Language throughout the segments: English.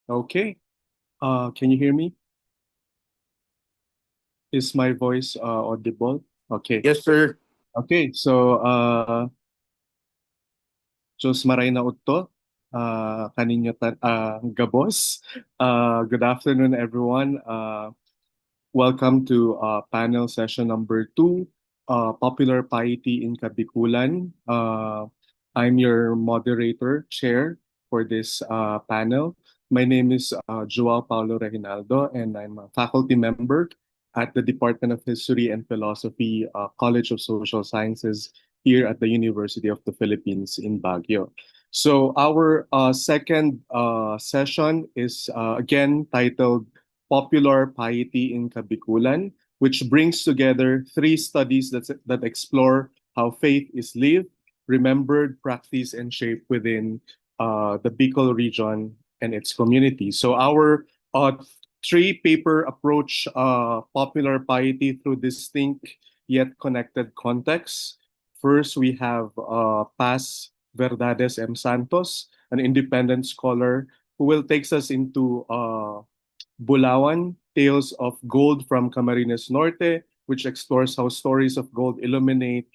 Okay. Can you hear me? Is my voice audible? Okay. Yes, sir. Okay. So, Diyos maray na utto. Kaninyo gabos. Good afternoon, everyone. Welcome to panel session number 2, Popular Piety in Kabikulan. I'm your moderator, chair for this panel. My name is Joao Paulo Reginaldo, and I'm a faculty member at the Department of History and Philosophy, College of Social Sciences here at the University of the Philippines in Baguio. So our second session is again titled Popular Piety in Kabikulan, which brings together three studies that explore how faith is lived, remembered, practiced, and shaped within the Bicol region and its community. So our three-paper approach popular piety through distinct yet connected contexts. First, we have Paz Verdades M. Santos, an independent scholar who will take us into Bulawan, Tales of Gold from Camarines Norte, which explores how stories of gold illuminate,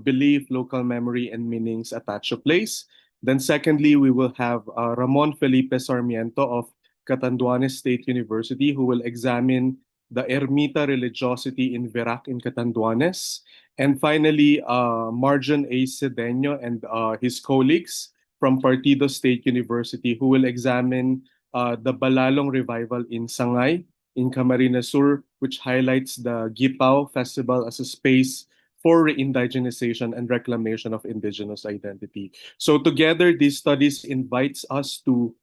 belief, local memory, and meanings attached to place. Then secondly, we will have Ramon Felipe Sarmiento of Catanduanes State University, who will examine the Ermita religiosity in Verac in Catanduanes. And finally, Marjan A. Cedeño and his colleagues from Partido State University, who will examine the Balalong Revival in Sangay, in Camarines Sur, which highlights the Gipao Festival as a space for re-indigenization and reclamation of indigenous identity. So together, these studies invites us to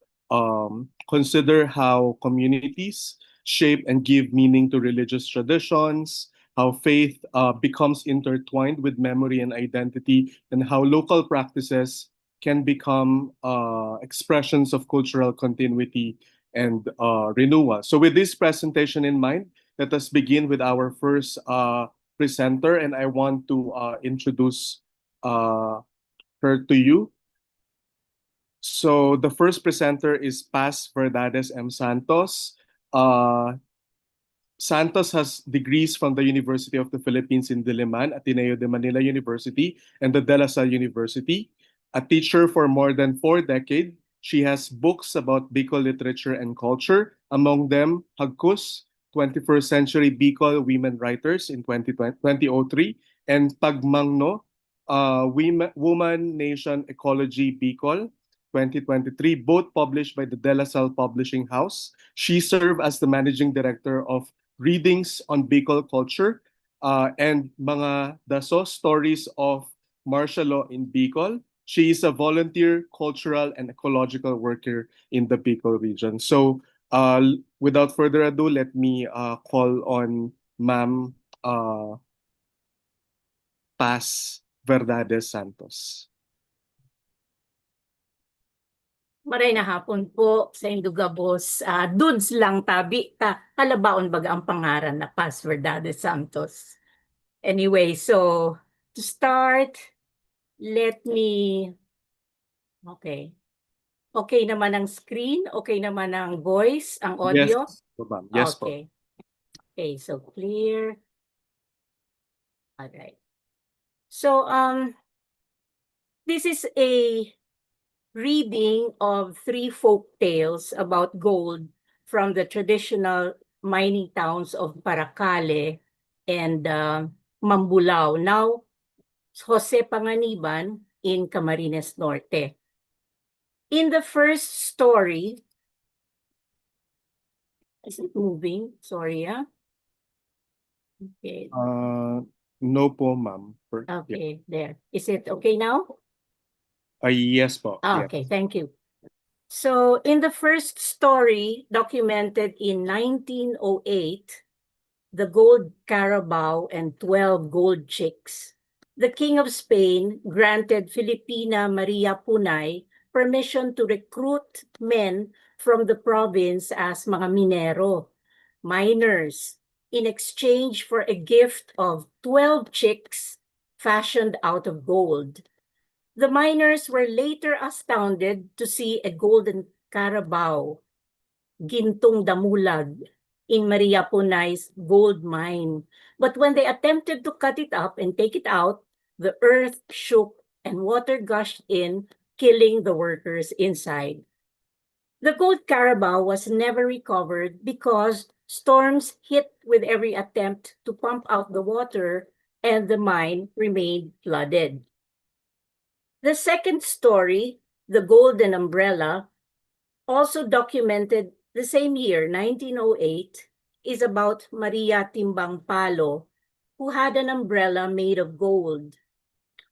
consider how communities shape and give meaning to religious traditions, how faith becomes intertwined with memory and identity, and how local practices can become expressions of cultural continuity and renewal. So with this presentation in mind, let us begin with our first presenter, and I want to introduce uh, her to you. So the first presenter is Paz Verdades M. Santos. Uh, Santos has degrees from the University of the Philippines in Diliman, Ateneo de Manila University, and the De La Salle University. A teacher for more than 4 decades, she has books about Bicol literature and culture, among them Hagkus, 21st Century Bicol Women Writers in 2003, and Pagmangno, Woman Nation Ecology Bicol, 2023, both published by the De La Salle Publishing House. She served as the managing director of readings on Bicol culture and mga daso stories of martial law in Bicol. She is a volunteer, cultural, and ecological worker in the Bicol region. So without further ado, let me call on Ma'am Paz Verdades Santos. Maray na hapon po sa Indugabos. Dudes lang tabi, kalabaon baga ang pangaran na Paz Verdades Santos. Anyway, so to start, let me, okay. Okay naman ang screen, okay naman ang voice, ang Yes, audio? ma'am. Yes po. Okay. Okay, so clear. All right. So, this is a reading of three folk tales about gold from the traditional mining towns of Paracale and Mambulao, now Jose Panganiban in Camarines Norte. In the first story, is it moving? Sorry, Okay. No po, ma'am. Okay, there. Is it okay now? Yes po. Yes. Okay, thank you. So, in the first story, documented in 1908, The Gold Carabao and 12 Gold Chicks, the King of Spain granted Filipina Maria Punay permission to recruit men from the province as mga minero, miners, in exchange for a gift of 12 chicks fashioned out of gold. The miners were later astounded to see a golden carabao gintong damulag in Maria Punay's gold mine. But when they attempted to cut it up and take it out, the earth shook and water gushed in, killing the workers inside. The gold carabao was never recovered because storms hit with every attempt to pump out the water, and the mine remained flooded. The second story, The Golden Umbrella, also documented the same year, 1908, is about Maria Timbang Palo, who had an umbrella made of gold.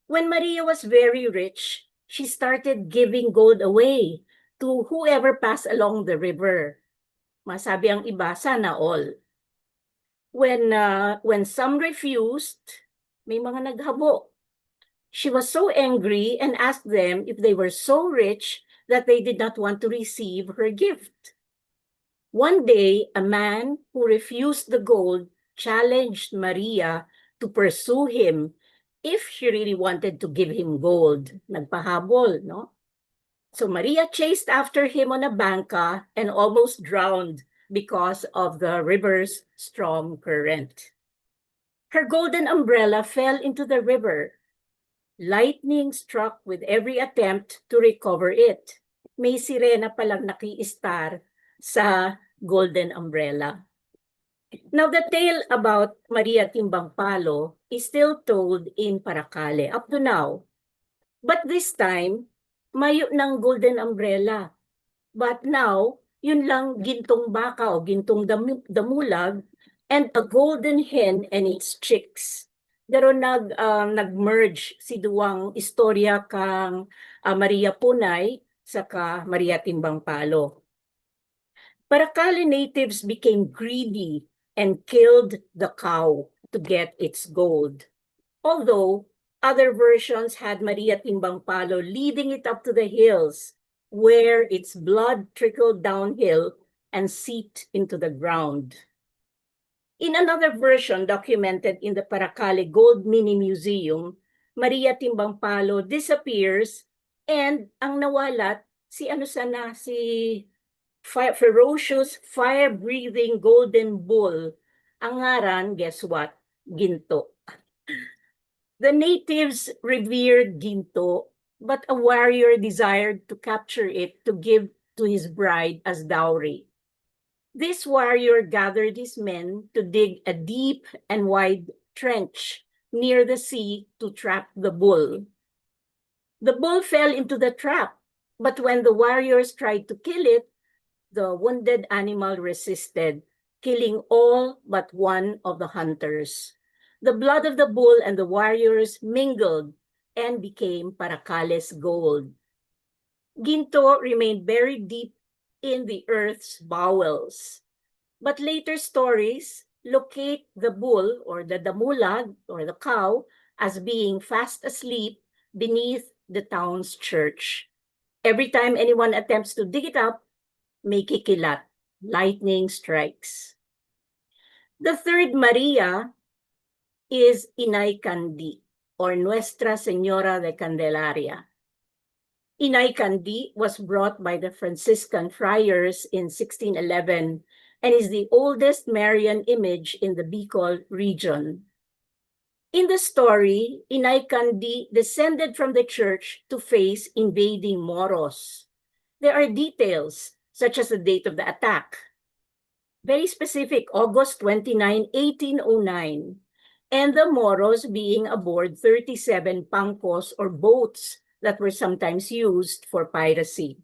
When Maria was very rich, she started giving gold away to whoever passed along the river. Masabi ang iba, sana all. When some refused, may mga naghabo. She was so angry and asked them if they were so rich that they did not want to receive her gift. One day, a man who refused the gold challenged Maria to pursue him if she really wanted to give him gold. Nagpahabol, no? So Maria chased after him on a banca and almost drowned because of the river's strong current. Her golden umbrella fell into the river. Lightning struck with every attempt to recover it. May sirena palang naki-star sa golden umbrella. Now, the tale about Maria Timbang Palo is still told in Paracale up to now. But this time, mayo ng golden umbrella. But now, yun lang gintong baka o gintong damulag and a golden hen and its chicks. Pero nag-merge si duwang istorya kang Maria Punay saka Maria Timbang Palo. Paracale natives became greedy and killed the cow to get its gold. Although other versions had Maria Timbang Palo leading it up to the hills, where its blood trickled downhill and seeped into the ground. In another version documented in the Paracale Gold Mini Museum, Maria Timbang Palo disappears and ang nawalat si ferocious, fire-breathing golden bull. Ang ngaran, guess what? Ginto. The natives revered Ginto, but a warrior desired to capture it to give to his bride as dowry. This warrior gathered his men to dig a deep and wide trench near the sea to trap the bull. The bull fell into the trap, but when the warriors tried to kill it, the wounded animal resisted, killing all but one of the hunters. The blood of the bull and the warriors mingled and became Paracale's gold. Ginto remained buried deep in the earth's bowels. But later stories locate the bull or the damulag or the cow as being fast asleep beneath the town's church. Every time anyone attempts to dig it up, may kikilat, lightning strikes. The third Maria is Inay Kandi, or Nuestra Señora de Candelaria. Inay Kandi was brought by the Franciscan friars in 1611 and is the oldest Marian image in the Bicol region. In the story, Inay Kandi descended from the church to face invading Moros. There are details, such as the date of the attack. Very specific, August 29, 1809, and the Moros being aboard 37 pangkos or boats that were sometimes used for piracy.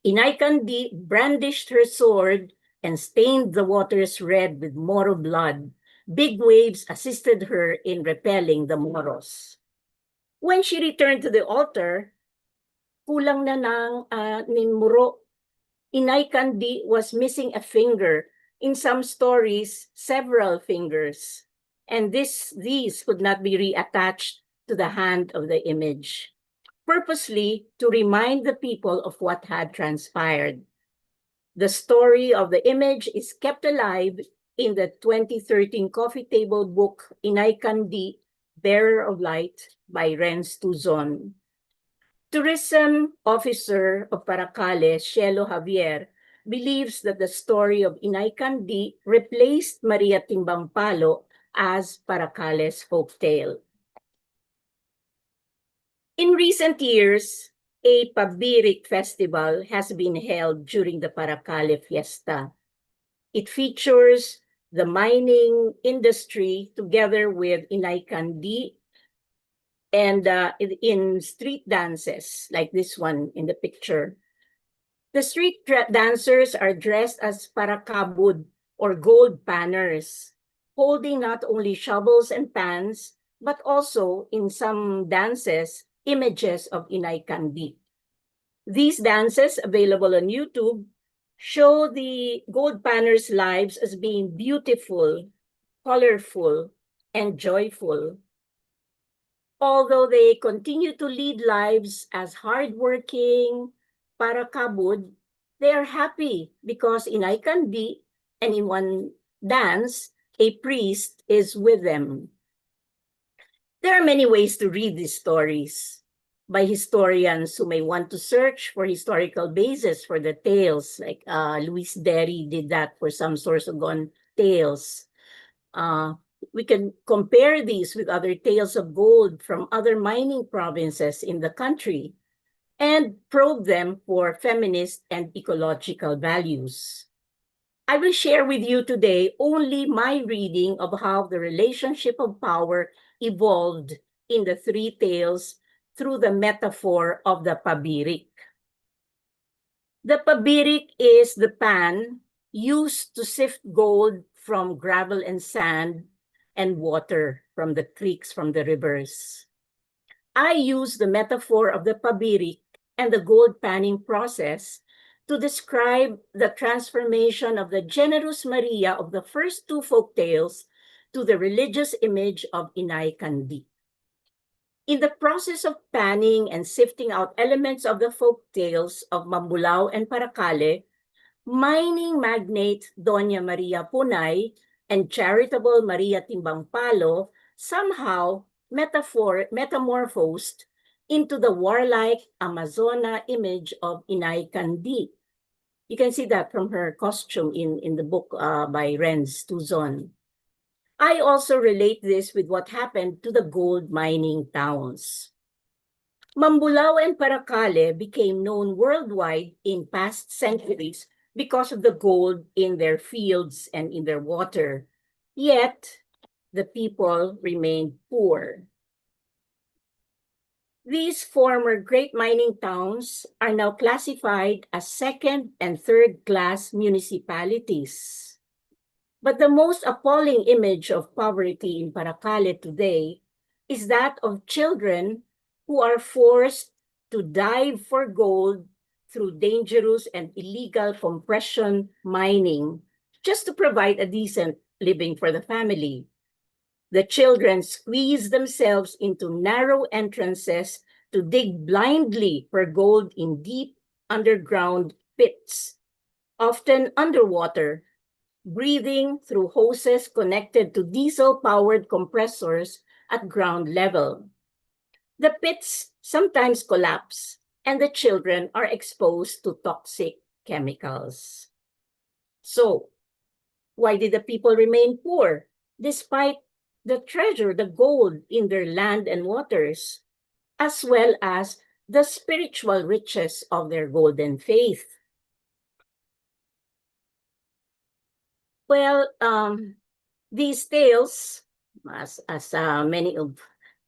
Inay Kandi brandished her sword and stained the waters red with Moro blood. Big waves assisted her in repelling the Moros. When she returned to the altar, kulang na ng ninmuro. Inay Kandi was missing a finger. In some stories, several fingers. And these could not be reattached to the hand of the image, purposely to remind the people of what had transpired. The story of the image is kept alive in the 2013 coffee table book Inay Kandi, Bearer of Light by Renz Tuzon. Tourism officer of Paracale, Cielo Javier, believes that the story of Inay Kandi replaced Maria Timbang Palo as Paracale's folktale. In recent years, a Pabirik festival has been held during the Paracale Fiesta. It features the mining industry together with Inay Kandi and in street dances like this one in the picture. The street dancers are dressed as parakabud or gold panners, holding not only shovels and pans, but also in some dances, images of Inay Kandi. These dances, available on YouTube, show the gold panners' lives as being beautiful, colorful, and joyful. Although they continue to lead lives as hardworking parakabud, they are happy because Inay Kandi and in one dance, a priest is with them. There are many ways to read these stories by historians who may want to search for historical basis for the tales, like Luis Derry did that for some Sorsogon tales. We can compare these with other tales of gold from other mining provinces in the country and probe them for feminist and ecological values. I will share with you today only my reading of how the relationship of power evolved in the three tales through the metaphor of the pabirik. The pabirik is the pan used to sift gold from gravel and sand and water from the creeks, from the rivers. I use the metaphor of the pabirik and the gold panning process to describe the transformation of the Generous Maria of the first two folktales to the religious image of Inay Kandi. In the process of panning and sifting out elements of the folktales of Mambulau and Paracale, mining magnate Doña Maria Punay and charitable Maria Timbang Palo somehow metamorphosed into the warlike Amazona image of Inay Kandi. You can see that from her costume in the book by Renz Tuzon. I also relate this with what happened to the gold mining towns. Mambulau and Paracale became known worldwide in past centuries because of the gold in their fields and in their water. Yet, the people remained poor. These former great mining towns are now classified as second and third class municipalities. But the most appalling image of poverty in Paracale today is that of children who are forced to dive for gold through dangerous and illegal compression mining just to provide a decent living for the family. The children squeeze themselves into narrow entrances to dig blindly for gold in deep underground pits, often underwater, breathing through hoses connected to diesel-powered compressors at ground level. The pits sometimes collapse, and the children are exposed to toxic chemicals. So, why did the people remain poor, despite the treasure, the gold in their land and waters, as well as the spiritual riches of their golden faith? Well, these tales, as many of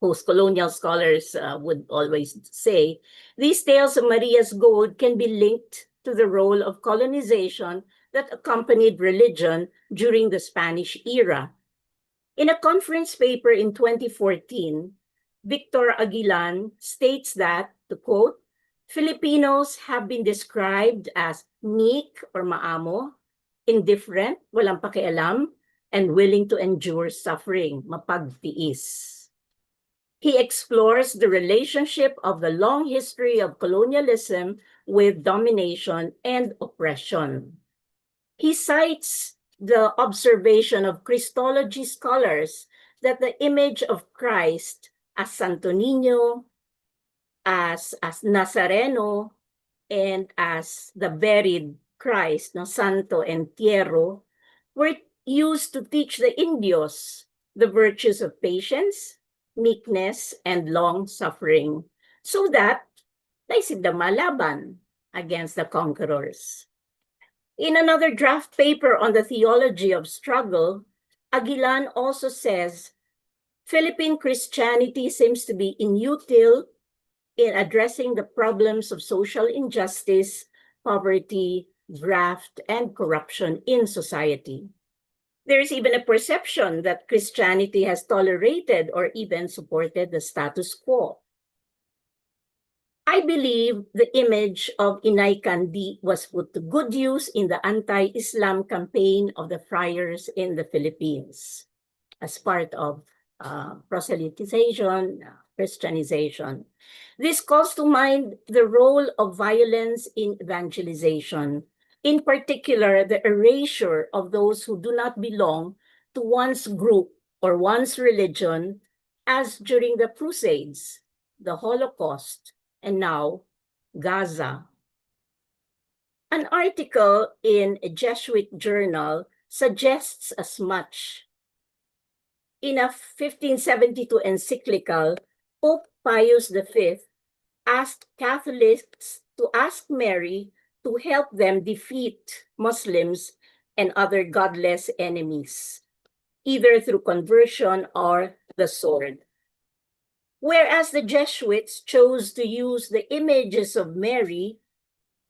post-colonial scholars would always say, these tales of Maria's gold can be linked to the role of colonization that accompanied religion during the Spanish era. In a conference paper in 2014, Victor Aguilan states that, to quote, Filipinos have been described as meek or maamo, indifferent, walang pakialam, and willing to endure suffering, mapagtiis. He explores the relationship of the long history of colonialism with domination and oppression. He cites the observation of Christology scholars that the image of Christ as Santo Niño, as Nazareno, and as the buried Christ, no, Santo and Tierro, were used to teach the Indios the virtues of patience, meekness, and long-suffering, so that naisip malaban against the conquerors. In another draft paper on the theology of struggle, Aguilan also says Philippine Christianity seems to be inutile in addressing the problems of social injustice, poverty, graft, and corruption in society. There is even a perception that Christianity has tolerated or even supported the status quo. I believe the image of Inay Kandi was put to good use in the anti-Islam campaign of the friars in the Philippines as part of proselytization, Christianization. This calls to mind the role of violence in evangelization, in particular, the erasure of those who do not belong to one's group or one's religion, as during the Crusades, the Holocaust, and now Gaza. An article in a Jesuit journal suggests as much. In a 1572 encyclical, Pope Pius V asked Catholics to ask Mary to help them defeat Muslims and other godless enemies, either through conversion or the sword. Whereas the Jesuits chose to use the images of Mary,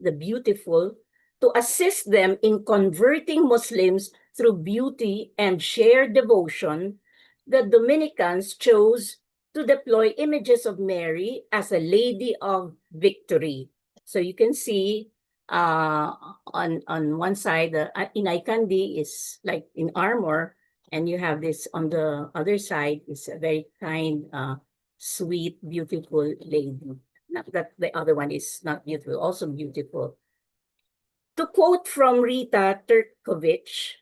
the beautiful, to assist them in converting Muslims through beauty and shared devotion, the Dominicans chose to deploy images of Mary as a lady of victory. So you can see on one side, the Inay Kandi is like in armor, and you have this on the other side is a very kind, sweet, beautiful lady. Not that the other one is not beautiful, also beautiful. To quote from Rita Turkovich,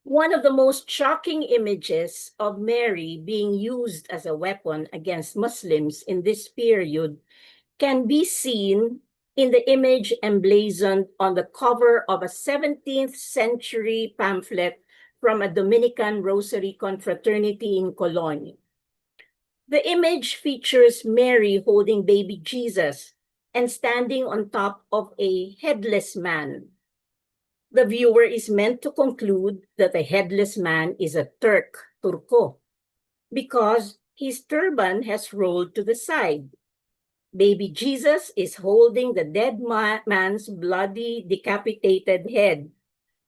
one of the most shocking images of Mary being used as a weapon against Muslims in this period can be seen in the image emblazoned on the cover of a 17th century pamphlet from a Dominican Rosary confraternity in Cologne. The image features Mary holding baby Jesus and standing on top of a headless man. The viewer is meant to conclude that the headless man is a Turco, because his turban has rolled to the side. Baby Jesus is holding the dead man's bloody, decapitated head,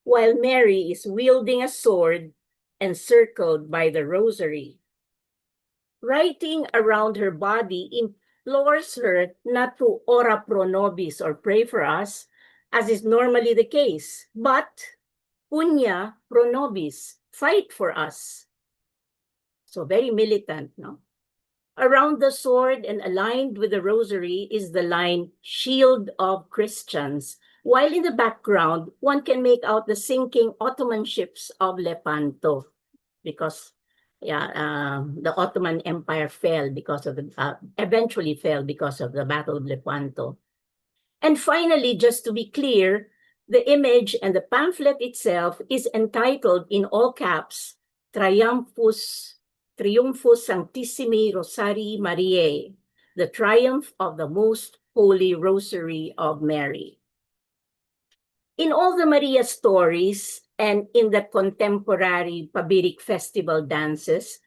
while Mary is wielding a sword encircled by the rosary. Writing around her body implores her not to ora pro nobis or pray for us, as is normally the case, but punya pro nobis, fight for us. So very militant, no? Around the sword and aligned with the rosary is the line, Shield of Christians, while in the background, one can make out the sinking Ottoman ships of Lepanto, because the Ottoman Empire fell because of eventually fell because of the Battle of Lepanto. And finally, just to be clear, the image and the pamphlet itself is entitled in all caps, Triumphus Sanctissimi Rosarii Mariae, the triumph of the most holy rosary of Mary. In all the Maria stories and in the contemporary Pabiric festival dances,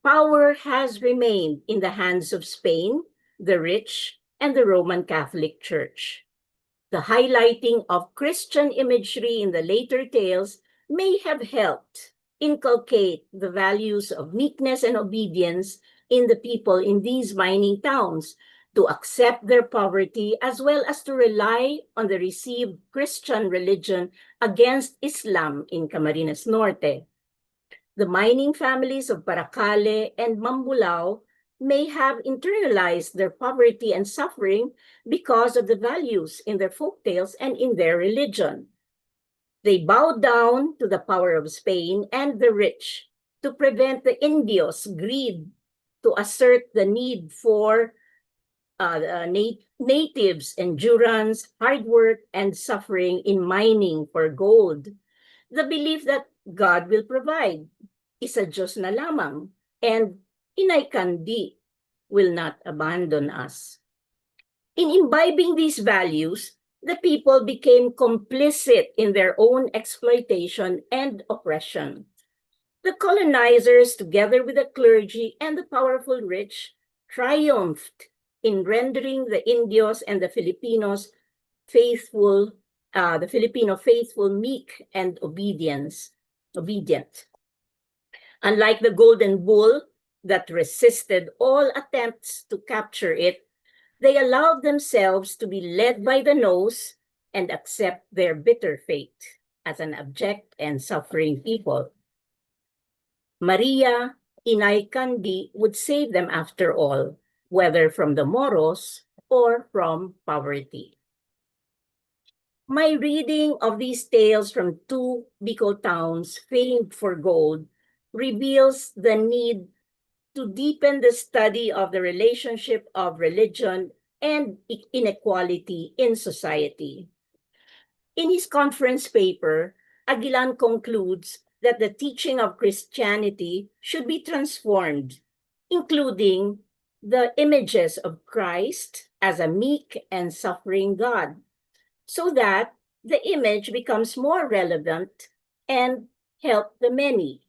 power has remained in the hands of Spain, the rich, and the Roman Catholic Church. The highlighting of Christian imagery in the later tales may have helped inculcate the values of meekness and obedience in the people in these mining towns, to accept their poverty as well as to rely on the received Christian religion against Islam in Camarines Norte. The mining families of Paracale and Mambulao may have internalized their poverty and suffering because of the values in their folktales and in their religion. They bowed down to the power of Spain and the rich to prevent the Indios' greed to assert the need for natives' endurance, hard work, and suffering in mining for gold. The belief that God will provide, isa Diyos na lamang, and Inay Kandi will not abandon us. In imbibing these values, the people became complicit in their own exploitation and oppression. The colonizers, together with the clergy and the powerful rich, triumphed in rendering the Indios and the Filipinos faithful, the Filipino faithful, meek, and obedient. Unlike the golden bull that resisted all attempts to capture it, they allowed themselves to be led by the nose and accept their bitter fate as an abject and suffering people. Maria, Inay Kandi would save them after all, whether from the Moros or from poverty. My reading of these tales from two Bicol towns famed for gold reveals the need to deepen the study of the relationship of religion and inequality in society. In his conference paper, Aguilan concludes that the teaching of Christianity should be transformed, including the images of Christ as a meek and suffering God, so that the image becomes more relevant and help the many.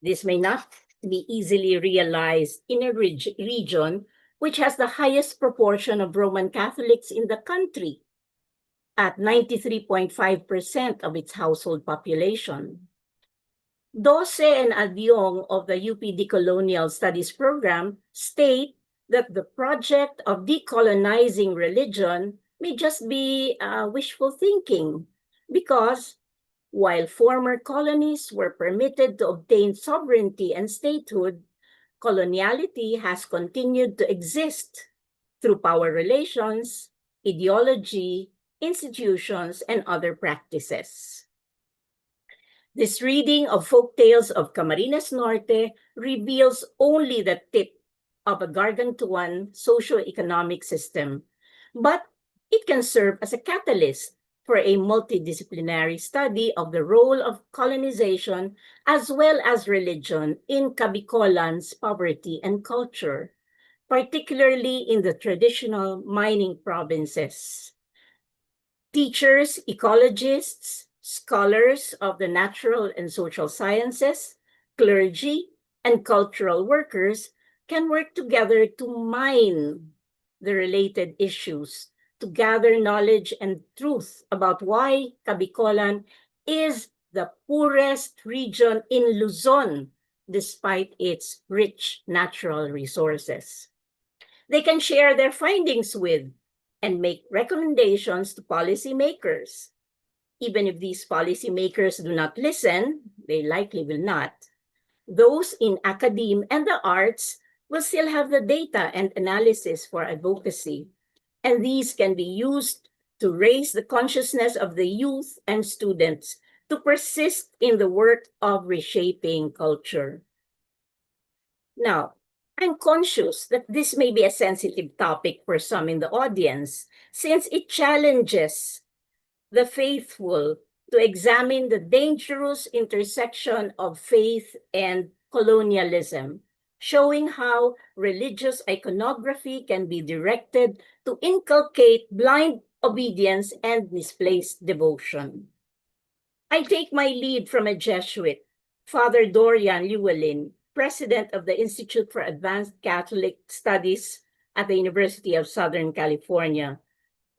This may not be easily realized in a region which has the highest proportion of Roman Catholics in the country, at 93.5% of its household population. Dose and Adyong of the UP Decolonial Studies program state that the project of decolonizing religion may just be wishful thinking, because while former colonies were permitted to obtain sovereignty and statehood, coloniality has continued to exist through power relations, ideology, institutions, and other practices. This reading of folk tales of Camarines Norte reveals only the tip of a gargantuan socio-economic system, but it can serve as a catalyst for a multidisciplinary study of the role of colonization as well as religion in Kabicolan's poverty and culture, particularly in the traditional mining provinces. Teachers, ecologists, scholars of the natural and social sciences, clergy, and cultural workers can work together to mine the related issues, to gather knowledge and truth about why Kabicolan is the poorest region in Luzon, despite its rich natural resources. They can share their findings with and make recommendations to policymakers. Even if these policymakers do not listen, they likely will not. Those in academe and the arts will still have the data and analysis for advocacy, and these can be used to raise the consciousness of the youth and students to persist in the work of reshaping culture. Now, I'm conscious that this may be a sensitive topic for some in the audience, since it challenges the faithful to examine the dangerous intersection of faith and colonialism, showing how religious iconography can be directed to inculcate blind obedience and misplaced devotion. I take my lead from a Jesuit, Father Dorian Llewellyn, president of the Institute for Advanced Catholic Studies at the University of Southern California,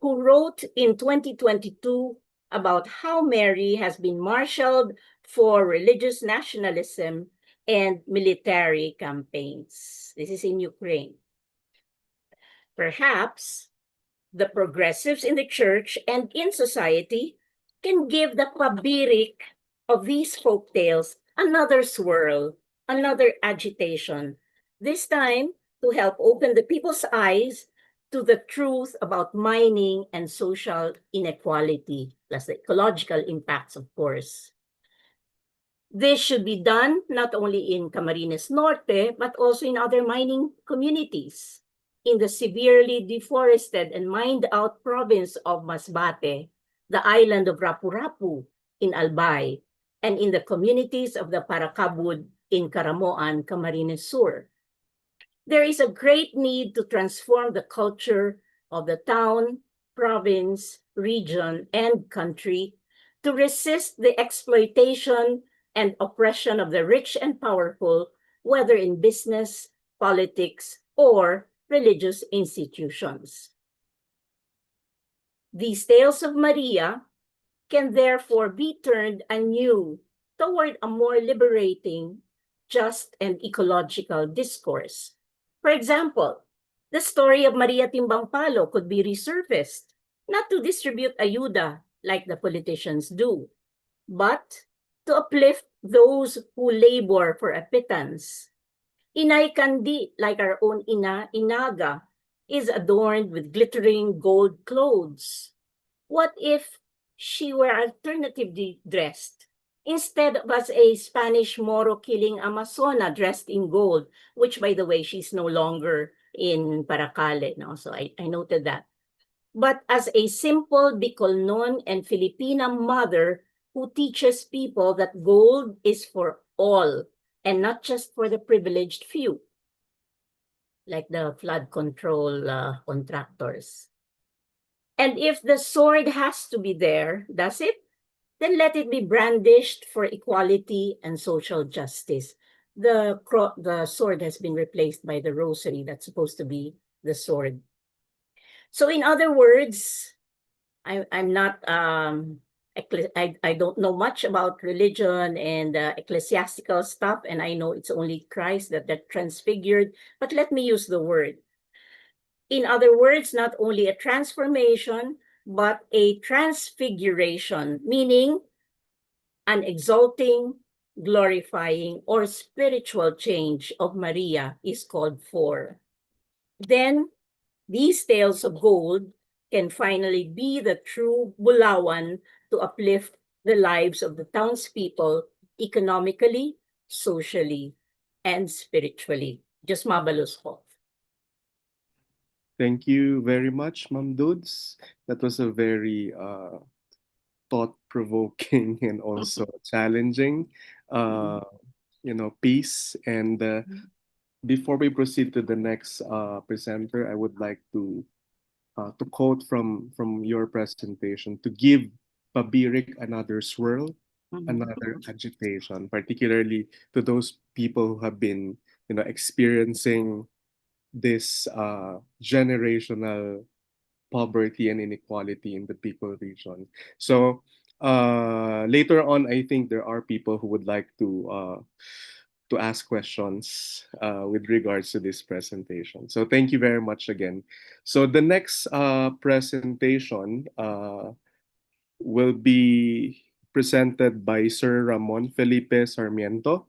who wrote in 2022 about how Mary has been marshaled for religious nationalism and military campaigns. This is in Ukraine. Perhaps the progressives in the church and in society can give the pabirik of these folk tales another swirl, another agitation, this time to help open the people's eyes to the truth about mining and social inequality, plus the ecological impacts, of course. This should be done not only in Camarines Norte, but also in other mining communities. in the severely deforested and mined-out province of Masbate, the island of Rapu-Rapu in Albay, and in the communities of the Paracabud in Caramoan, Camarines Sur. There is a great need to transform the culture of the town, province, region, and country to resist the exploitation and oppression of the rich and powerful, whether in business, politics, or religious institutions. These tales of Maria can therefore be turned anew toward a more liberating, just, and ecological discourse. For example, the story of Maria Timbampalo could be resurfaced, not to distribute ayuda like the politicians do, but to uplift those who labor for a pittance. Inay Kandi, like our own Ina Inaga, is adorned with glittering gold clothes. What if she were alternatively dressed? Instead of as a Spanish Moro killing Amazona dressed in gold, which by the way, she's no longer in Paracale, no? So I noted that. But as a simple Bicolnon and Filipina mother who teaches people that gold is for all and not just for the privileged few, like the flood control contractors. And if the sword has to be there, does it? Then let it be brandished for equality and social justice. The sword has been replaced by the rosary that's supposed to be the sword. So in other words, I'm not I don't know much about religion and ecclesiastical stuff, and I know it's only Christ that transfigured, but let me use the word. In other words, not only a transformation, but a transfiguration, meaning an exalting, glorifying, or spiritual change of Maria is called for. Then, these tales of gold can finally be the true bulawan to uplift the lives of the townspeople economically, socially, and spiritually. Just mabalos ko. Thank you very much, Ma'am Dudes. That was a very thought-provoking and also challenging, uh, piece. And before we proceed to the next presenter, I would like to quote from your presentation, to give Pabirik another swirl, another agitation, particularly to those people who have been, experiencing this generational poverty and inequality in the Bicol region. So later on, I think there are people who would like to ask questions with regards to this presentation. So thank you very much again. So the next presentation will be presented by Sir Ramon Felipe Sarmiento.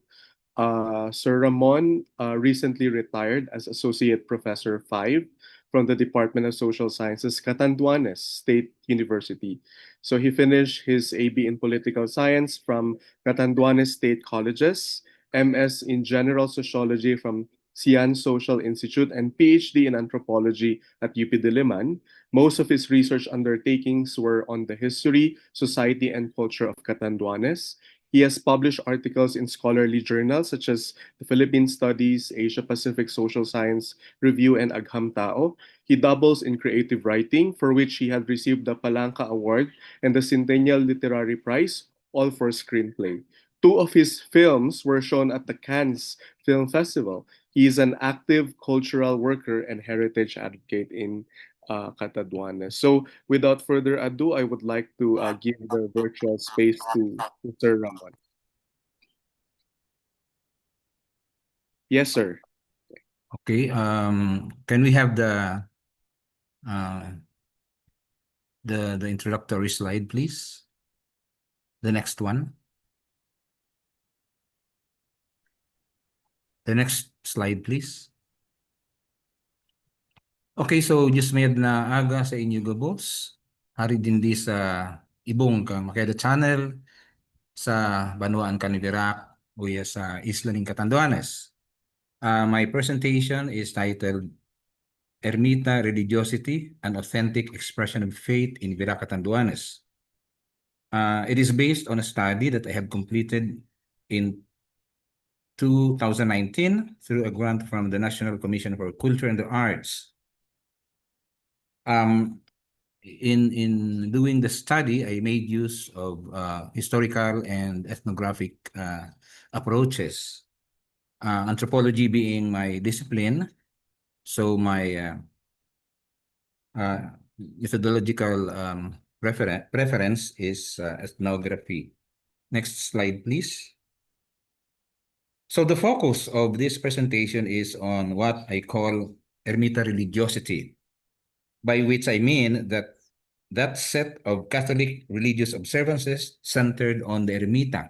Sir Ramon recently retired as Associate Professor 5 from the Department of Social Sciences, Catanduanes State University. So he finished his AB in Political Science from Catanduanes State Colleges, MS in General Sociology from Sian Social Institute, and PhD in Anthropology at UP Diliman. Most of his research undertakings were on the history, society, and culture of Catanduanes. He has published articles in scholarly journals such as the Philippine Studies, Asia Pacific Social Science Review, and Agham Tao. He doubles in creative writing, for which he had received the Palanca Award and the Centennial Literary Prize, all for screenplay. Two of his films were shown at the Cannes Film Festival. He is an active cultural worker and heritage advocate in Catanduanes. So without further ado, I would like to give the virtual space to Sir Ramon. Yes, sir. Okay. Can we have uh, the introductory slide, please? The next one. The next slide, please. Okay, so just mayad na aga sa inyo gabos. Hari din di sa ibong ka makeda channel sa Banwaan Caniverak o sa Isla ng Catanduanes. My presentation is titled Ermita Religiosity, an authentic expression of faith in Virac Catanduanes. It is based on a study that I have completed in 2019 through a grant from the National Commission for Culture and the Arts. In doing the study, I made use of historical and ethnographic approaches. Anthropology being my discipline, so my methodological preference is ethnography. Next slide, please. So the focus of this presentation is on what I call Ermita religiosity, by which I mean that set of Catholic religious observances centered on the Ermita.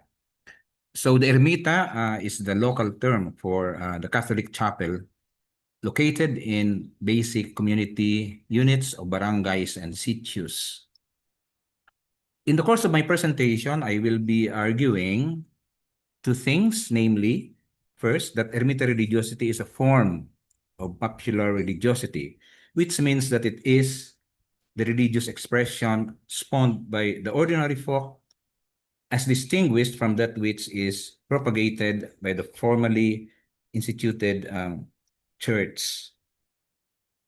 So the Ermita is the local term for the Catholic chapel located in basic community units of barangays and sitios. In the course of my presentation, I will be arguing two things, namely, first, that Ermita religiosity is a form of popular religiosity, which means that it is the religious expression spawned by the ordinary folk as distinguished from that which is propagated by the formally instituted church.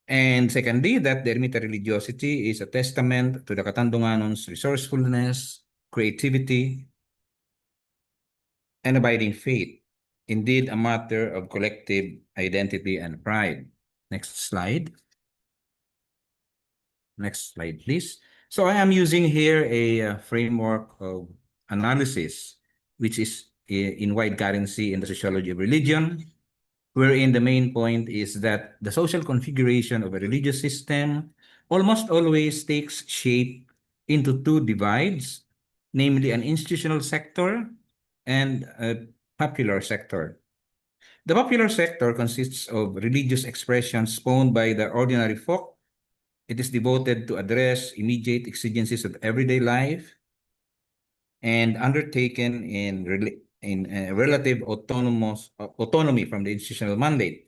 And secondly, that the Ermita religiosity is a testament to the Katandunganon's resourcefulness, creativity, and abiding faith. Indeed, a matter of collective identity and pride. Next slide. Next slide, please. So I am using here a framework of analysis, which is in wide currency in the sociology of religion, wherein the main point is that the social configuration of a religious system almost always takes shape into two divides, namely an institutional sector and a popular sector. The popular sector consists of religious expressions spawned by the ordinary folk. It is devoted to address immediate exigencies of everyday life and undertaken in relative autonomy from the institutional mandate.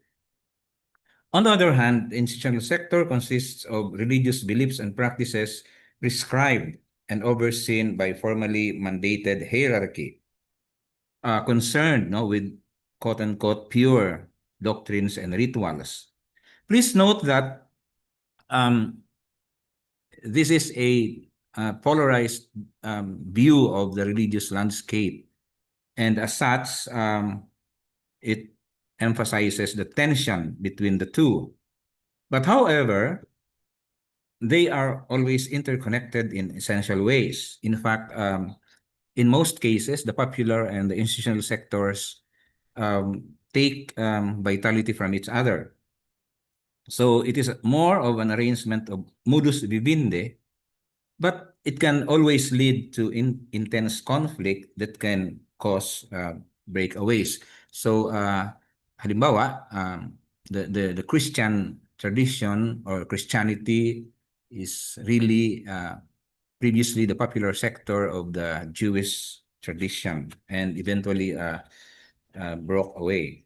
On the other hand, the institutional sector consists of religious beliefs and practices prescribed and overseen by formally mandated hierarchy, concerned with quote-unquote pure doctrines and rituals. Please note that this is a polarized view of the religious landscape, and as such, it emphasizes the tension between the two. But however, they are always interconnected in essential ways. In fact, in most cases, the popular and the institutional sectors take vitality from each other. So it is more of an arrangement of modus vivendi, but it can always lead to intense conflict that can cause breakaways. So halimbawa, the Christian tradition or Christianity is really previously the popular sector of the Jewish tradition and eventually broke away.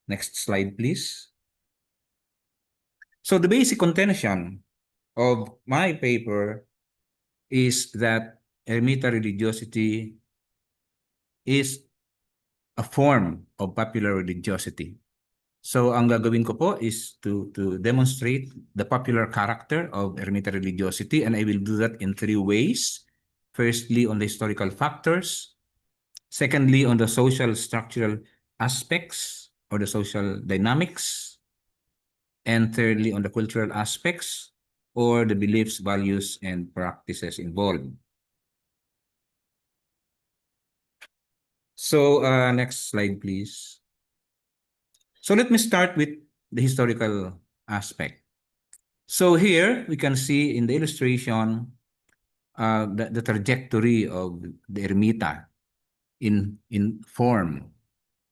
Next slide, please. So the basic contention of my paper is that Ermita religiosity is a form of popular religiosity. So ang gagawin ko po is to demonstrate the popular character of Ermita religiosity, and I will do that in three ways. Firstly, on the historical factors. Secondly, on the social structural aspects or the social dynamics. And thirdly, on the cultural aspects or the beliefs, values, and practices involved. So next slide, please. So let me start with the historical aspect. So here we can see in the illustration the trajectory of the Ermita in form.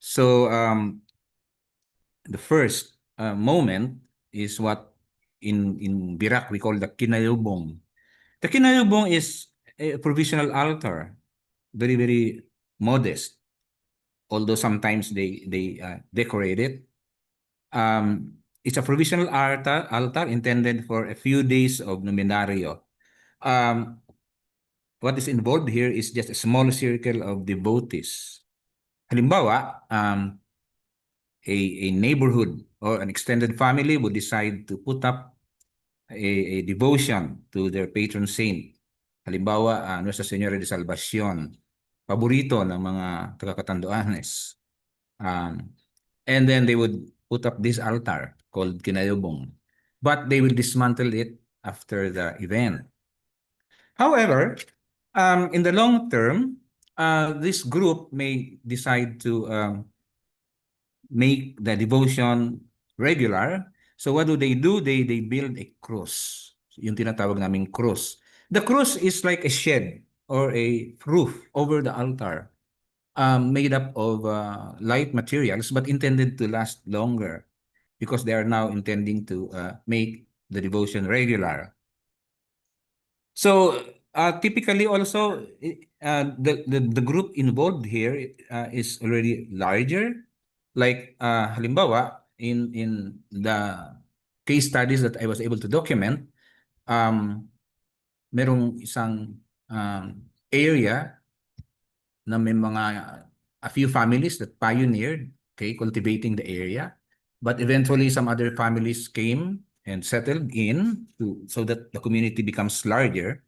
So the first moment is what in Virac we call the kinayubong. The kinayubong is a provisional altar, very, very modest, although sometimes they decorate it. It's a provisional altar intended for a few days of nominario. What is involved here is just a small circle of devotees. Halimbawa, a neighborhood or an extended family would decide to put up a devotion to their patron saint. Halimbawa, Nuestra Señora de Salvacion, paborito ng mga taga-Catanduanes. And then they would put up this altar called Kinayubong. But they will dismantle it after the event. However, in the long term, this group may decide to make the devotion regular. So what do? They build a cross. Yung tinatawag naming cross. The cross is like a shed or a roof over the altar, made up of light materials, but intended to last longer because they are now intending to make the devotion regular. So typically also the group involved here is already larger. Like halimbawa in the case studies that I was able to document, merong isang area na may a few families that pioneered, okay, cultivating the area, but eventually some other families came and settled in so that the community becomes larger.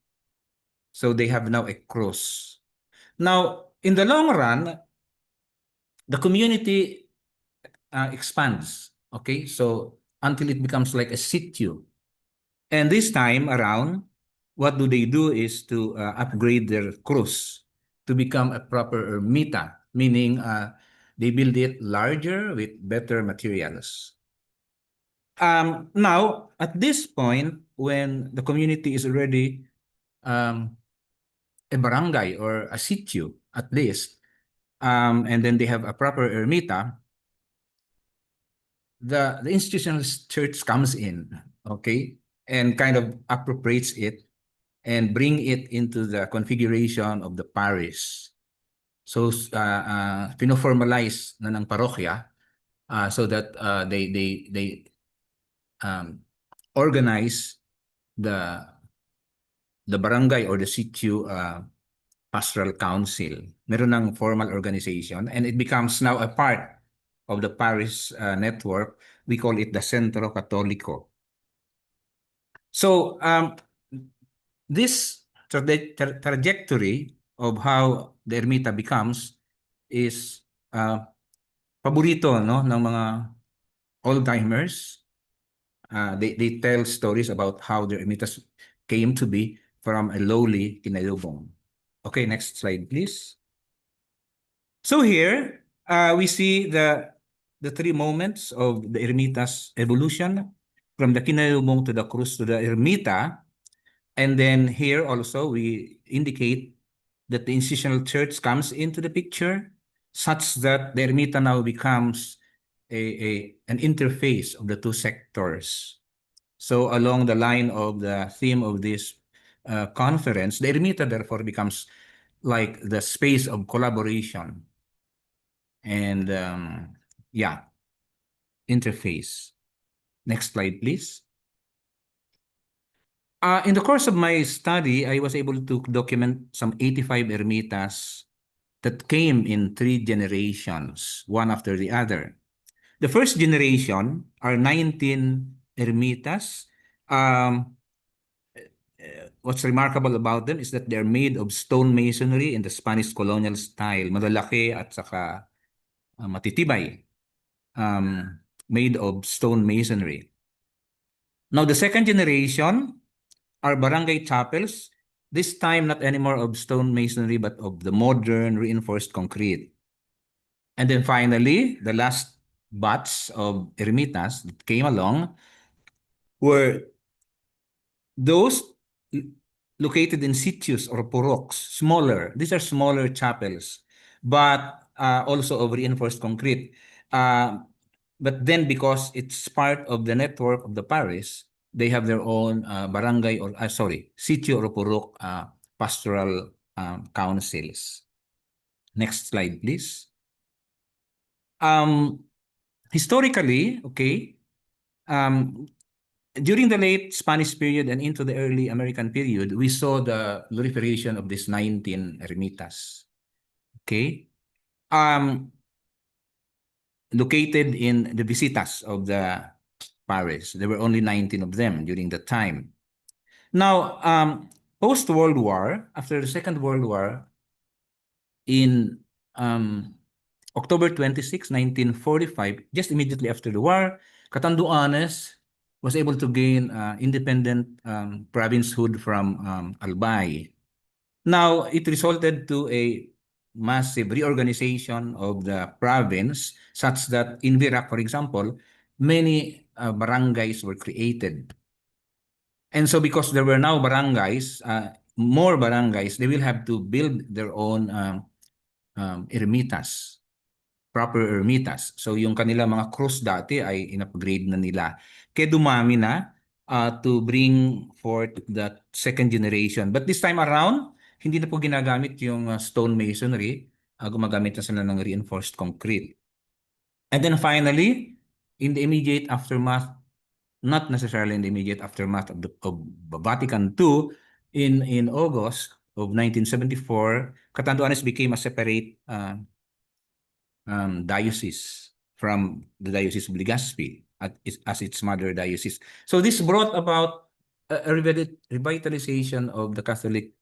So they have now a cross. Now, in the long run, the community expands, okay? So until it becomes like a sitio. And this time around, what do? Is to upgrade their cross to become a proper ermita, meaning they build it larger with better materials. Now, at this point, when the community is already a barangay or a sitio, at least, and then they have a proper ermita, the institutional church comes in, okay, and kind of appropriates it and bring it into the configuration of the parish. So pinoformalize na ng parokya so that they organize the barangay or the sitio pastoral council. Meron ng formal organization and it becomes now a part of the parish network. We call it the Centro Católico. So this trajectory of how the ermita becomes is paborito, no, ng mga old-timers. They tell stories about how the ermitas came to be from a lowly Kinayubong. Okay, next slide, please. So here we see the three moments of the ermita's evolution from the Kinayubong to the Cruz to the ermita. And then here also we indicate that the institutional church comes into the picture such that the ermita now becomes an interface of the two sectors. So along the line of the theme of this conference, the ermita therefore becomes like the space of collaboration and yeah, interface. Next slide, please. In the course of my study, I was able to document some 85 ermitas that came in 3 generations, one after the other. The first generation are 19 ermitas. What's remarkable about them is that they're made of stone masonry in the Spanish colonial style. Malalaki at saka matitibay. Made of stone masonry. Now, the second generation are barangay chapels, this time not anymore of stone masonry, but of the modern reinforced concrete. And then finally, the last batch of ermitas that came along were those located in sitios or puroks, smaller. These are smaller chapels, but also of reinforced concrete. But then because it's part of the network of the parish, they have their own barangay or sitio or purok pastoral councils. Next slide, please. Historically, okay, during the late Spanish period and into the early American period, we saw the proliferation of these 19 ermitas. Okay? Located in the visitas of the parish. There were only 19 of them during the time. Now, post-World War, after the Second World War, in October 26, 1945, just immediately after the war, Catanduanes was able to gain independent provincehood from Albay. Now, it resulted to a massive reorganization of the province, such that in Virac, for example, many barangays were created. And so because there were now barangays, more barangays, they will have to build their own ermitas, proper ermitas. So yung kanila mga krus dati ay in-upgrade na nila. Kaya dumami na to bring forth that second generation. But this time around, hindi na po ginagamit yung stone masonry. Gumagamit na sila ng reinforced concrete. And then finally, in the immediate aftermath, not necessarily in the immediate aftermath of Vatican II, in August of 1974, Catanduanes became a separate diocese from the Diocese of Legazpi as its mother diocese. So this brought about a revitalization of the Catholic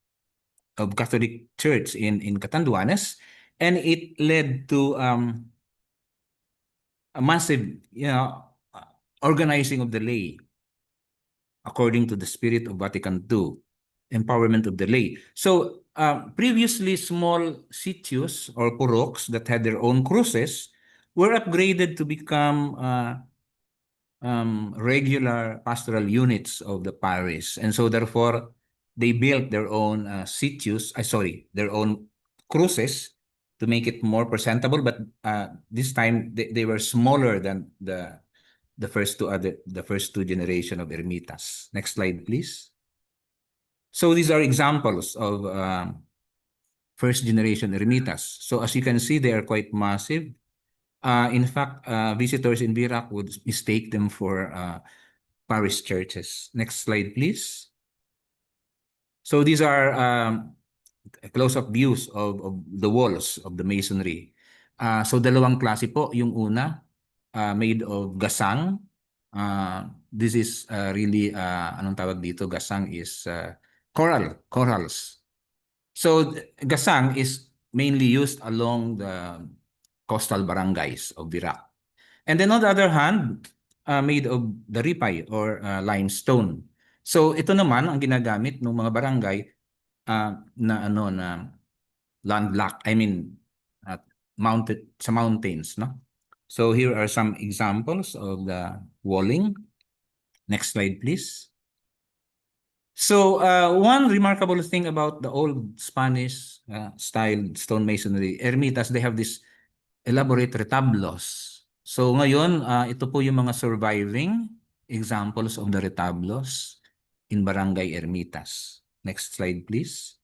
Church in Catanduanes, and it led to a massive, organizing of the lay according to the spirit of Vatican II, empowerment of the lay. So previously small sitios or puroks that had their own cruces were upgraded to become regular pastoral units of the parish. And so therefore, they built their own their own cruces to make it more presentable. But this time, they were smaller than the first two generation of ermitas. Next slide, please. So these are examples of first generation ermitas. So as you can see, they are quite massive. In fact, visitors in Virac would mistake them for parish churches. Next slide, please. So these are close-up views of the walls of the masonry. So dalawang klase po. Yung una, made of gasang. This is really, anong tawag dito? Gasang is corals. So gasang is mainly used along the coastal barangays of Virac. And then on the other hand, made of the ripay or limestone. So ito naman ang ginagamit ng mga barangay na landlocked, mounted sa mountains, no? So here are some examples of the walling. Next slide, please. So one remarkable thing about the old Spanish style stone masonry ermitas, they have this elaborate retablos. So ngayon, ito po yung mga surviving examples of the retablos in barangay ermitas. Next slide, please.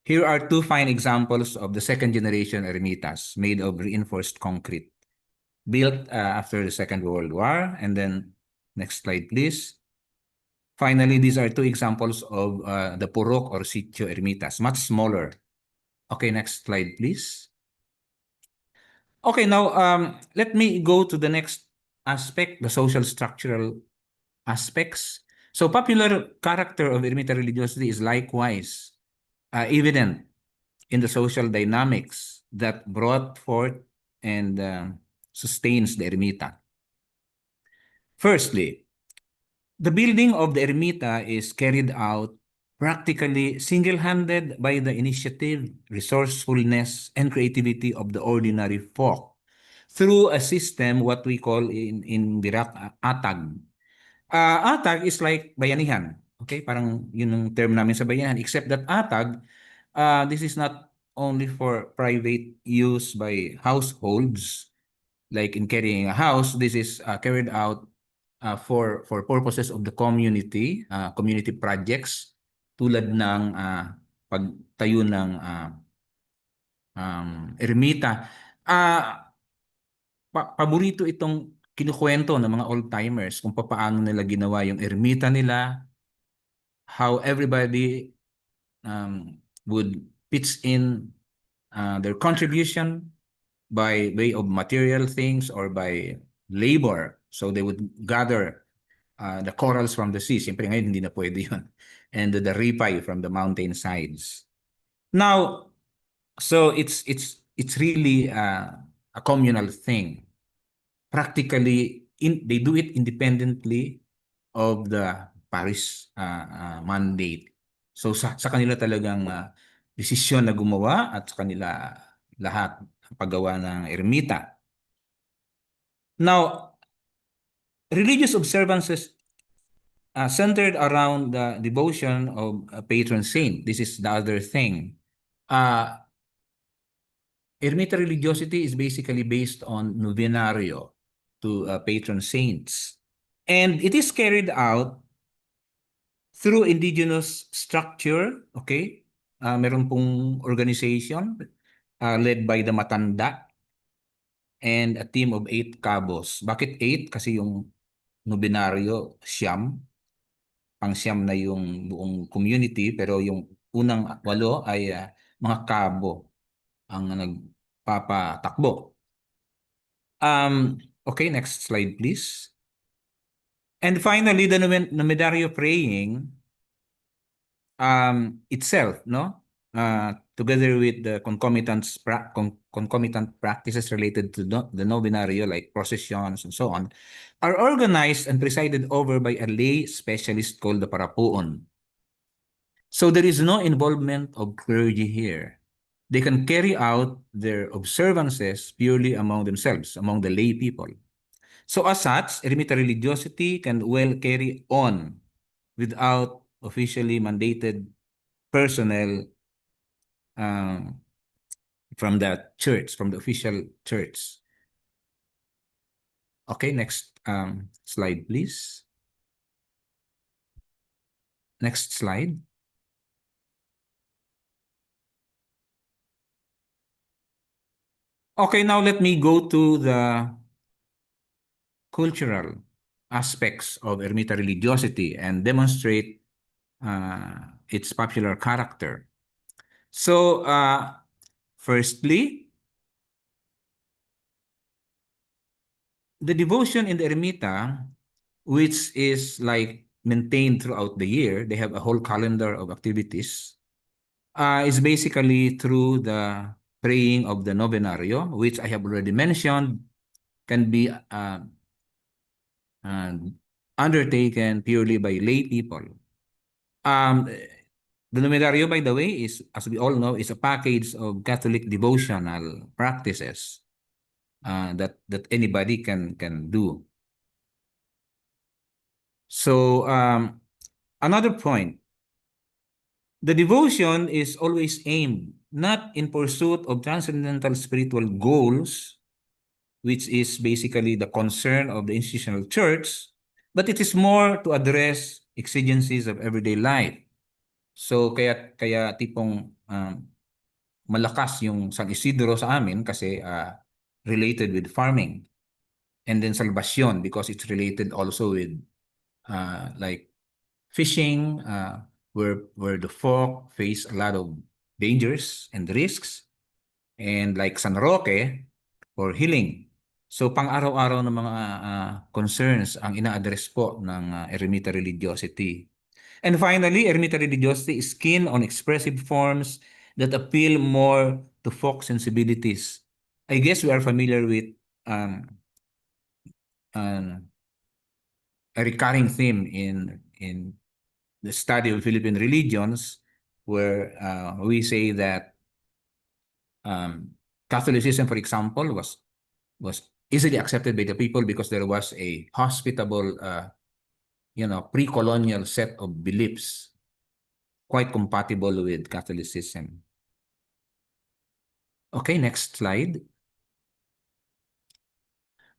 Here are two fine examples of the second generation ermitas made of reinforced concrete, built after the Second World War. And then, next slide, please. Finally, these are two examples of the purok or sitio ermitas, much smaller. Okay, next slide, please. Okay, now let me go to the next aspect, the social structural aspects. So popular character of ermita religiosity is likewise evident in the social dynamics that brought forth and sustains the ermita. Firstly, the building of the ermita is carried out practically single-handed by the initiative, resourcefulness, and creativity of the ordinary folk through a system what we call in Virac atag. Atag is like bayanihan. Okay, parang yun ang term namin sa bayanihan, except that atag, this is not only for private use by households, like in carrying a house. This is carried out for purposes of the community, community projects, tulad ng pagtayo ng ermita. Paborito itong kinukwento ng mga old-timers kung paano nila ginawa yung ermita nila, how everybody would pitch in their contribution by way of material things or by labor. So they would gather the corals from the sea. Siyempre ngayon hindi na pwede yun. And the ripay from the mountain sides. Now, so it's really a communal thing. Practically, they do it independently of the parish mandate. So sa kanila talagang desisyon na gumawa at sa kanila lahat ang paggawa ng ermita. Now, religious observances centered around the devotion of a patron saint. This is the other thing. Ermita religiosity is basically based on novenario to patron saints. And it is carried out through indigenous structure, okay? Meron pong organization led by the Matanda and a team of 8 cabos. Bakit 8? Kasi yung nobenaryo, siyam. Pang-siyam na yung buong community, pero yung unang 8 ay mga kabo ang nagpapatakbo. Okay, next slide please. And finally, the nomenaryo praying itself, no? Together with the concomitant practices related to the novenario, like processions and so on, are organized and presided over by a lay specialist called the parapuon. So there is no involvement of clergy here. They can carry out their observances purely among themselves, among the lay people. So as such, ermita religiosity can well carry on without officially mandated personnel from the church, from the official church. Okay, next slide, please. Next slide. Okay, now let me go to the cultural aspects of ermita religiosity and demonstrate its popular character. So, firstly, the devotion in the ermita, which is like maintained throughout the year, they have a whole calendar of activities, is basically through the praying of the novenario, which I have already mentioned, can be undertaken purely by lay people. The novenario, by the way, is, as we all know, is a package of Catholic devotional practices that anybody can do. So another point, the devotion is always aimed not in pursuit of transcendental spiritual goals, which is basically the concern of the institutional church, but it is more to address exigencies of everyday life. So kaya tipong malakas yung San Isidro sa amin kasi related with farming. And then Salvacion because it's related also with like fishing, where the folk face a lot of dangers and risks. And like San Roque for healing. So pang-araw-araw ng mga concerns ang ina-address po ng ermita religiosity. And finally, ermita religiosity is keen on expressive forms that appeal more to folk sensibilities. I guess we are familiar with a recurring theme in the study of Philippine religions, where we say that Catholicism, for example, was easily accepted by the people because there was a hospitable, pre-colonial set of beliefs quite compatible with Catholicism. Okay, next slide.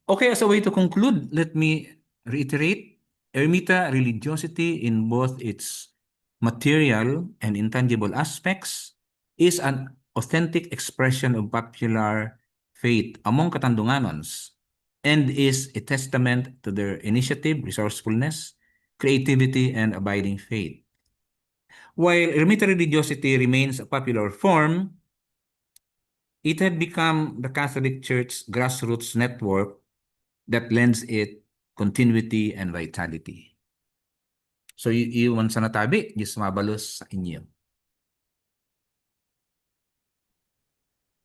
Okay, as a way to conclude, let me reiterate, ermita religiosity in both its material and intangible aspects is an authentic expression of popular faith among Katandunganons and is a testament to their initiative, resourcefulness, creativity, and abiding faith. While eremita religiosity remains a popular form, it had become the Catholic Church's grassroots network that lends it continuity and vitality. So, iwan sa natabi, Diyos mabalos sa inyo.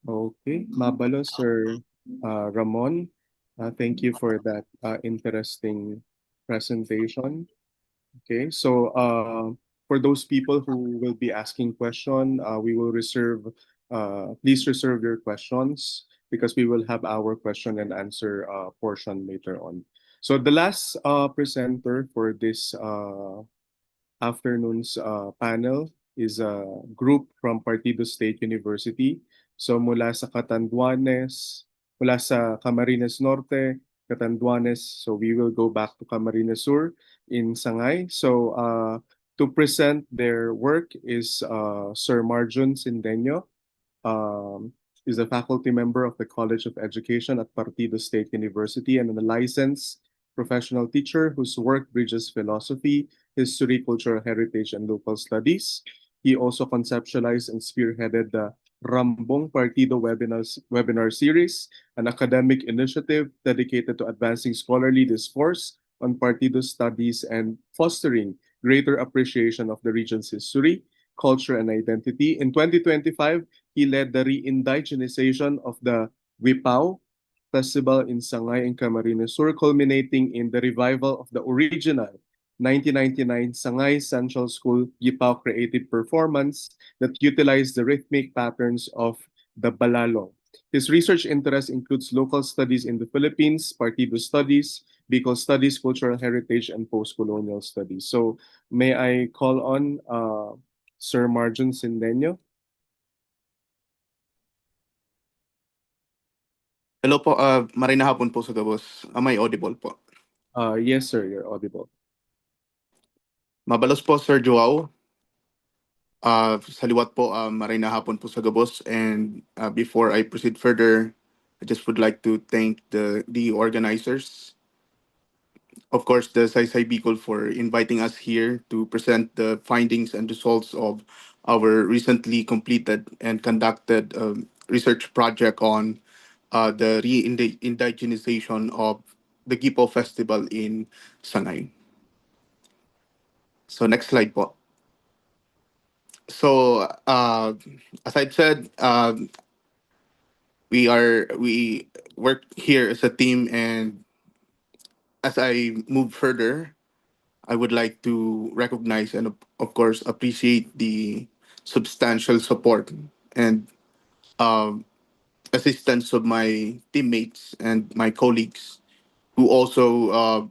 Okay, mabalos, Sir Ramon. Thank you for that interesting presentation. Okay, so for those people who will be asking question, we will reserve, please reserve your questions because we will have our question and answer portion later on. So the last presenter for this afternoon's panel is a group from Partido State University. So mula sa Catanduanes, mula sa Camarines Norte, Catanduanes, so we will go back to Camarines Sur in Sangay. So to present their work is Sir Marjon Sindeño. Um, is a faculty member of the College of Education at Partido State University and a licensed professional teacher whose work bridges philosophy, history, cultural heritage, and local studies. He also conceptualized and spearheaded the Rambong Partido webinar series, an academic initiative dedicated to advancing scholarly discourse on Partido studies and fostering greater appreciation of the region's history, culture, and identity. In 2025, he led the re-indigenization of the Wipao Festival in Sangay and Camarines Sur, culminating in the revival of the original 1999 Sangay Central School Yipao creative performance that utilized the rhythmic patterns of the balalong. His research interest includes local studies in the Philippines, Partido studies, Bicol studies, cultural heritage, and post-colonial studies. So may I call on Sir Marjon Sindeño? Hello po, marina hapon po sa Gabos. Am I audible po? Yes, sir, you're audible. Mabalos po, Sir Joao. Sa liwat po, marina hapon po sa Gabos. And before I proceed further, I just would like to thank the organizers. Of course, the Saysay Bicol for inviting us here to present the findings and results of our recently completed and conducted research project on the re-indigenization of the Gipo Festival in Sangay. So next slide po. So as I've said, we work here as a team, and as I move further, I would like to recognize and of course appreciate the substantial support and assistance of my teammates and my colleagues who also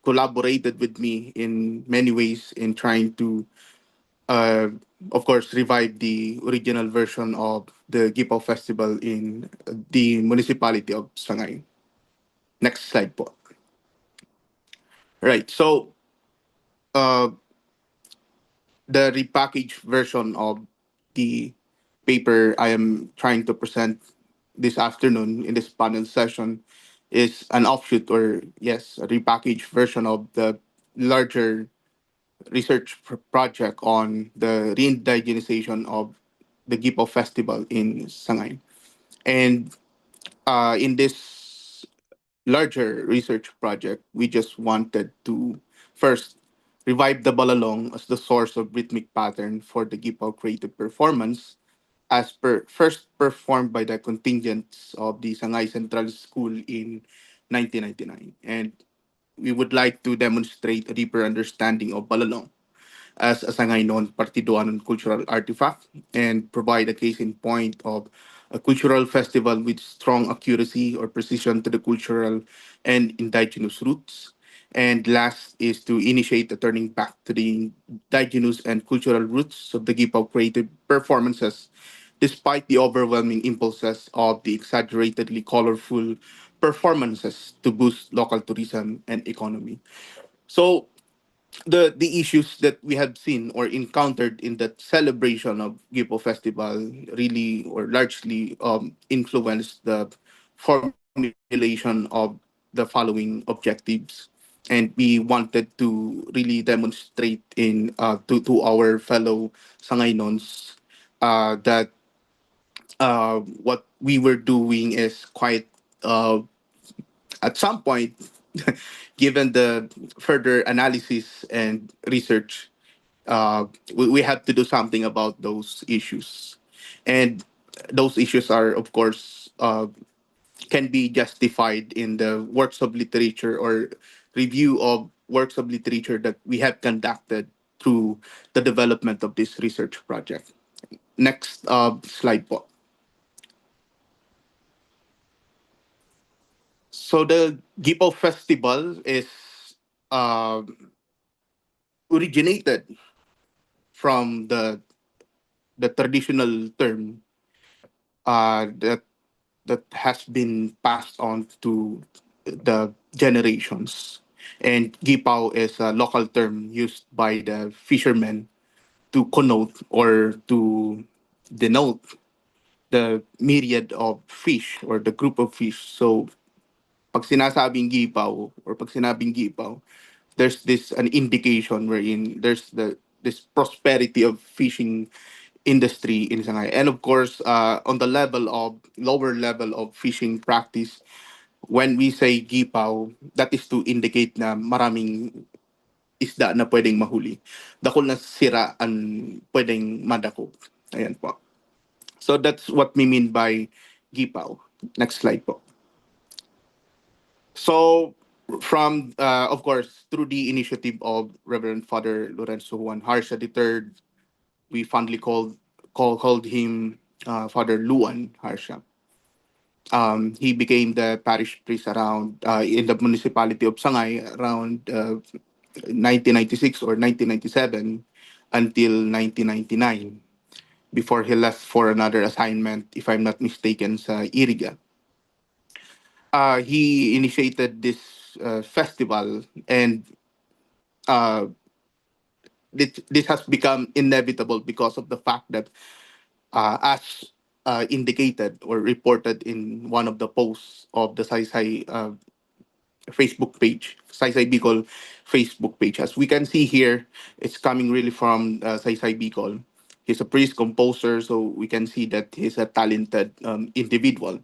collaborated with me in many ways in trying to, uh, of course, revive the original version of the Gipaw Festival in the municipality of Sangay. Next slide po. Right, so uh, the repackaged version of the paper I am trying to present this afternoon in this panel session is an offshoot, or yes, a repackaged version of the larger research project on the re-indigenization of the Gipo Festival in Sangay. And in this larger research project, we just wanted to first revive the balalong as the source of rhythmic pattern for the Gipo creative performance, as first performed by the contingents of the Sangay Central School in 1999. And we would like to demonstrate a deeper understanding of balalong as a Sangainon Partiduanon cultural artifact and provide a case in point of a cultural festival with strong accuracy or precision to the cultural and indigenous roots. And last is to initiate a turning back to the indigenous and cultural roots of the Gipaw creative performances, despite the overwhelming impulses of the exaggeratedly colorful performances to boost local tourism and economy. So the issues that we have seen or encountered in that celebration of Gipo Festival really or largely influenced the formation formulation of the following objectives. And we wanted to really demonstrate to our fellow Sangaynons that what we were doing is quite at some point, given the further analysis and research, we have to do something about those issues. And those issues are, of course, can be justified in the works of literature or review of works of literature that we have conducted through the development of this research project. Next slide po. So the Gipo Festival is uh, originated from the traditional term that has been passed on to the generations. And gipao is a local term used by the fishermen to connote or to denote the myriad of fish or the group of fish. So pag sinasabing gipaw or pag sinabing gipaw, there's this an indication wherein there's this prosperity of fishing industry in Shanghai. And of course, on the level of lower level of fishing practice, when we say gipaw, that is to indicate na maraming isda na pwedeng mahuli. Dakol na sira ang pwedeng madako. Ayan po. So that's what we mean by gipaw. Next slide po. So from, of course, through the initiative of Reverend Father Lorenzo Juan Harsha III, we fondly called him Father Luan Harsha. He became the parish priest around in the municipality of Sangay around 1996 or 1997 until 1999 before he left for another assignment, if I'm not mistaken, sa Iriga. He initiated this festival, and uh, this has become inevitable because of the fact that, as indicated or reported in one of the posts of the Saysay Facebook page, Saysay Bicol Facebook page. As we can see here, it's coming really from Saysay Bicol. He's a priest composer, so we can see that he's a talented individual.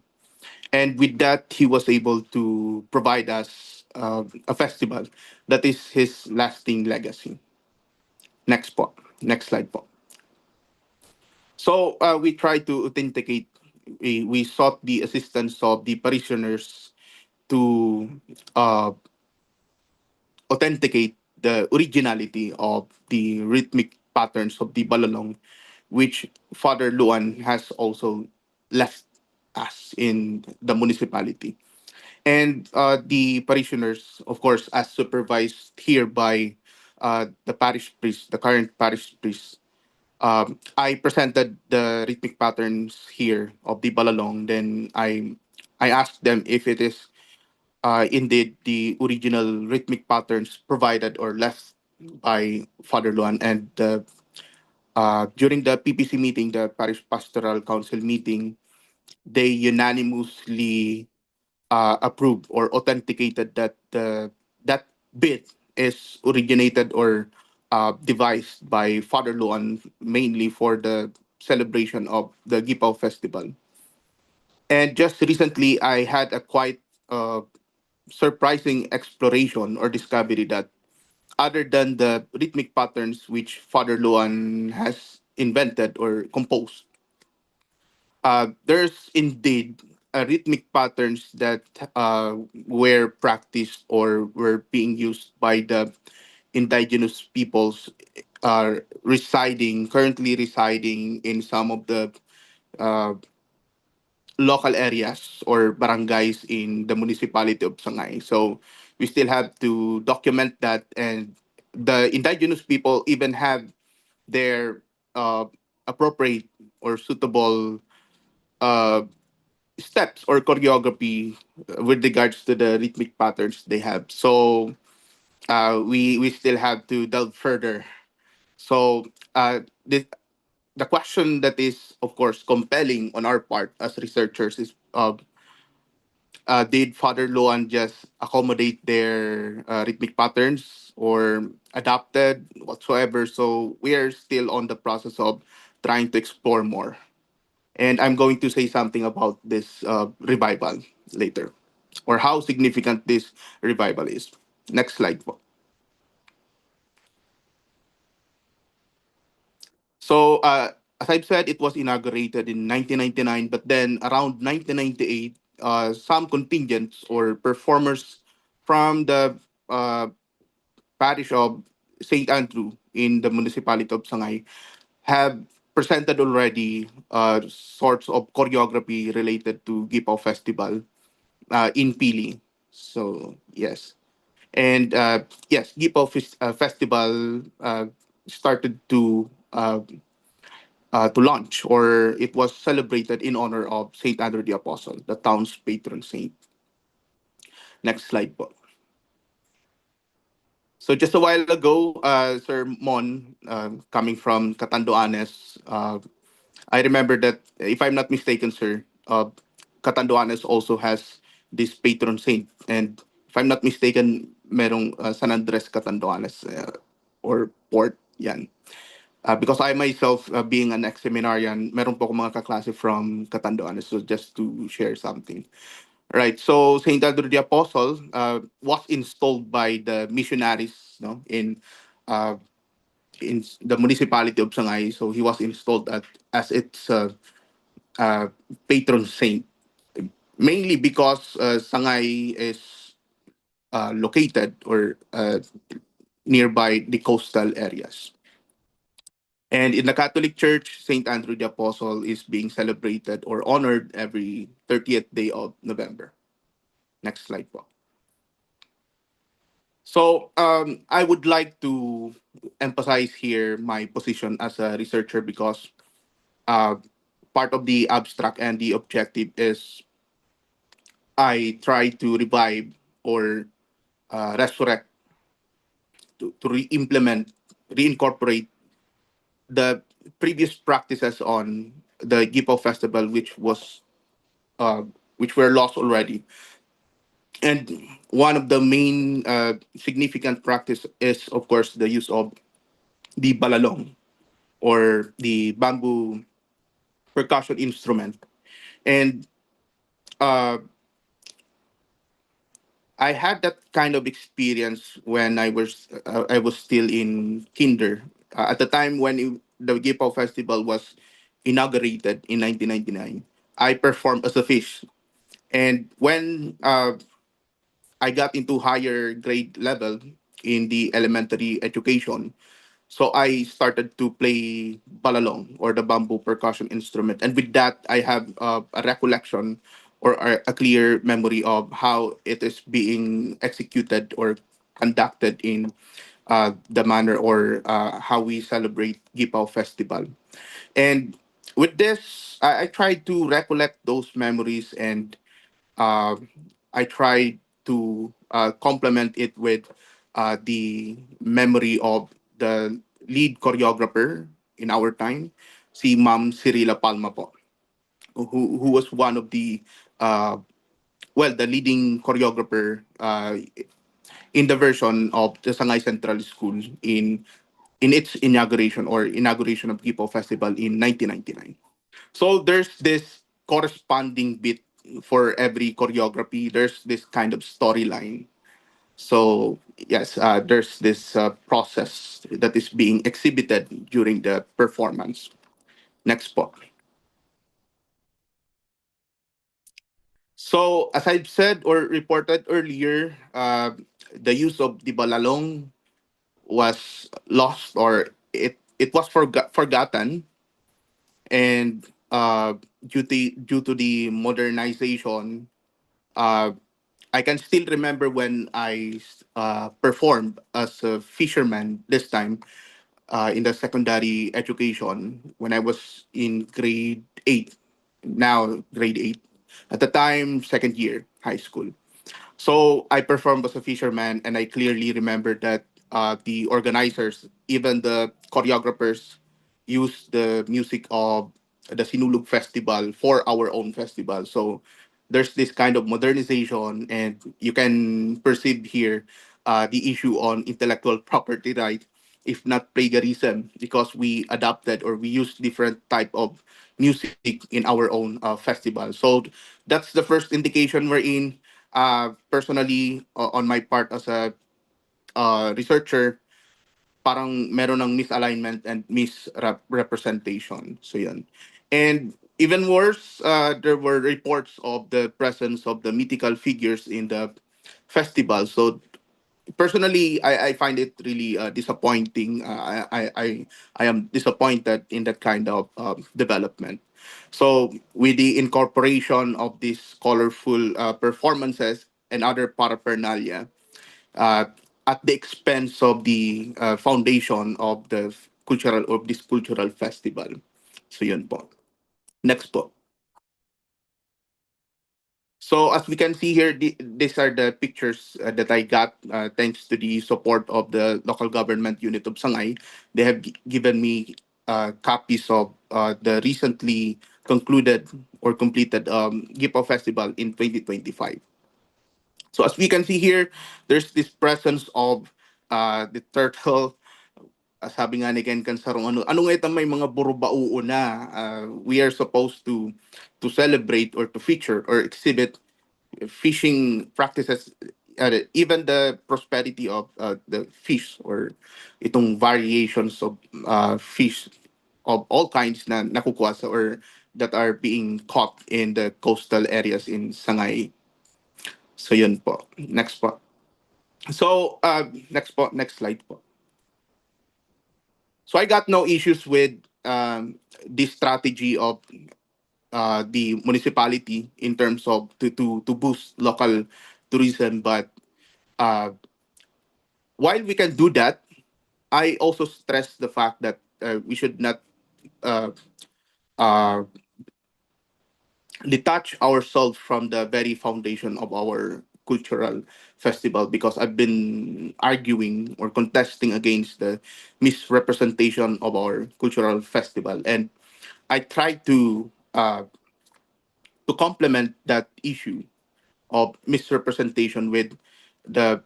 And with that, he was able to provide us a festival that is his lasting legacy. Next po. Next slide po. So we tried to authenticate, we sought the assistance of the parishioners to uh, authenticate the originality of the rhythmic patterns of the balalong, which Father Luan has also left us in the municipality. And the parishioners, of course, as supervised here by the parish priest, the current parish priest, I presented the rhythmic patterns here of the balalong. Then I asked them if it is indeed the original rhythmic patterns provided or left by Father Luan. And during the PPC meeting, the Parish Pastoral Council meeting, they unanimously approved or authenticated that that bit is originated or devised by Father Luan mainly for the celebration of the Gipao Festival. And just recently, I had a quite surprising exploration or discovery that other than the rhythmic patterns which Father Luan has invented or composed, there's indeed rhythmic patterns that were practiced or were being used by the indigenous peoples currently residing in some of the uh, local areas or barangays in the municipality of Sangay. So we still have to document that, and the indigenous people even have their appropriate or suitable uh, steps or choreography with regards to the rhythmic patterns they have. So we still have to delve further. So the question that is, of course, compelling on our part as researchers is did Father Luan just accommodate their rhythmic patterns or adapted whatsoever? So we are still on the process of trying to explore more. And I'm going to say something about this revival later, or how significant this revival is. Next slide. Po. So, as I've said, it was inaugurated in 1999, but then around 1998, some contingents or performers from the uh, parish of St. Andrew in the municipality of Sangay have presented already sorts of choreography related to Gipaw Festival in Pili. So, yes. And yes, Festival started to launch, or it was celebrated in honor of Saint Andrew the Apostle, the town's patron saint. Next slide po. So just a while ago, Sir Mon, coming from Catanduanes, I remember that, if I'm not mistaken, sir, Catanduanes also has this patron saint. And if I'm not mistaken, merong San Andres Catanduanes or port, yan. Because I myself, being an ex-seminarian, meron po ako mga kaklase from Catanduanes. So just to share something. Right. So Saint Andrew the Apostle was installed by the missionaries, no, uh, in the municipality of Sangay. So he was installed as its uh, patron saint, mainly because Sangay is located or nearby the coastal areas. And in the Catholic Church, Saint Andrew the Apostle is being celebrated or honored every 30th day of November. Next slide, po. So I would like to emphasize here my position as a researcher, because uh, part of the abstract and the objective is I try to revive or resurrect, to re-implement, reincorporate the previous practices on the Gipo Festival, uh, which were lost already. And one of the main significant practice is, of course, the use of the balalong, or the bamboo percussion instrument. And uh, I had that kind of experience when I was still in kinder. At the time when the Gipaw Festival was inaugurated in 1999, I performed as a fish. And when I got into higher grade level in the elementary education, so I started to play balalong, or the bamboo percussion instrument. And with that, I have a recollection, or a clear memory of how it is being executed or conducted in the manner, or how we celebrate Gipaw Festival. And with this, I tried to recollect those memories, and uh, I tried to complement it with the memory of the lead choreographer in our time, si Ma'am Cirila Palma po, who was one of the uh, the leading choreographer in the version of the Sangay Central School in its inauguration of Gipo Festival in 1999. So there's this corresponding bit for every choreography. There's this kind of storyline. So yes, there's this process that is being exhibited during the performance. Next spot. So as I've said or reported earlier, the use of the balalong was lost, or it was forgotten. And due to the modernization, uh, I can still remember when I performed as a fisherman this time in the secondary education when I was in grade 8, now grade 8. At the time, second year high school. So I performed as a fisherman, and I clearly remember that the organizers, even the choreographers, used the music of the Sinulog Festival for our own festival. So there's this kind of modernization, and you can perceive here the issue on intellectual property right, if not plagiarism, because we adapted or we use different type of music in our own festival. So that's the first indication we're in. Personally, on my part as a researcher, parang meron ng misalignment and misrepresentation. So yan. And even worse, there were reports of the presence of the mythical figures in the festival. So personally, I find it really disappointing. I am disappointed in that kind of development. So with the incorporation of these colorful performances and other paraphernalia, uh, at the expense of the foundation of the cultural of this cultural festival. So yun po. Next po. So as we can see here, these are the pictures that I got thanks to the support of the local government unit of Sangay. They have given me copies of the recently concluded or completed Gipo Festival in 2025. So as we can see here, there's this presence of the turtle. Sabi nga ni Ken Cansarong, ano nga ito may mga burubauo na we are supposed to celebrate or to feature or exhibit fishing practices, even the prosperity of the fish or itong variations of fish of all kinds na nakukuha sa or that are being caught in the coastal areas in Sangay. So yun po. Next po. So next slide po. So I got no issues with this strategy of the municipality in terms of to boost local tourism. But uh, while we can do that, I also stress the fact that we should not uh, uh, detach ourselves from the very foundation of our cultural festival, because I've been arguing or contesting against the misrepresentation of our cultural festival, and I try to complement that issue of misrepresentation with the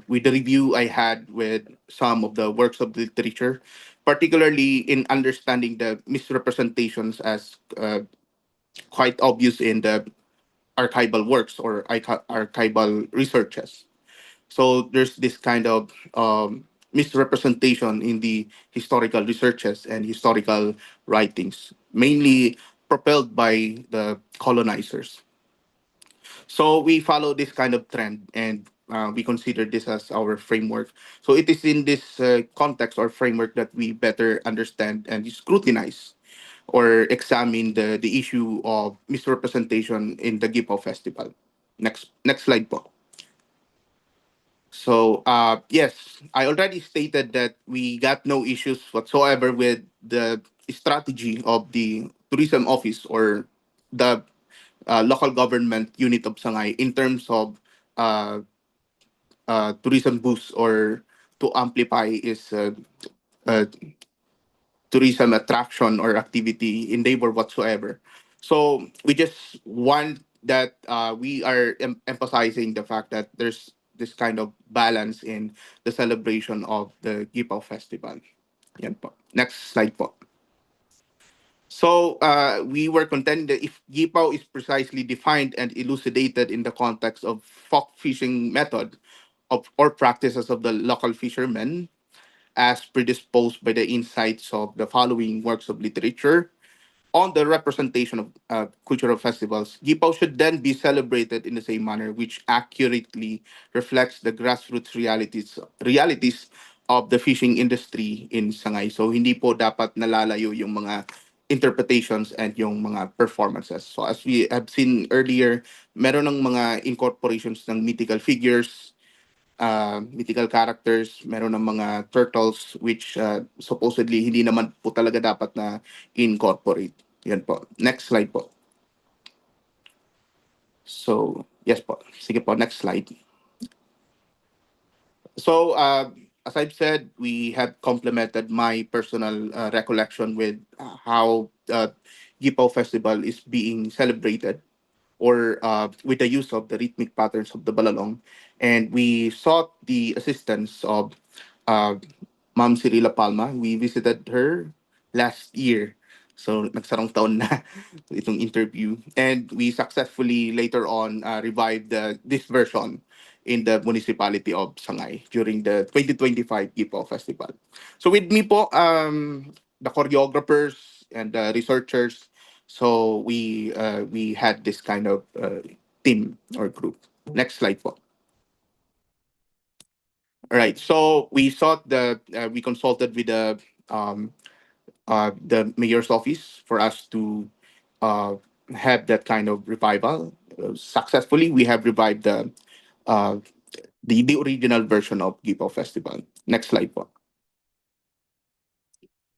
review I had with some of the works of literature, particularly in understanding the misrepresentations as quite obvious in the archival works or archival researches. So there's this kind of misrepresentation in the historical researches and historical writings, mainly propelled by the colonizers. So we follow this kind of trend, and we consider this as our framework. So it is in this context or framework that we better understand and scrutinize or examine the issue of misrepresentation in the Gipo Festival. Next slide po. So yes, I already stated that we got no issues whatsoever with the strategy of the tourism office or the local government unit of Sangay in terms of uh, tourism boost or to amplify is uh, tourism attraction or activity endeavor whatsoever. So we just want that we are emphasizing the fact that there's this kind of balance in the celebration of the Gipaw Festival. Yan po. Next slide po. So we were contending that if Gipaw is precisely defined and elucidated in the context of folk fishing method of or practices of the local fishermen, as predisposed by the insights of the following works of literature on the representation of cultural festivals, Gipaw should then be celebrated in the same manner, which accurately reflects the grassroots realities of the fishing industry in Sangay. So hindi po dapat nalalayo yung mga interpretations and yung mga performances. So as we have seen earlier, meron ng mga incorporations ng mythical figures, mythical characters, meron ng mga turtles which supposedly hindi naman po talaga dapat na incorporate. Yan po. Next slide po. So, yes po. Sige po, next slide. So, as I've said, we have complemented my personal recollection with how Gipaw Festival is being celebrated. or with the use of the rhythmic patterns of the balalong. And we sought the assistance of uh, Ma'am Cirila Palma. We visited her last year. So, nagsarang taon na itong interview. And we successfully later on revived this version in the municipality of Sangay during the 2025 Gipo Festival. So with me po, the choreographers and the researchers, so we had this kind of team or group. Next slide po. All right. So we sought we consulted with the mayor's office for us to uh, have that kind of revival. Successfully, we have revived uh, the original version of Gipo Festival. Next slide po.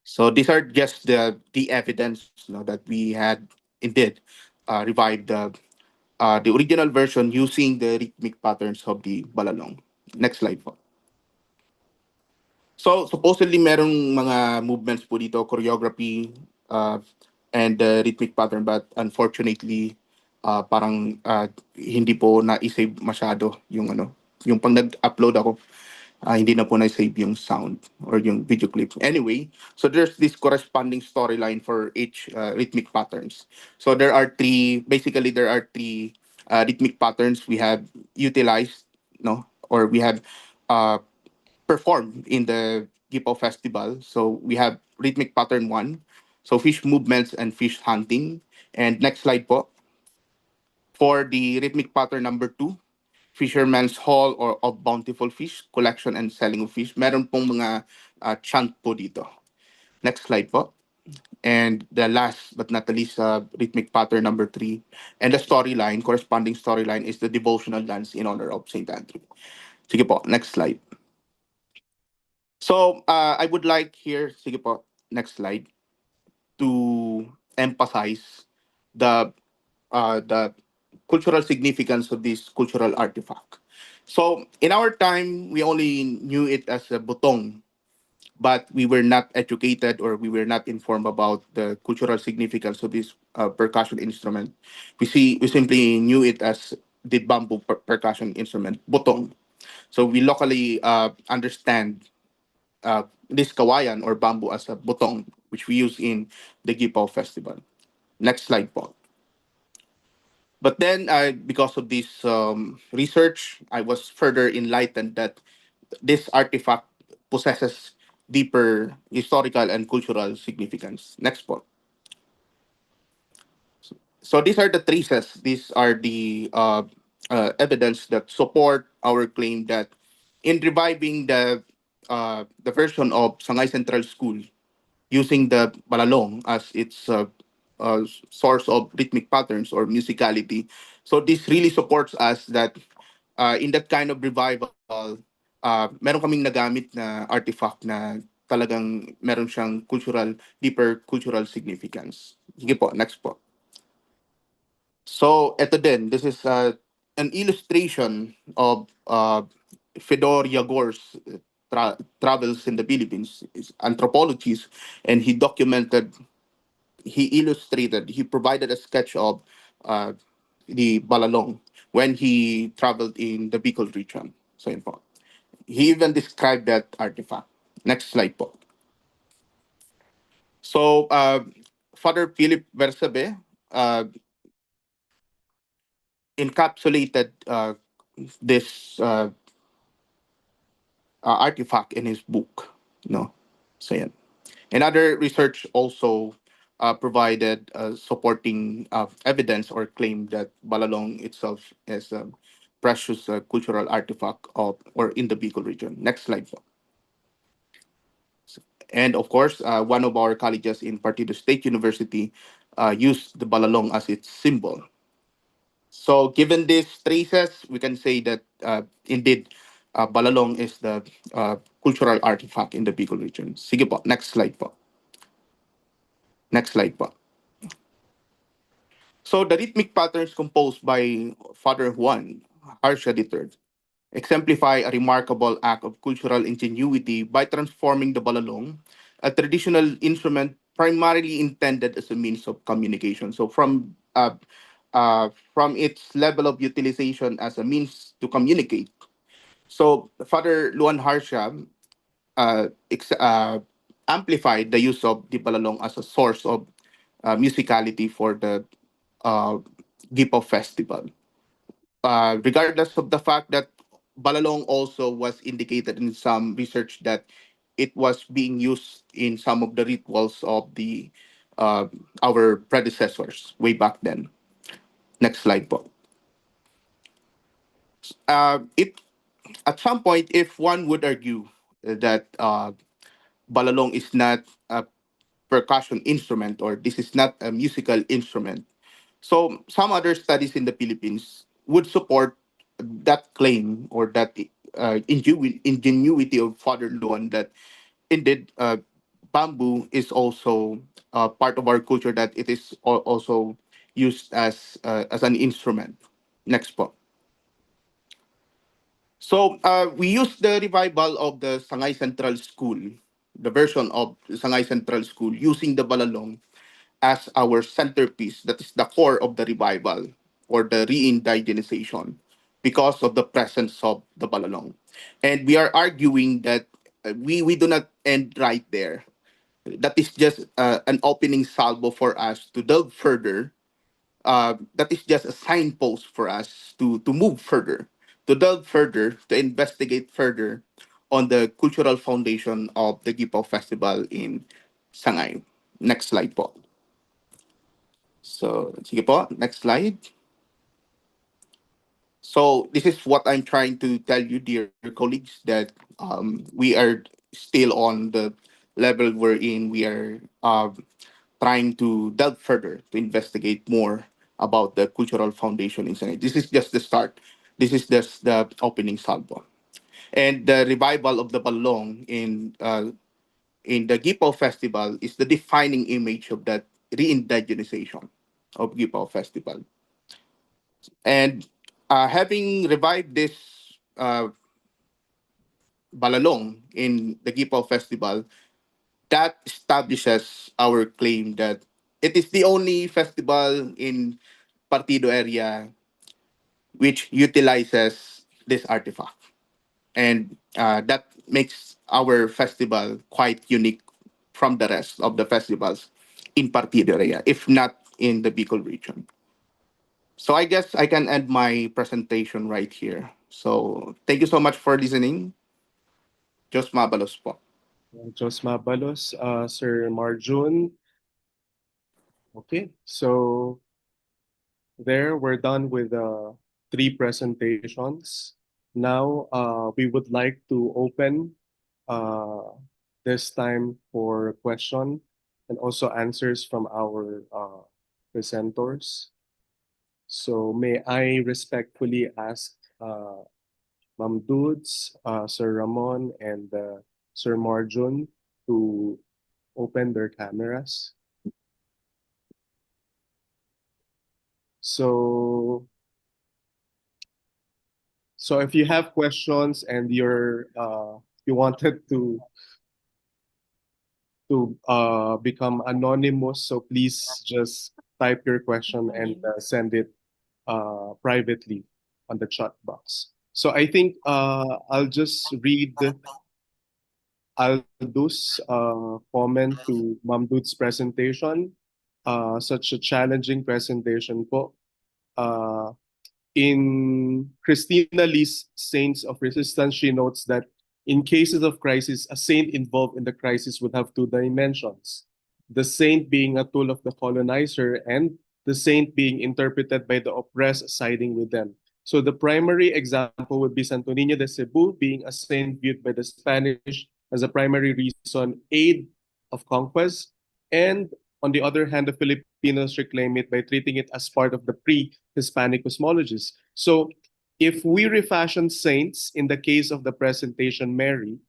So these are just the evidence, that we had indeed revived the original version using the rhythmic patterns of the balalong. Next slide po. So supposedly merong mga movements po dito, choreography and rhythmic pattern, but unfortunately parang hindi po na-save masyado yung pag nag-upload ako. Hindi na po na-save yung sound or yung video clip. Anyway, so there's this corresponding storyline for each rhythmic patterns. So there are three rhythmic patterns we have utilized, no, or we have uh, performed in the Gipo Festival. So we have rhythmic pattern 1, so fish movements and fish hunting. And next slide po. For the rhythmic pattern number 2, Fisherman's Haul or of Bountiful Fish, collection and selling of fish. Meron pong mga chant po dito. Next slide po. And the last but not the least, rhythmic pattern number 3. And the storyline, corresponding storyline, is the devotional dance in honor of St. Andrew. Sige po, next slide. So I would like here, sige po, next slide, to emphasize the cultural significance of this cultural artifact. So in our time, we only knew it as a butong, but we were not educated or we were not informed about the cultural significance of this percussion instrument. We simply knew it as the bamboo percussion instrument, butong. So we locally understand this kawayan or bamboo as a butong, which we use in the Gipaw Festival. Next slide po. But then, because of this research, I was further enlightened that this artifact possesses deeper historical and cultural significance. Next po. So these are the traces. These are the evidence that support our claim that in reviving the version of Sangay Central School using the balalong as its source of rhythmic patterns or musicality. So this really supports us that in that kind of revival, meron kaming nagamit na artifact na talagang meron siyang deeper cultural significance. Sige po, next po. So ito din, this is an illustration of Fedor Yagor's travels in the Philippines, his anthropologies, and he illustrated, he provided a sketch of the Balalong when he traveled in the Bicol region. So yun po. He even described that artifact. Next slide po. So Father Philip Versabe encapsulated this artifact in his book. No, so yan. And other research also provided supporting evidence or claim that Balalong itself is a precious cultural artifact of or in the Bicol region. Next slide. Po. And of course, one of our colleges in Partido State University used the Balalong as its symbol. So given these traces, we can say that indeed Balalong is the cultural artifact in the Bicol region. Sige po, next slide po. Next slide po. So the rhythmic patterns composed by Father Juan Harsha III exemplify a remarkable act of cultural ingenuity by transforming the balalong, a traditional instrument primarily intended as a means of communication. So from from its level of utilization as a means to communicate. So Father Luan Harsha amplified the use of the balalong as a source of musicality for the uh, Gipo Festival. Regardless of the fact that balalong also was indicated in some research that it was being used in some of the rituals of the our predecessors way back then. Next slide, po. It at some point, if one would argue that balalong is not a percussion instrument or this is not a musical instrument, so some other studies in the Philippines would support that claim or that ingenuity of Father Luan that indeed bamboo is also part of our culture, that it is also used as an instrument. Next po. So we used the revival of the Sangay Central School, the version of Sangay Central School, using the balalong as our centerpiece. That is the core of the revival or the re-indigenization because of the presence of the balalong. And we are arguing that we do not end right there. That is just an opening salvo for us to delve further. That is just a signpost for us to move further, to delve further, to investigate further on the cultural foundation of the Gipaw Festival in Sangay. Next slide po. So, sige po, next slide. So this is what I'm trying to tell you, dear colleagues, that we are still on the level wherein we are trying to delve further to investigate more about the cultural foundation in Sangay. This is just the start. This is just the opening salvo. And the revival of the balong in the Gipaw Festival is the defining image of that re-indigenization of Gipaw Festival. And having revived this uh, balalong in the Gipaw Festival, that establishes our claim that it is the only festival in Partido area which utilizes this artifact. And that makes our festival quite unique from the rest of the festivals in Partido area, if not in the Bicol region. So I guess I can end my presentation right here. So thank you so much for listening. Just mabalos po. Jos Mabalos, Sir Marjun. Okay, so there we're done with three presentations. Now we would like to open this time for question and also answers from our presenters. So may I respectfully ask Ma'am Dudes, Sir Ramon, and Sir Marjun to open their cameras. So if you have questions and you wanted to become anonymous, so please just type your question and send it privately on the chat box. So I think I'll just read Aldo's comment to Ma'am Dude's presentation. Such a challenging presentation po. In Christina Lee's Saints of Resistance, she notes that in cases of crisis, a saint involved in the crisis would have two dimensions. The saint being a tool of the colonizer and the saint being interpreted by the oppressed siding with them. So the primary example would be Santo Niño de Cebu being a saint viewed by the Spanish as a primary reason aid of conquest, and on the other hand, the Filipinos reclaim it by treating it as part of the pre-Hispanic cosmologies. So if we refashion saints in the case of the presentation Mary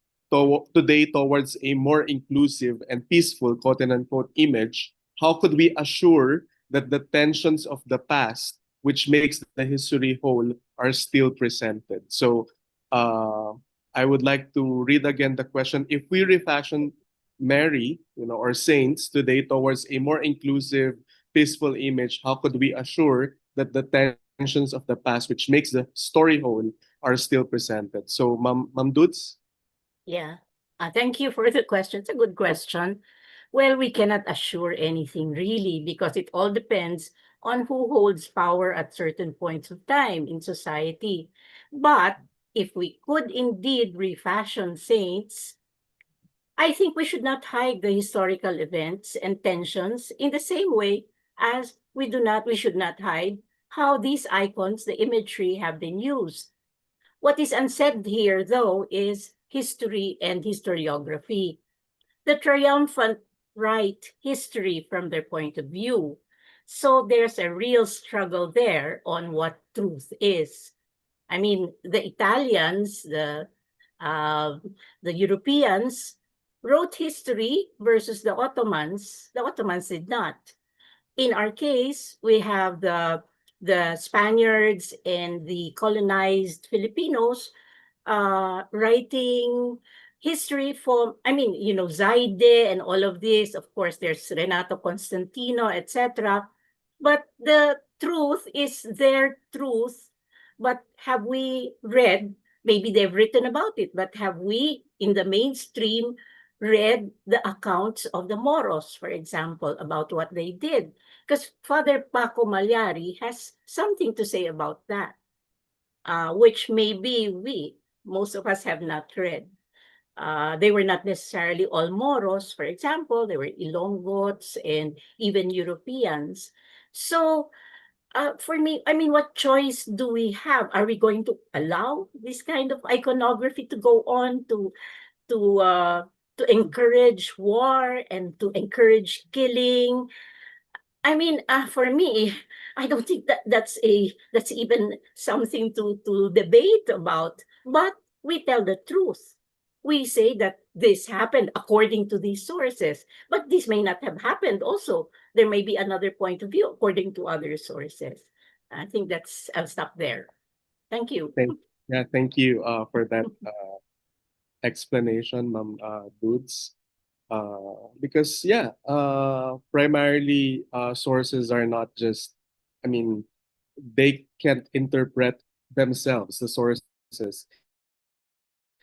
today towards a more inclusive and peaceful quote-unquote image, how could we assure that the tensions of the past, which makes the history whole, are still presented? So I would like to read again the question. If we refashion Mary, or saints today towards a more inclusive, peaceful image, how could we assure that the tensions of the past, which makes the story whole, are still presented. So, Ma'am Dudes? Yeah. Thank you for the question. It's a good question. Well, we cannot assure anything really because it all depends on who holds power at certain points of time in society. But if we could indeed refashion saints, I think we should not hide the historical events and tensions in the same way as we should not hide how these icons, the imagery, have been used. What is unsaid here, though, is history and historiography. The triumphant write history from their point of view. So there's a real struggle there on what truth is. I mean, the Italians, uh, the Europeans wrote history versus the Ottomans. The Ottomans did not. In our case, we have the Spaniards and the colonized Filipinos writing history from, I mean, you know, Zaide and all of this. Of course, there's Renato Constantino, etc. But the truth is their truth. But have we read, maybe they've written about it, but have we in the mainstream read the accounts of the Moros, for example, about what they did? Because Father Paco Malyari has something to say about that, which maybe most of us have not read. They were not necessarily all Moros, for example, they were Ilonggots and even Europeans. So for me, I mean, what choice do we have? Are we going to allow this kind of iconography to go on to uh, to encourage war and to encourage killing? I mean, for me, I don't think that's even something to debate about. But we tell the truth. We say that this happened according to these sources, but this may not have happened. Also, there may be another point of view according to other sources. I think I'll stop there. Thank you. Thank you for that explanation, Ma'am Dudes. Because primarily sources are not just, I mean, they can't interpret themselves, the sources.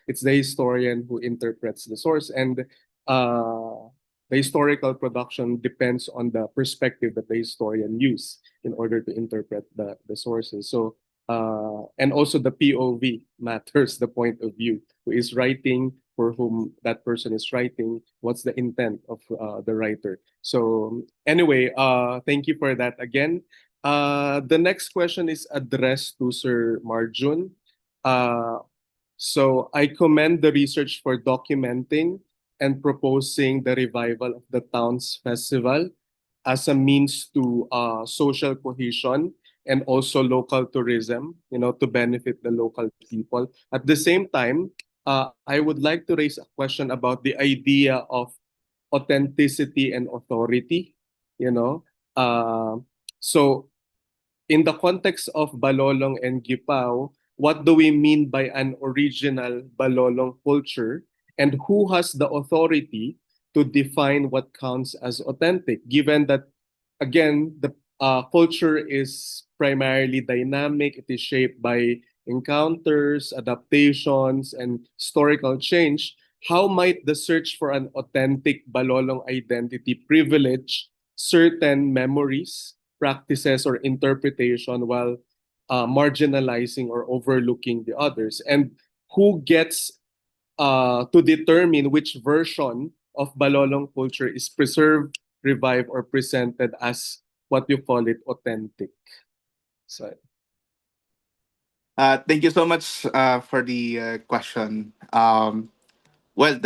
It's the historian who interprets the source, and the historical production depends on the perspective that the historian use in order to interpret the sources. So, and also the POV matters, the point of view, who is writing, for whom that person is writing, what's the intent of the writer. So anyway, thank you for that again. The next question is addressed to Sir Marjun. So I commend the research for documenting and proposing the revival of the town's festival as a means to social cohesion and also local tourism, to benefit the local people. At the same time, I would like to raise a question about the idea of authenticity and authority, you know. So in the context of Balolong and Gipao, what do we mean by an original Balolong culture, and who has the authority to define what counts as authentic, given that, again, the culture is primarily dynamic, it is shaped by encounters, adaptations, and historical change. How might the search for an authentic Balolong identity privilege certain memories, practices, or interpretation while marginalizing or overlooking the others? And who gets to determine which version of Balolong culture is preserved, revived, or presented as what you call it, authentic? So, Thank you so much for the question. Well,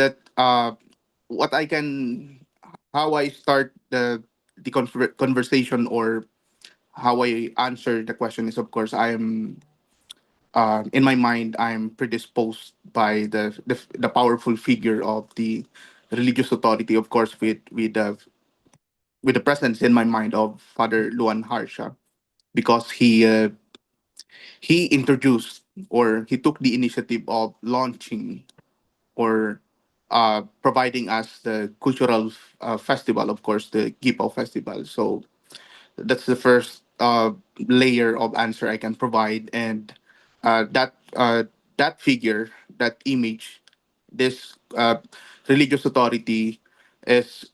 what I can, how I start the conversation, or how I answer the question is, of course, I am in my mind, I'm predisposed by the powerful figure of the religious authority, of course, with the presence in my mind of Father Luan Harsha, because he introduced, or he took the initiative of launching, or providing us the cultural festival, of course, the Gipao Festival. So that's the first layer of answer I can provide, and that figure, that image, this religious authority is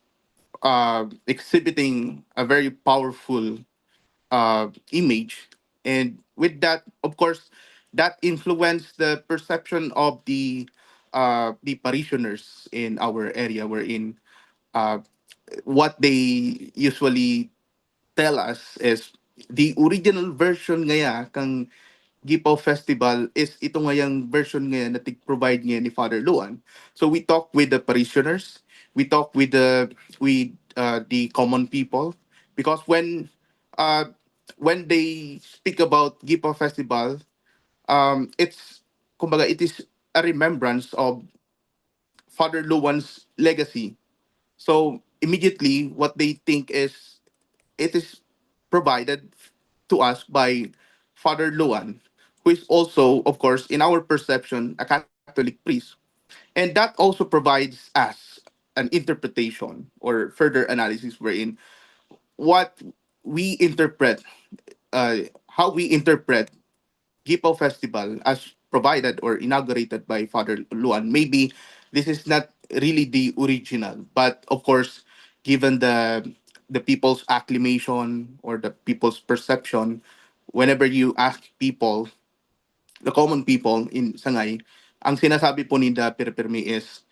exhibiting a very powerful image, and with that, of course, that influenced the perception of the parishioners in our area. Wherein uh, what they usually tell us is the original version ngaya kang Gipaw Festival is ito ngayang version ngayon na provide ngayon ni Father Luan. So we talk with the parishioners, we talk with the common people, because uh, when they speak about Gipaw Festival, it's kumbaga it is a remembrance of Father Luan's legacy. So immediately what they think is it is provided to us by Father Luan, who is also, of course, in our perception, a Catholic priest. And that also provides us an interpretation or further analysis wherein what we interpret, how we interpret Gipo Festival as provided or inaugurated by Father Luan. Maybe this is not really the original, but of course, given the people's acclamation or the people's perception, whenever you ask people, the common people in Sangay, ang sinasabi po ni Da Pirpirmi is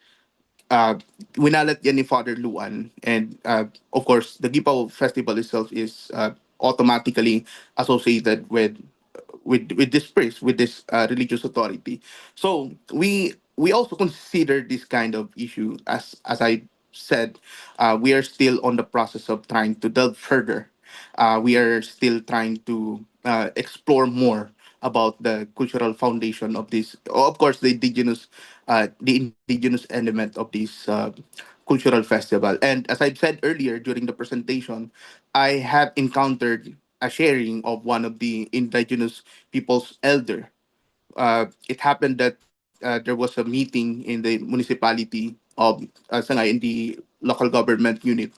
uh, winalat yan ni Father Luan. And of course, the Gipaw Festival itself is automatically associated with this priest, with this religious authority. So we also consider this kind of issue. As I said, we are still on the process of trying to delve further. We are still trying to explore more about the cultural foundation of this. Of course, the indigenous element of this cultural festival. And as I've said earlier during the presentation, I have encountered a sharing of one of the indigenous people's elder. It happened that there was a meeting in the municipality of Sangay, in the local government unit,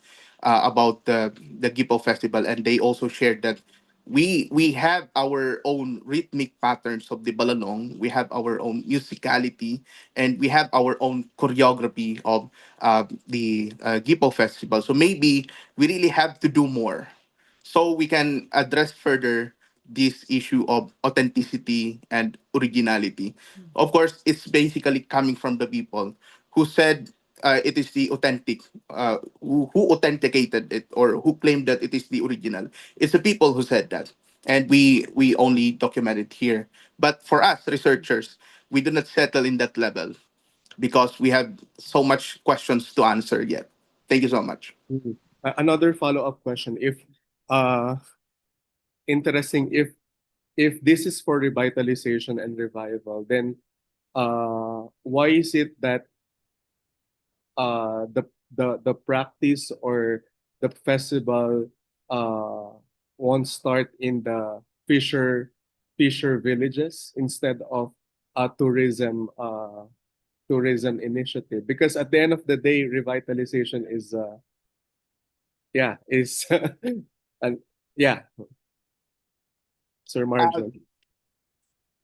about the Gipo festival, and they also shared that we have our own rhythmic patterns of the balanong, we have our own musicality, and we have our own choreography of the Gipo festival. So maybe we really have to do more so we can address further this issue of authenticity and originality. Of course, it's basically coming from the people who said it is the authentic, who authenticated it or who claimed that it is the original. It's the people who said that. And we only document it here. But for us, researchers, we do not settle in that level because we have so much questions to answer yet. Thank you so much. Mhm. Another follow-up question. If uh interesting, if this is for revitalization and revival, then why is it that the practice or the festival uh won't start in the fisher villages instead of a tourism initiative? Because at the end of the day, revitalization is yeah is and yeah, Sir Marjon.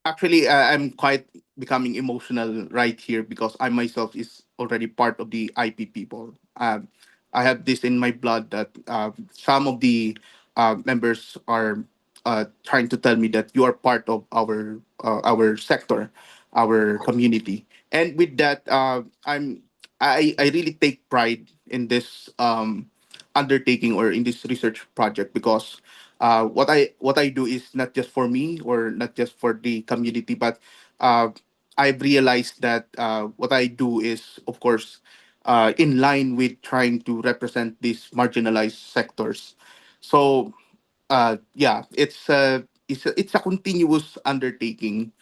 Actually, I'm quite becoming emotional right here because I myself is already part of the IP people. I have this in my blood that some of the members are trying to tell me that you are part of our sector, our community, and with that, I really take pride in this undertaking or in this research project because what I do is not just for me or not just for the community, but uh, I've realized that what I do is, of course, in line with trying to represent these marginalized sectors. So yeah, it's a continuous undertaking,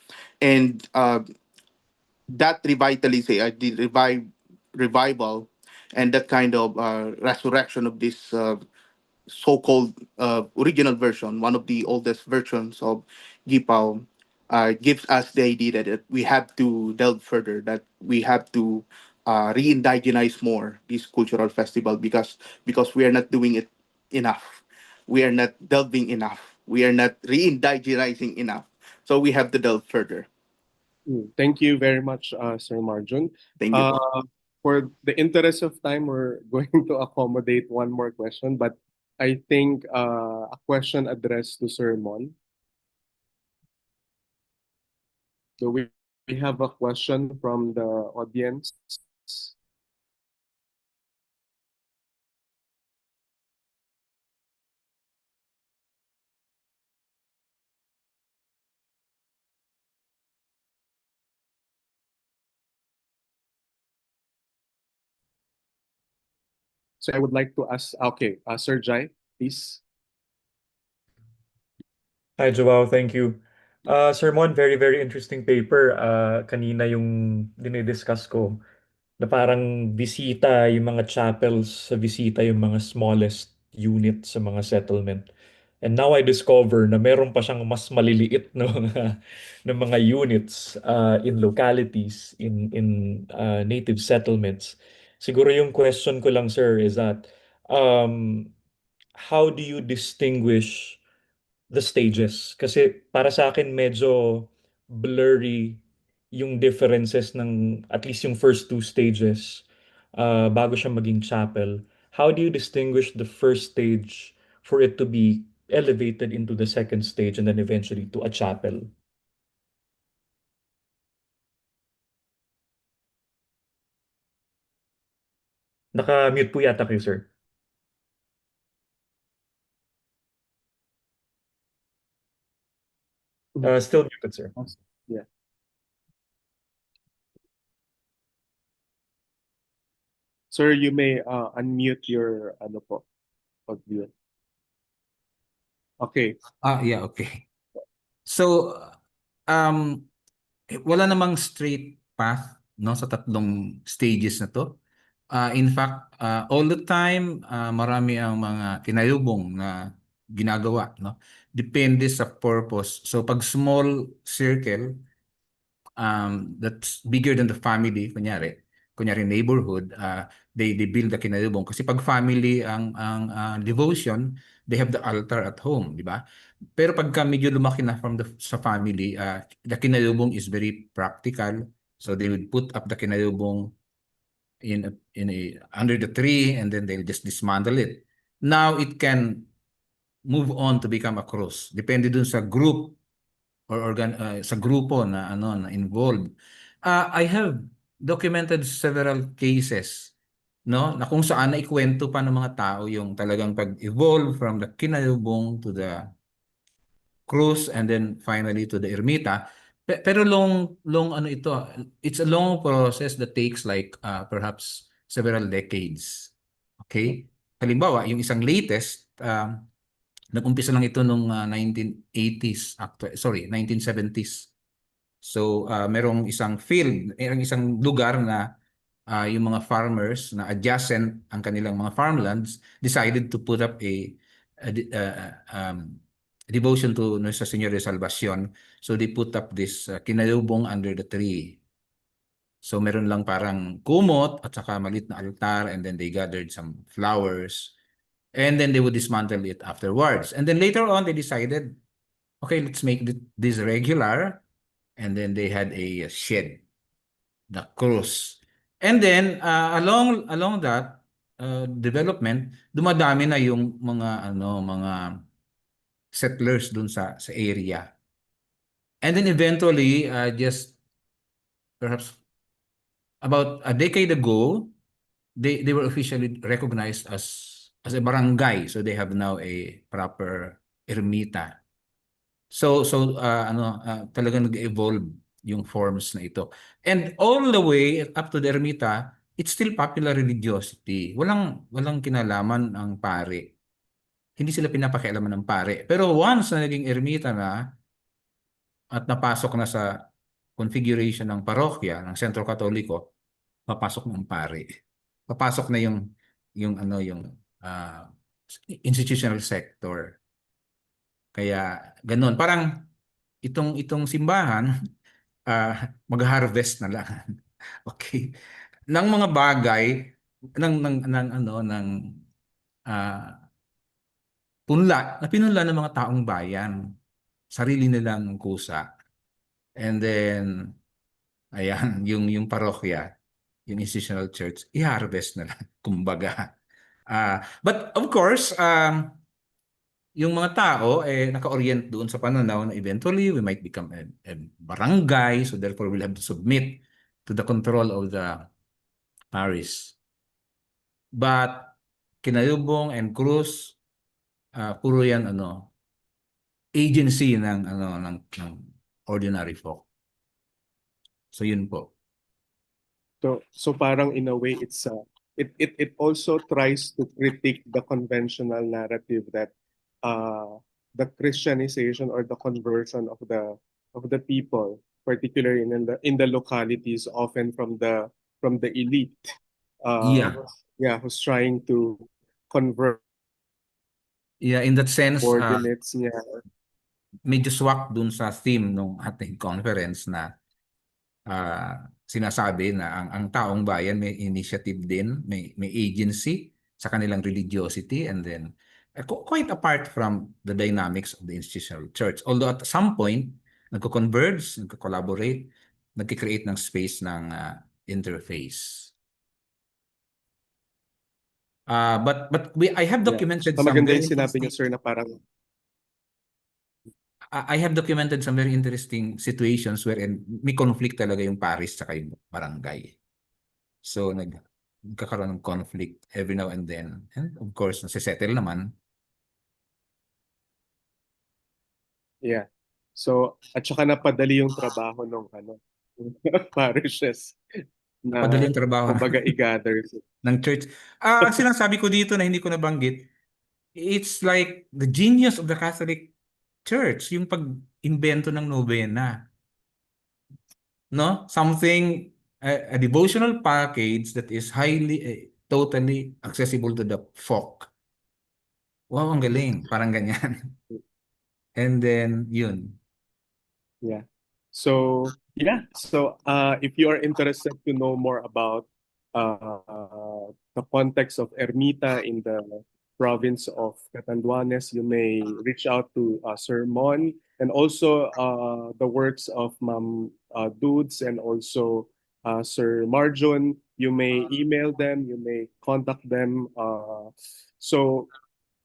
and that revitalization, revival, and that kind of resurrection of this so-called original version, one of the oldest versions of Gipao, gives us the idea that we have to delve further, that we have to re-indigenize more this cultural festival because we are not doing it enough. We are not delving enough. we are not re-indigenizing enough. So we have to delve further. Thank you very much, Sir Marjun. Thank you po. For the interest of time, we're going to accommodate one more question, but I think a question addressed to Sir Mon. Do we have a question from the audience? So I would like to ask, okay, Sir Jai, please. Hi, Joao. Thank you. Sir Mon, very, very interesting paper. Kanina yung dinidiscuss ko na parang bisita yung mga chapels sa bisita yung mga smallest unit sa mga settlement. And now I discover na meron pa siyang mas maliliit no, na mga units in localities, in native settlements. Siguro yung question ko lang, sir, is that um, how do you distinguish the stages? Kasi para sa akin medyo blurry yung differences ng at least yung first two stages bago siya maging chapel. How do you distinguish the first stage for it to be elevated into the second stage and then eventually to a chapel? Naka-mute po yata kayo, sir. Still muted, sir. Yeah. Sir, you may unmute your ano po, audio. Okay. Yeah, okay. So, wala namang straight path no sa tatlong stages na to. In fact, all the time marami ang mga kinayubong na ginagawa, no? Depende sa purpose. So pag small circle, that's bigger than the family, kunyari neighborhood, they build the kinayubong kasi pag family ang devotion, they have the altar at home, di ba? Pero pagka medyo lumaki na from sa family, the kinayubong is very practical. So they would put up the kinayubong under the tree, and then they'll just dismantle it. Now it can move on to become a cross. Depende dun sa group or sa grupo na na involved. I have documented several cases no na kung saan na ikwento pa ng mga tao yung talagang pag-evolve from the kinayubong to the cruise and then finally to the ermita. Pero long ano ito, it's a long process that takes like perhaps several decades. Okay? Halimbawa, yung isang latest nag-umpisa lang ito nung 1980s, 1970s. So merong isang field, merong isang lugar na yung mga farmers na adjacent ang kanilang mga farmlands decided to put up a devotion to Nuestra Señora de Salvacion. So they put up this kinayubong under the tree. So meron lang parang kumot at saka maliit na altar, and then they gathered some flowers. And then they would dismantle it afterwards. And then later on, they decided, okay, let's make this regular. And then they had a shed, the cross. And then along that development, dumadami na yung mga settlers dun sa area. And then eventually, just perhaps about a decade ago, they were officially recognized as a barangay. So they have now a proper ermita. So talagang nag-evolve yung forms na ito. And all the way up to the ermita, it's still popular religiosity. Walang kinalaman ang pare. Hindi sila pinapakialaman ng pare. Pero once na naging ermita na at napasok na sa configuration ng parokya, ng sentro katoliko, papasok ng pare. Papasok na yung institutional sector. Kaya ganun. Parang itong simbahan mag-harvest na lang. Okay. Ng mga bagay ng na pinunla ng mga taong bayan, sarili nilang kusa. And then, ayan, yung parokya, yung institutional church, i-harvest na lang, kumbaga. But of course, yung mga tao naka-orient doon sa pananaw na eventually we might become a barangay, so therefore we'll have to submit to the control of the parish. But Kinayubong and Cruz, puro yan agency ng ordinary folk. So yun po. So parang in a way it also tries to critique the conventional narrative that the Christianization or the conversion of the people, particularly in the localities, often from the elite, Yeah. who's trying to convert Yeah, in that sense, coordinates niya. medyo swak dun sa theme ng ating conference na sinasabi na ang taong bayan may initiative din, may agency sa kanilang religiosity, and then quite apart from the dynamics of the institutional church. Although at some point, nagko-converge, nagko-collaborate, nagki-create ng space ng interface. But I have documented some Maganda very yung sinabi interesting niyo, sir, na parang I have documented some very interesting situations wherein may conflict talaga yung parish sa yung barangay. So nagkakaroon ng conflict every now and then. And of course, nasisettle naman. yeah. So at saka napadali yung trabaho ng parishes na Napadali ang trabaho kumbaga i-gather. ng church. Ang sinasabi ko dito na hindi ko nabanggit, it's like the genius of the Catholic Church, yung pag-invento ng novena. No? Something, a devotional package that is totally accessible to the folk. Wow, ang galing. Parang ganyan. And then, yun. Yeah. So if you are interested to know more about the context of Ermita in the province of Catanduanes, you may reach out to Sir Mon, and also the works of Ma'am Dudes, and also Sir Marjon. You may email them, you may contact them. So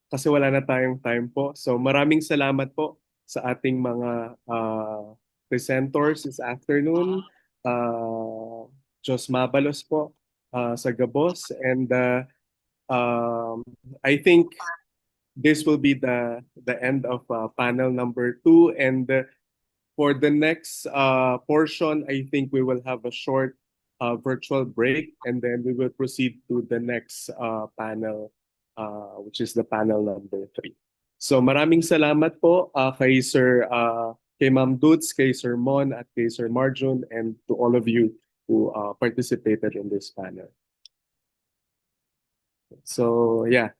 kasi wala na tayong time po. So maraming salamat po sa ating mga presenters this afternoon. Jos Mabalos po sa Gabos, and I think this will be the end of panel number 2, and for the next portion, I think we will have a short virtual break, and then we will proceed to the next panel, which is the panel number 3. So maraming salamat po kay Ma'am Dudes, kay Sir Mon, at kay Sir Marjon, and to all of you who participated in this panel. So yeah.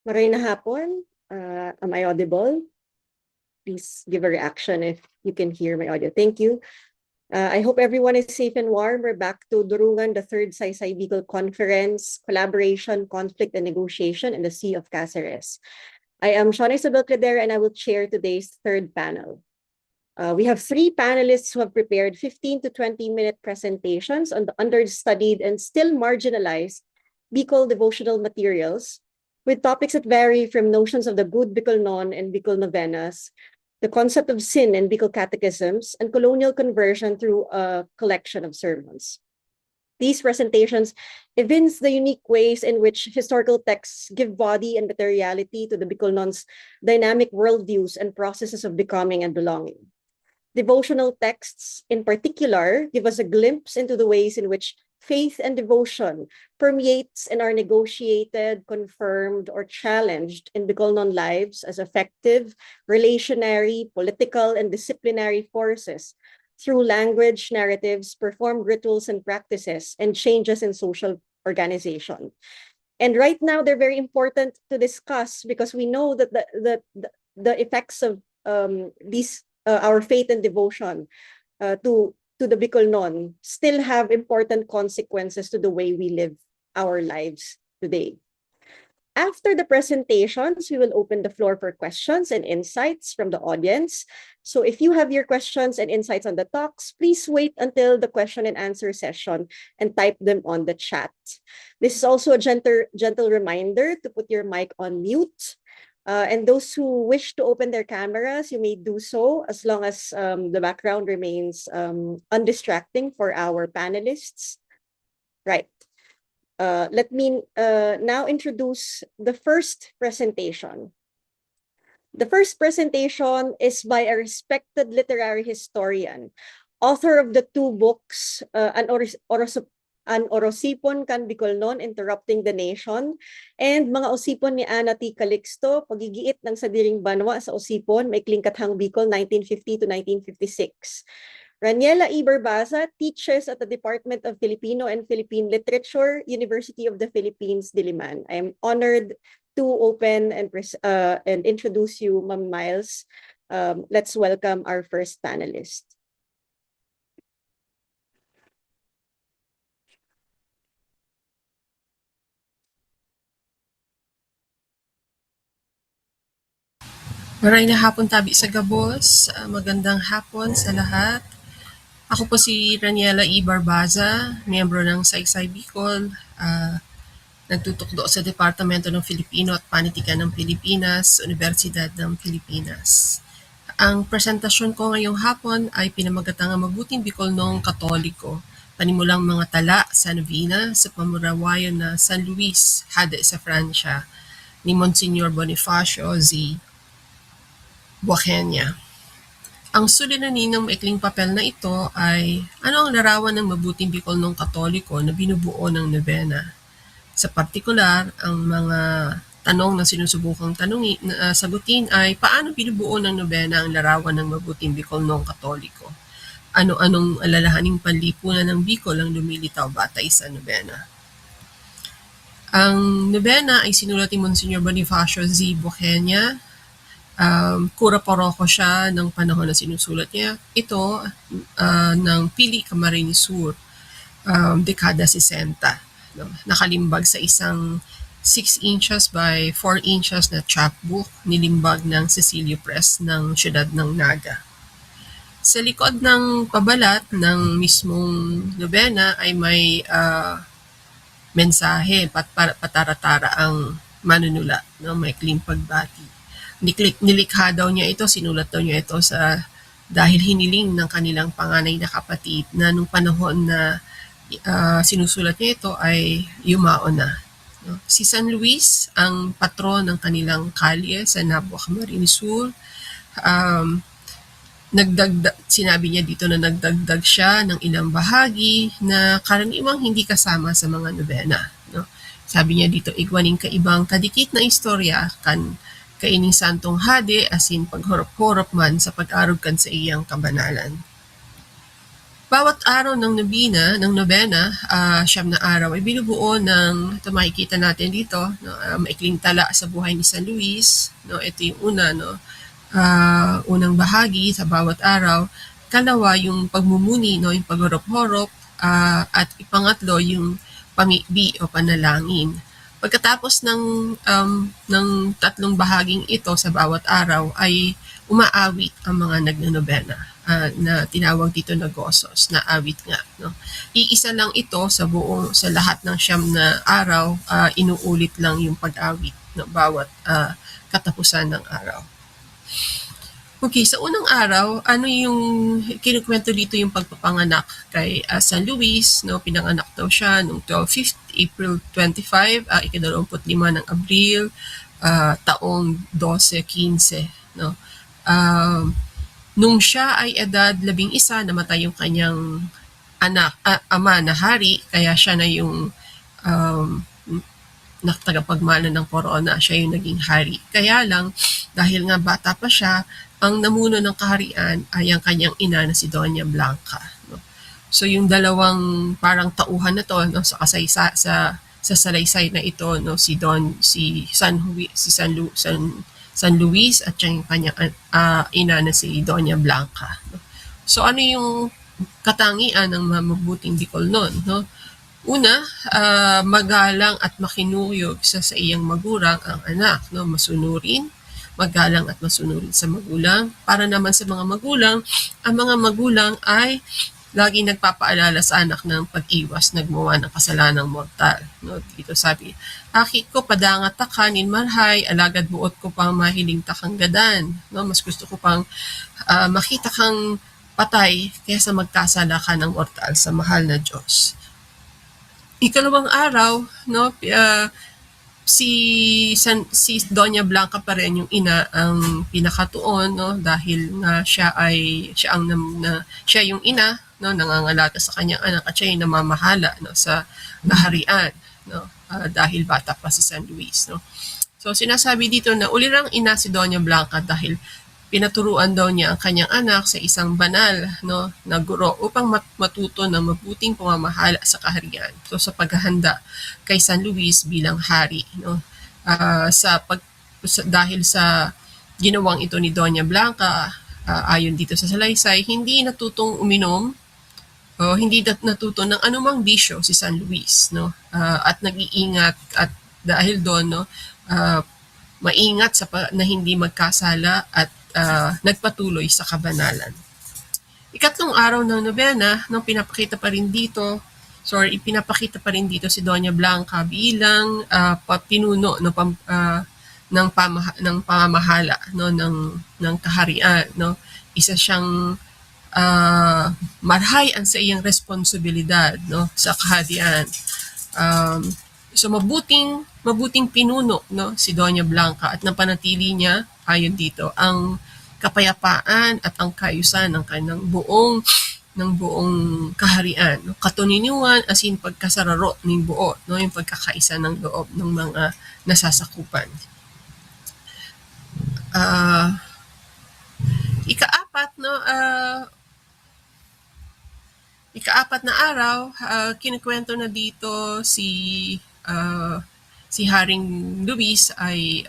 Magandang hapon. Am I audible? Please give a reaction if you can hear my audio. Thank you. I hope everyone is safe and warm. We're back to Durungan, the third Saysay Bicol Conference, Collaboration, Conflict, and Negotiation in the Sea of Cáceres. I am Shauna Isabel Cladera, and I will chair today's third panel. We have three panelists who have prepared 15 to 20-minute presentations on the understudied and still marginalized Bicol devotional materials, with topics that vary from notions of the good Bicolnon and Bicol novenas, the concept of sin and Bicol catechisms, and colonial conversion through a collection of sermons. These presentations evince the unique ways in which historical texts give body and materiality to the Bicolnon's dynamic worldviews and processes of becoming and belonging. Devotional texts, in particular, give us a glimpse into the ways in which faith and devotion permeates and are negotiated, confirmed, or challenged in Bicolnon lives as effective, relationary, political, and disciplinary forces through language, narratives, performed rituals and practices, and changes in social organization. And right now, they're very important to discuss because we know that the effects of these our faith and devotion to the Bicolnon still have important consequences to the way we live our lives today. After the presentations, we will open the floor for questions and insights from the audience. So if you have your questions and insights on the talks, please wait until the question and answer session and type them on the chat. This is also a gentle reminder to put your mic on mute. And those who wish to open their cameras, you may do so as long as the background remains undistracting for our panelists. Right. Let me now introduce the first presentation. The first presentation is by a respected literary historian, author of the two books, An Orosipon kan Bicolnon, Interrupting the Nation, and Mga Osipon ni Ana T. Calixto, Pagigiit ng Sadiring Banwa sa Osipon, Maikling Kathang Bicol, 1950 to 1956. Raniela E. Barbaza teaches at the Department of Filipino and Philippine Literature, University of the Philippines, Diliman. I am honored to open and introduce you, Ma'am Miles. Let's welcome our first panelist. Maraming hapon tabi sa Gabos. Magandang hapon sa lahat. Ako po si Raniela E. Barbaza, miyembro ng Saysay Bicol. Nagtutukdo sa Departamento ng Filipino at Panitikan ng Pilipinas, Universidad ng Pilipinas. Ang presentasyon ko ngayong hapon ay pinamagatang Mabuting Bicolnong Katoliko, panimulang mga tala sa novena sa pamurawayon na San Luis, Hade sa Francia, ni Monsignor Bonifacio Z. Buakenya. Ang suliranin ng maikling papel na ito ay ano ang larawan ng Mabuting Bicolnong Katoliko na binubuo ng novena. Sa partikular, ang mga tanong na sinusubukang sagutin ay paano binubuo ng novena ang larawan ng Mabuting Bicolnong Katoliko? Ano-anong alalahaning panlipunan ng Bicol ang lumilitaw batay sa novena? Ang novena ay sinulat ni Monsignor Bonifacio Z. Buakenya. Kura paroko siya ng panahon na sinusulat niya. Ito ng Pili, Camarines Sur, dekada 60. Nakalimbag sa isang 6 inches by 4 inches na chapbook, nilimbag ng Cecilio Press ng siyudad ng Naga. Sa likod ng pabalat ng mismong novena ay may mensahe, pataratara ang manunulat, may maikling pagbati. Nilikha daw niya ito, sinulat daw niya ito dahil hiniling ng kanilang panganay na kapatid na nung panahon na sinusulat niya ito ay yumao na. Si San Luis, ang patron ng kanilang kalye sa Nabua, Camarines Sur, sinabi niya dito na nagdagdag siya ng ilang bahagi na karaniwang hindi kasama sa mga novena. Sabi niya dito, igwaning kaibang kadikit na istorya kan kaining santong hade asin paghorop-horop man sa pag-arog kan sa iyang kabanalan. Bawat araw ng nobena, 9 na araw ay binubuo ng, ito makikita natin dito, no, maikling tala sa buhay ni San Luis. No, ito yung una, no, unang bahagi sa bawat araw. Kalawa, yung pagmumuni, no, yung paghorop-horop, at ipangatlo, yung pamibi o panalangin. Pagkatapos ng 3 bahaging ito sa bawat araw ay umaawit ang mga nagnonobena. Na tinawag dito na gosos, na awit nga. No? Iisa lang ito sa lahat ng 9 na araw, inuulit lang yung pag-awit, no? Bawat katapusan ng araw. Okay, sa unang araw, ano yung kinukwento dito yung pagpapanganak kay San Luis, no? Pinanganak daw siya noong April 25, ika-25 ng Abril, taong 1215, no? Nung siya ay edad 11, namatay yung kanyang ama na hari, kaya siya na yung tagapagmana ng korona, siya yung naging hari. Kaya lang, dahil nga bata pa siya, ang namuno ng kaharian ay ang kanyang ina na si Doña Blanca. No? So yung dalawang parang tauhan na to, no, sa salaysay na ito, no, si San Luis at yung kanyang ina na si Doña Blanca. No? So ano yung katangian ng mabuting Bicol noon? No? Una, magalang at makinuyog sa iyang magulang ang anak. No? Masunurin, magalang at masunurin sa magulang. Para naman sa mga magulang, ang mga magulang ay lagi nagpapaalala sa anak ng pag-iwas, nagmawa ng kasalanang mortal. No? Dito sabi, akit ko padangat takanin marhay, alagad buot ko pang mahiling takang gadan. No? Mas gusto ko pang makita kang patay kaysa magkasala ka ng mortal sa mahal na Diyos. Ikalawang araw, no, si Doña Blanca pa rin yung ina ang pinakatuon, no, dahil nga siya yung ina, no, nangangalaga sa kanyang anak at siya yung namamahala, no, sa kaharian, no, dahil bata pa si San Luis, no. So sinasabi dito na ulirang ina si Doña Blanca dahil pinaturuan daw niya ang kanyang anak sa isang banal, no, na guro upang matuto ng mabuting pamamahala sa kaharian. So sa paghahanda kay San Luis bilang hari, no, dahil sa ginawang ito ni Doña Blanca, ayon dito sa salaysay, hindi natutong uminom o hindi natuto ng anumang bisyo si San Luis, no, at nag-iingat at dahil doon, no, maingat na hindi magkasala at nagpatuloy sa kabanalan. Ikatlong araw ng nobena, pinapakita pa rin dito si Doña Blanca bilang pinuno, no, ng pamamahala, no, ng kaharian, no. Isa siyang marhayan sa iyang responsibilidad, no, sa kaharian. So mabuting pinuno, no, si Doña Blanca at napanatili niya ayon dito ang kapayapaan at ang kaayusan ng kanyang buong kaharian, no? Katuniniwan as in pagkasararo ng buo, no, yung pagkakaisa ng loob ng mga nasasakupan. Ikaapat na araw, kinukwento na dito si Haring Luis ay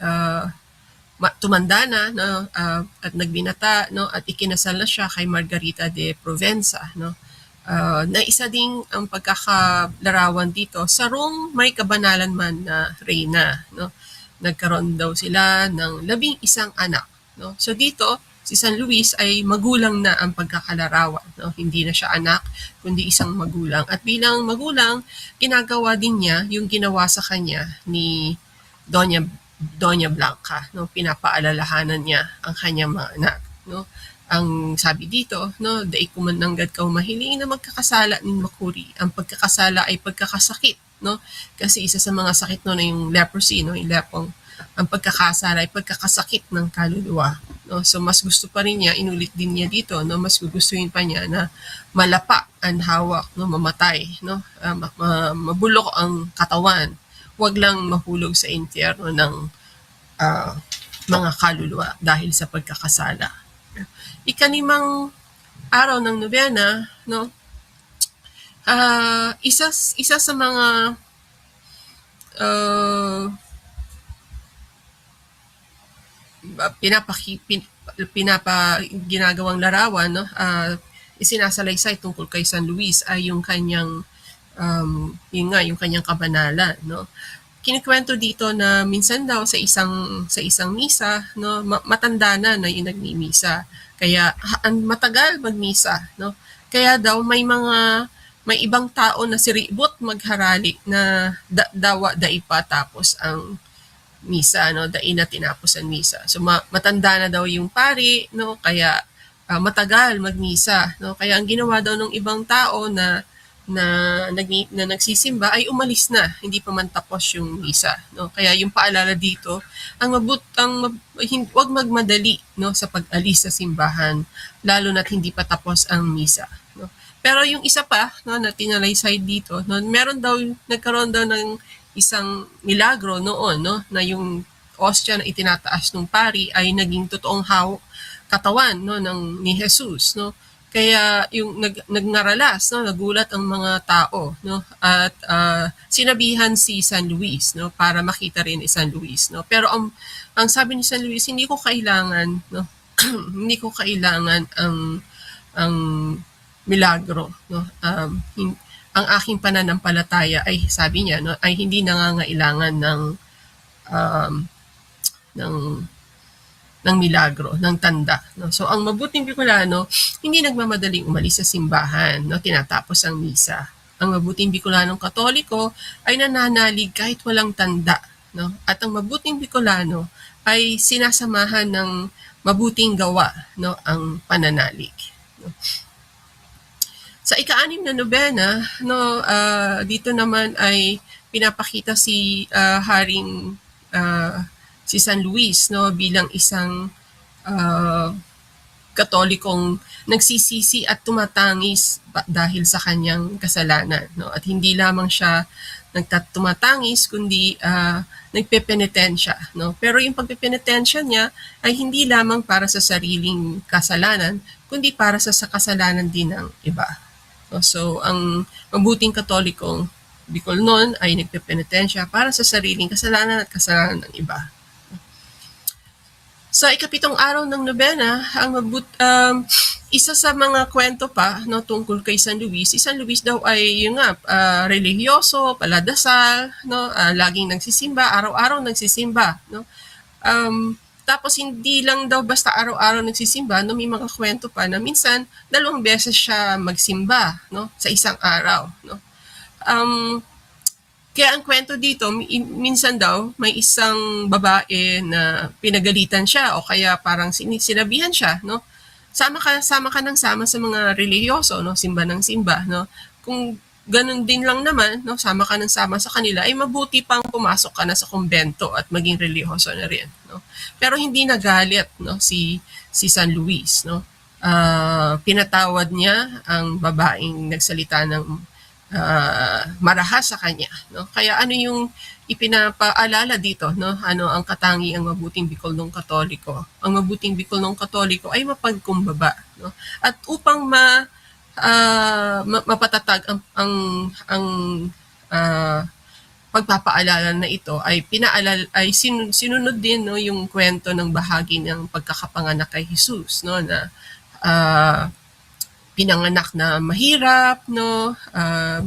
tumanda na, no, at nagbinata, no, at ikinasal na siya kay Margarita de Provenza, no. Na isa ding ang pagkakalarawan dito, sarong may kabanalan man na reyna, no. Nagkaroon daw sila ng 11 anak, no. So dito si San Luis ay magulang na ang pagkakalarawan, no. Hindi na siya anak kundi isang magulang, at bilang magulang ginagawa din niya yung ginawa sa kanya ni Doña Blanca, no, pinapaalalahanan niya ang kanyang mga anak, no. Ang sabi dito, no, dai kumananggad ka mahiling na magkakasala nin makuri. Ang pagkakasala ay pagkakasakit, no, kasi isa sa mga sakit no na yung leprosy, no, yung lepong. Ang pagkakasala ay pagkakasakit ng kaluluwa, no. So mas gusto pa rin niya, inulit din niya dito, no, mas gugustuhin pa niya na malapa ang hawak, no, mamatay, no, mabulok ang katawan. Huwag lang mahulog sa impyerno ng mga kaluluwa dahil sa pagkakasala. Ikanimang araw ng nobena, no, Isa sa mga ginagawang larawan, no, isinasalaysay tungkol kay San Luis ay yung kanyang yung kanyang kabanalan, no. Kinikwento dito na minsan daw sa isang misa, no, matanda na yung nagmimisa. Kaya matagal magmisa, no. Kaya daw may ibang tao na siribot magharali na dawa daipa tapos ang misa, no, dai na tinapos ang misa. So matanda na daw yung pari, no, kaya matagal magmisa, no. Kaya ang ginawa daw ng ibang tao na nagsisimba ay umalis na, hindi pa man tapos yung misa, no. Kaya yung paalala dito, wag magmadali, no, sa pag-alis sa simbahan, lalo na't hindi pa tapos ang misa, no. Pero yung isa pa, no, na tinalaysay dito, no, nagkaroon daw ng isang milagro noon, no, na yung ostya na itinataas ng pari ay naging totoong katawan, no, ni Jesus, no. Kaya yung nagnaralas, no, nagulat ang mga tao, no, at sinabihan si San Luis, no, para makita rin si San Luis, no. Pero ang sabi ni San Luis, hindi ko kailangan, no, hindi ko kailangan ang milagro, no. Ang aking pananampalataya ay, sabi niya, no, ay hindi nangangailangan ng milagro, ng tanda, no. So ang mabuting Bicolano hindi nagmamadaling umalis sa simbahan, no, tinatapos ang misa. Ang mabuting Bicolanong Katoliko ay nananalig kahit walang tanda, no. At ang mabuting Bicolano ay sinasamahan ng mabuting gawa, no, ang pananalig, no. Sa ika-6 na nobena, no, dito naman ay pinapakita si Haring si San Luis, no, bilang isang Katolikong nagsisisi at tumatangis dahil sa kanyang kasalanan, no. At hindi lamang siya tumatangis kundi nagpepenitensya, no. Pero yung pagpepenitensya niya ay hindi lamang para sa sariling kasalanan kundi para sa kasalanan din ng iba, no. So ang mabuting Katolikong Bicolnon ay nagpepenitensya para sa sariling kasalanan at kasalanan ng iba. Sa ika-7 araw ng nobena, isa sa mga kwento pa, no, tungkol kay San Luis, si San Luis daw ay religyoso, paladasal, no, laging nagsisimba, araw-araw nagsisimba, no. Tapos hindi lang daw basta araw-araw nagsisimba, no, may mga kwento pa na minsan 2 beses siya magsimba, no, sa isang araw, no. Kaya ang kwento dito, minsan daw may isang babae na pinagalitan siya o kaya parang sinabihan siya, no? Sama ka sa mga religyoso, no? Simba ng simba, no? Kung ganun din lang naman, no? Sama sa kanila, ay mabuti pang pumasok ka na sa kumbento at maging religyoso na rin, no? Pero hindi nagalit, no, si San Luis, no? Pinatawad niya ang babaeng nagsalita ng marahas sa kanya, no. Kaya ano yung ipinapaalala dito, no, ano ang katangiang mabuting Bicolnong Katoliko? Ang mabuting Bicolnong Katoliko ay mapagkumbaba, no. At upang mapatatag ang pagpapaalala na ito ay sinunod din, no, yung kwento ng bahagi ng pagkakapanganak kay Jesus, no, na pinanganak na mahirap, no,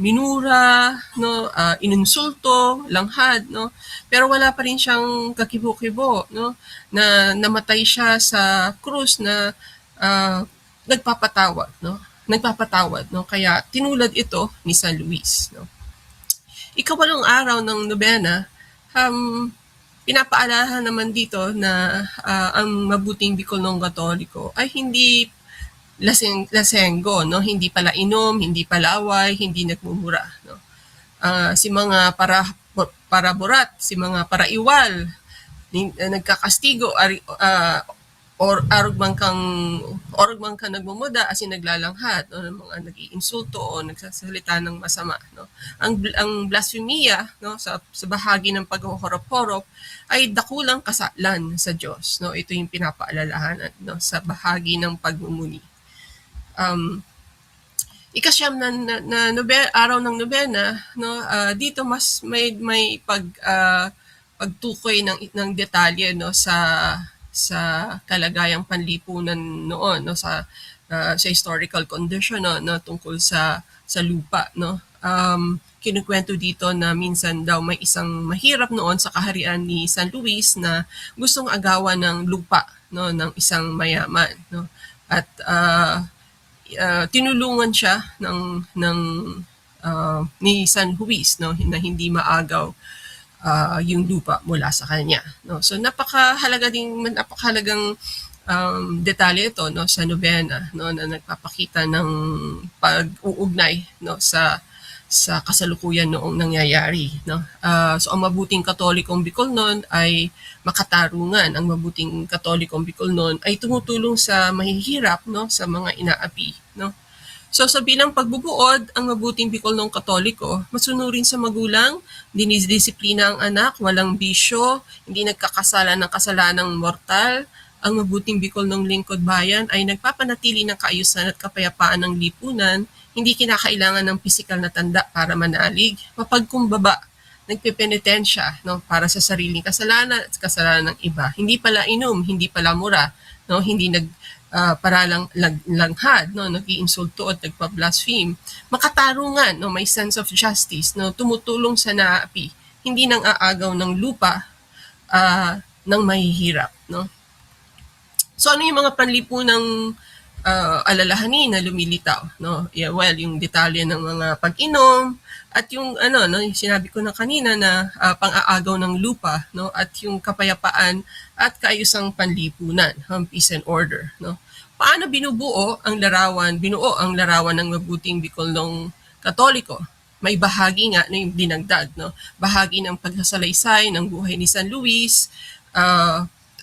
minura, no, inunsulto, langhad, no. Pero wala pa rin siyang kakibo-kibo, no, na namatay siya sa krus na nagpapatawad, no. Kaya tinulad ito ni San Luis, no. Ika-8 araw ng nobena, pinapaalahan naman dito na ang mabuting Bicolnong Katoliko ay hindi lasenggo, no, hindi pala inom, hindi palaway, hindi nagmumura, no. Si mga paraburat, si mga paraiwal, nagkakastigo, or arog man kang nagmumuda, asin naglalanghad, no, ng mga nag-iinsulto o nagsasalita ng masama, no. Ang blasphemia, no, sa bahagi ng paghuhorop-horop ay dakulang kasalan sa Diyos, no. Ito yung pinapaalalahanan, no, sa bahagi ng pagmumuni. araw ng nobena, no, dito mas may pagtukoy ng detalye, no, sa kalagayang panlipunan noon, no, sa historical condition, no, tungkol sa lupa, no. Kinukwento dito na minsan daw may isang mahirap noon sa kaharian ni San Luis na gustong agawan ng lupa, no, ng isang mayaman, no. At tinulungan siya ni San Luis, no, na hindi maagaw yung lupa mula sa kanya, no. So napakahalagang detalye ito, no, sa nobena, no, na nagpapakita ng pag-uugnay, no, sa kasalukuyan noong nangyayari, no. So ang mabuting Katolikong Bicol noon ay makatarungan. Ang mabuting Katolikong Bicol noon ay tumutulong sa mahihirap, no, sa mga inaapi, no. So sa bilang pagbubuod, ang mabuting Bicol ng Katoliko, masunurin sa magulang, dinidisiplina ang anak, walang bisyo, hindi nagkakasala ng kasalanang mortal. Ang mabuting Bicol ng lingkod bayan ay nagpapanatili ng kaayusan at kapayapaan ng lipunan, hindi kinakailangan ng pisikal na tanda para manalig, mapagkumbaba, nagpepenitensya, no, para sa sariling kasalanan at kasalanan ng iba. Hindi pala inom, hindi pala mura, no, hindi paralang langhad, no, nag-iinsulto at nagpa-blaspheme. Makatarungan, no, may sense of justice, no, tumutulong sa naapi, hindi nang aagaw ng lupa ng mahihirap, no. So ano yung mga panlipunang alalahanin na lumilitaw, no? Yeah, well, yung detalye ng mga pag-inom at yung no, yung sinabi ko na kanina na pang-aagaw ng lupa, no, at yung kapayapaan at kaayusang panlipunan, peace and order, no. Paano binuo ang larawan ng mabuting Bicol ng Katoliko? May bahagi nga na yung dinagdag, no. Bahagi ng pagsasalaysay ng buhay ni San Luis,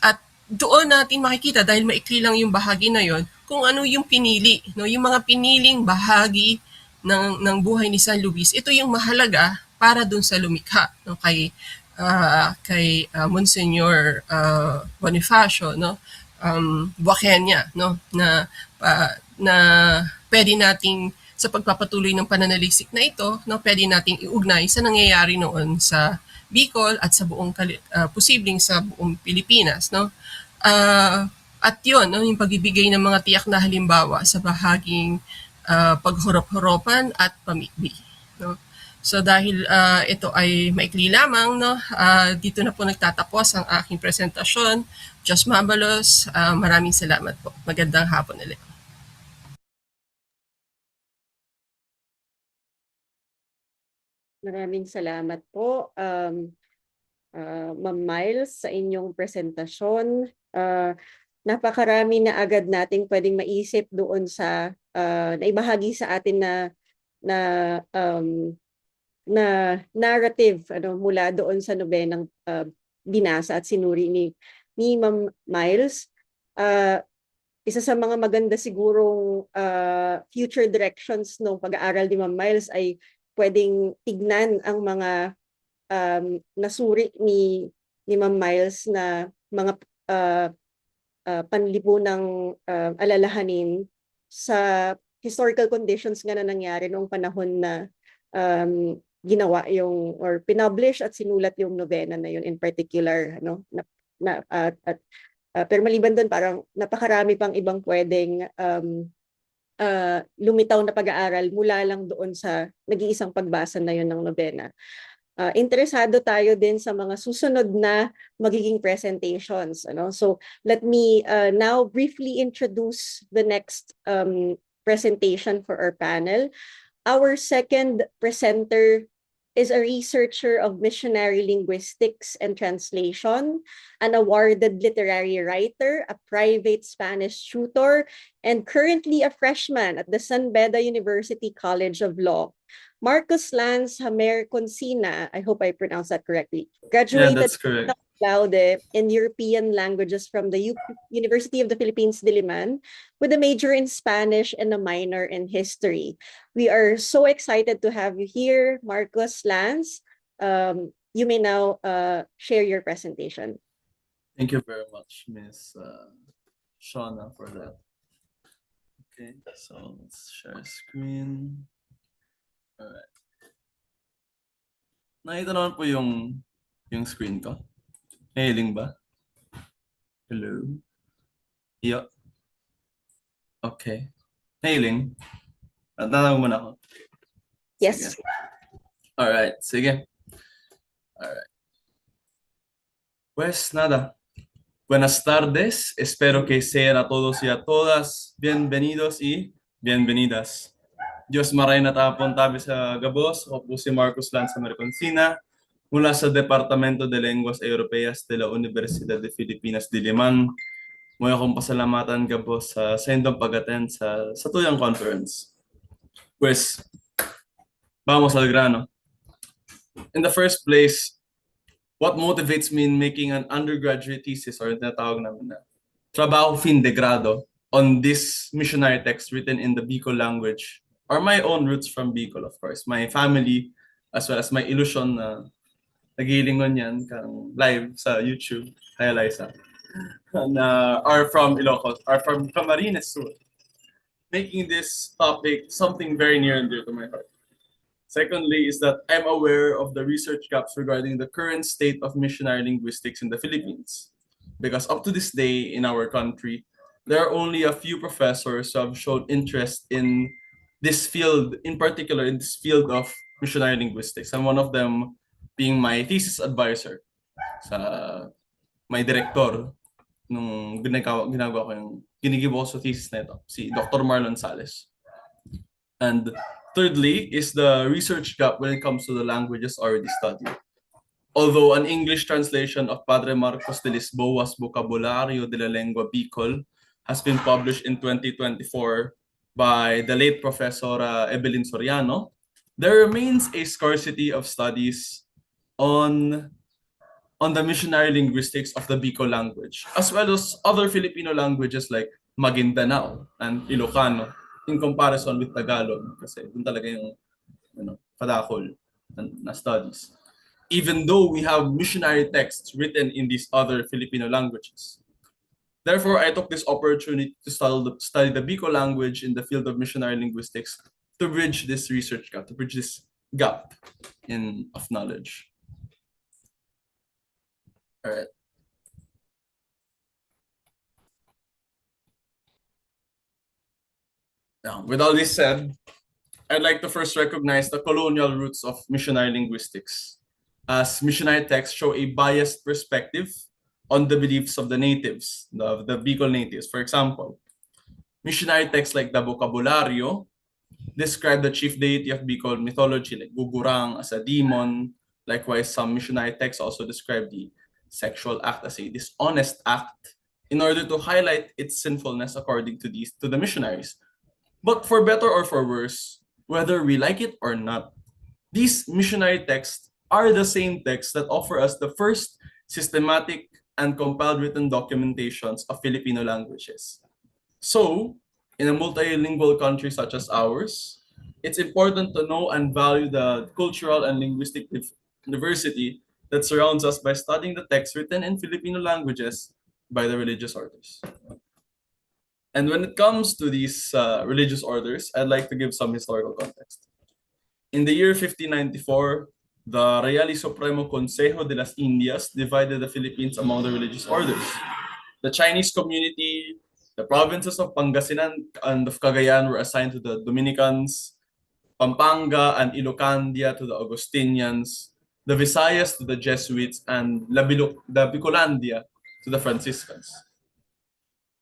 at doon natin makikita, dahil maikli lang yung bahagi na yon, kung ano yung pinili, no, yung mga piniling bahagi ng buhay ni San Luis. Ito yung mahalaga para dun sa lumikha, no, kay Monsignor Bonifacio, no, Buakenya, no, na pwede nating sa pagpapatuloy ng pananaliksik na ito, no, pwede nating iugnay sa nangyayari noon sa Bicol at sa buong posibleng sa buong Pilipinas, no. At yun, no, yung pagbibigay ng mga tiyak na halimbawa sa bahaging paghurop-huropan at pamikbi, no. So dahil ito ay maikli lamang, no, dito na po nagtatapos ang aking presentasyon. Diyos mabalos, maraming salamat po. Magandang hapon ulit. Maraming salamat po, Ma'am Miles, sa inyong presentasyon. Napakarami na agad nating pwedeng maisip doon sa naibahagi sa atin na narrative, mula doon sa nobenang binasa at sinuri ni Ma'am Miles. Isa sa mga maganda sigurong future directions ng pag-aaral ni Ma'am Miles ay pwedeng tignan ang mga nasuri ni Ma'am Miles na mga panlipunang alalahanin sa historical conditions nga na nangyari noong panahon na ginawa yung or pinublish at sinulat yung nobena na yun in particular, no, pero maliban doon parang napakarami pang ibang pwedeng lumitaw na pag-aaral mula lang doon sa nag-iisang pagbasa na yun ng nobena. Interesado tayo din sa mga susunod na magiging presentations, so let me now briefly introduce the next presentation for our panel. Our second presenter is a researcher of missionary linguistics and translation, an awarded literary writer, a private Spanish tutor, and currently a freshman at the San Beda University College of Law. Marcos Lance Hamer Consina, I hope I pronounced that correctly, graduated cum laude in European languages from the University of the Philippines, Diliman, with a major in Spanish and a minor in history. We are so excited to have you here, Marcos Lance. You may now share your presentation. Thank you very much, Ms. Shauna, for that. Okay, so let's share screen. Alright. Nakita naman po yung screen ko. Hailing ba? Hello? Yeah. Okay. Hailing. Tatawag mo na ako. Yes. Sige. Alright, sige. Alright. Pues nada. Buenas tardes. Espero que sean a todos y a todas bienvenidos y bienvenidas. Diyos maray na tapon tabi sa Gabos. Ako po si Marcos Lanza Marconcina mula sa Departamento de Lenguas Europeas de la Universidad de Filipinas Diliman. Muna akong pasalamatan Gabos sa indong pag-attend sa tuyang conference. Pues, vamos al grano. In the first place, what motivates me in making an undergraduate thesis or tinatawag namin na trabaho fin de grado on this missionary text written in the Bicol language are my own roots from Bicol, of course. My family, as well as my illusion na nagilingon yan kang live sa YouTube, hi Eliza, na are from Ilocos, are from Camarines Sur, making this topic something very near and dear to my heart. Secondly is that I'm aware of the research gaps regarding the current state of missionary linguistics in the Philippines. Because up to this day in our country, there are only a few professors who have shown interest in this field, in particular in this field of missionary linguistics, and one of them being my thesis advisor, my director, nung ginagawa ko yung ginigibo ko sa thesis na ito, si Dr. Marlon Sales. And thirdly is the research gap when it comes to the languages already studied. Although an English translation of Padre Marcos de Lisboa's Vocabulario de la Lengua Bicol has been published in 2024 by the late Professor Evelyn Soriano, there remains a scarcity of studies on the missionary linguistics of the Bicol language, as well as other Filipino languages like Maguindanao and Ilocano, in comparison with Tagalog, kasi dun talaga yung padakol na studies. Even though we have missionary texts written in these other Filipino languages. Therefore, I took this opportunity to study the Bicol language in the field of missionary linguistics to bridge this research gap, to bridge this gap of knowledge. All right. Now, with all this said, I'd like to first recognize the colonial roots of missionary linguistics, as missionary texts show a biased perspective on the beliefs of the natives, the Bicol natives. For example, missionary texts like the Vocabulario describe the chief deity of Bicol mythology, like Gugurang as a demon. Likewise, some missionary texts also describe the sexual act as a dishonest act in order to highlight its sinfulness according to the missionaries. But for better or for worse, whether we like it or not, these missionary texts are the same texts that offer us the first systematic and compiled written documentations of Filipino languages. So, in a multilingual country such as ours, it's important to know and value the cultural and linguistic diversity that surrounds us by studying the texts written in Filipino languages by the religious orders. And when it comes to these religious orders, I'd like to give some historical context. In the year 1594, the Real y Supremo Consejo de las Indias divided the Philippines among the religious orders. The Chinese community, the provinces of Pangasinan and of Cagayan were assigned to the Dominicans, Pampanga and Ilocandia to the Augustinians, the Visayas to the Jesuits, and the Bicolandia to the Franciscans.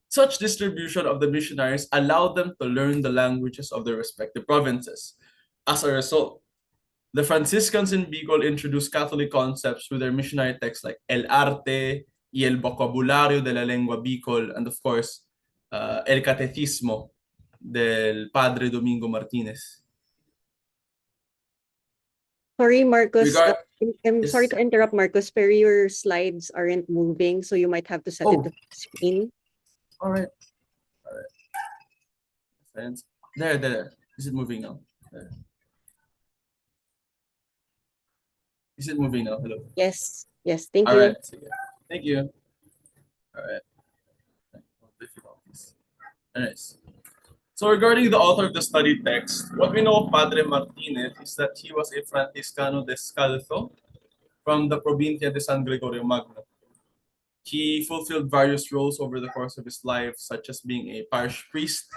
Such distribution of the missionaries allowed them to learn the languages of their respective provinces. As a result, the Franciscans in Bicol introduced Catholic concepts with their missionary texts like El Arte y el Vocabulario de la Lengua Bicol, and of course, El Catecismo del Padre Domingo Martinez. Sorry, Marcos. I'm Yes. sorry to interrupt, Marcos, pero your slides aren't moving, so you might have to set it to screen. All right. There. Is it moving now? There. Is it moving now? Hello. Yes. Thank All you. right. Thank you. All right. Difficulties. Anyways. So regarding the author of the study text, what we know of Padre Martinez is that he was a Franciscano descalzo from the Provincia de San Gregorio Magno. He fulfilled various roles over the course of his life, such as being a parish priest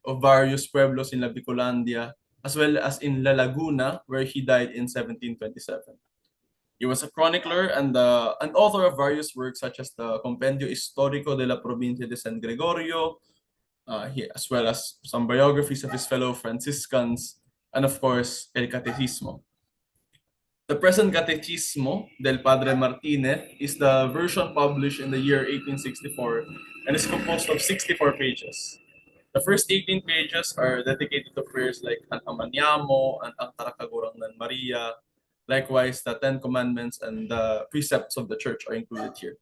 of various pueblos in La Bicolandia, as well as in La Laguna, where he died in 1727. He was a chronicler and an author of various works such as the Compendio Histórico de la Provincia de San Gregorio, as well as some biographies of his fellow Franciscans, and of course, El Catecismo. The present Catecismo del Padre Martinez is the version published in the year 1864 and is composed of 64 pages. The first 18 pages are dedicated to prayers like Ang Ama Niamo and Ang Tarakagurang ng Maria. Likewise, the Ten Commandments and the precepts of the Church are included here.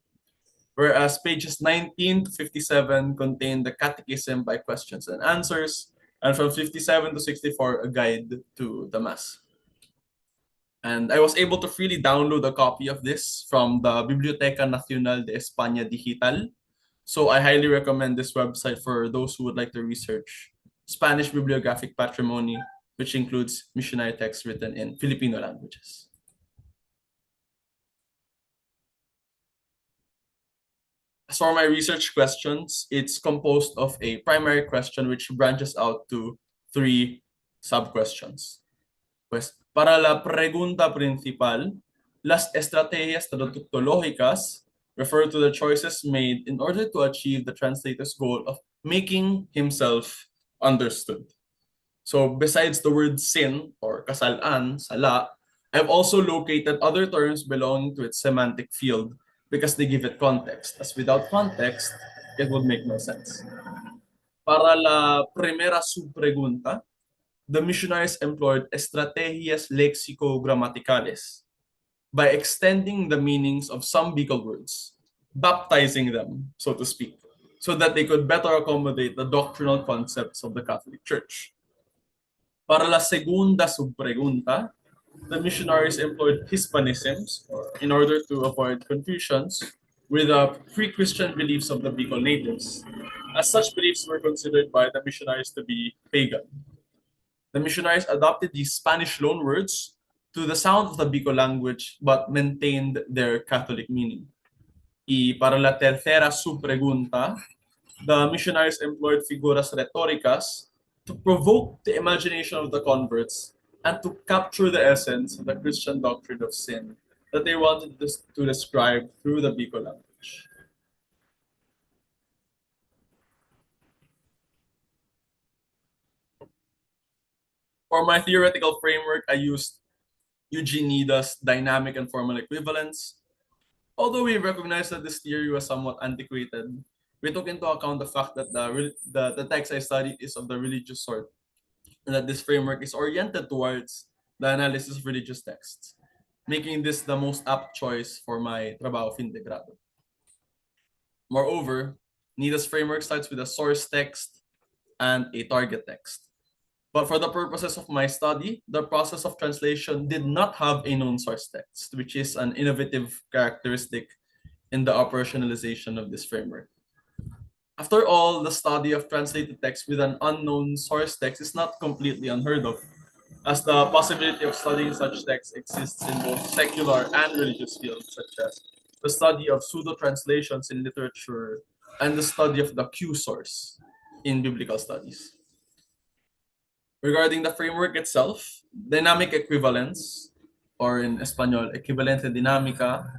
Whereas pages 19 to 57 contain the Catechism by questions and answers, and from 57 to 64, a guide to the Mass. And I was able to freely download a copy of this from the Biblioteca Nacional de España Digital. So I highly recommend this website for those who would like to research Spanish bibliographic patrimony, which includes missionary texts written in Filipino languages. As for my research questions, it's composed of a primary question which branches out to 3 sub-questions. Pues, para la pregunta principal, las estrategias traductológicas refer to the choices made in order to achieve the translator's goal of making himself understood. So besides the word sin or kasalaan, sala, I've also located other terms belonging to its semantic field because they give it context, as without context, it would make no sense. Para la primera subpregunta, the missionaries employed estrategias lexico-grammaticales by extending the meanings of some Bicol words, baptizing them, so to speak, so that they could better accommodate the doctrinal concepts of the Catholic Church. Para la segunda subpregunta, the missionaries employed Hispanisms in order to avoid confusions with the pre-Christian beliefs of the Bicol natives, as such beliefs were considered by the missionaries to be pagan. The missionaries adopted these Spanish loanwords to the sound of the Bicol language but maintained their Catholic meaning. Y para la tercera subpregunta, the missionaries employed figuras retóricas to provoke the imagination of the converts and to capture the essence of the Christian doctrine of sin that they wanted to describe through the Bicol language. For my theoretical framework, I used Eugene Nida's dynamic and formal equivalence. Although we recognize that this theory was somewhat antiquated, we took into account the fact that the text I studied is of the religious sort, and that this framework is oriented towards the analysis of religious texts, making this the most apt choice for my trabajo fin de grado. Moreover, Nida's framework starts with a source text and a target text. But for the purposes of my study, the process of translation did not have a known source text, which is an innovative characteristic in the operationalization of this framework. After all, the study of translated text with an unknown source text is not completely unheard of, as the possibility of studying such texts exists in both secular and religious fields, such as the study of pseudo-translations in literature and the study of the Q source in biblical studies. Regarding the framework itself, dynamic equivalence, or in Espanol, equivalencia dinámica,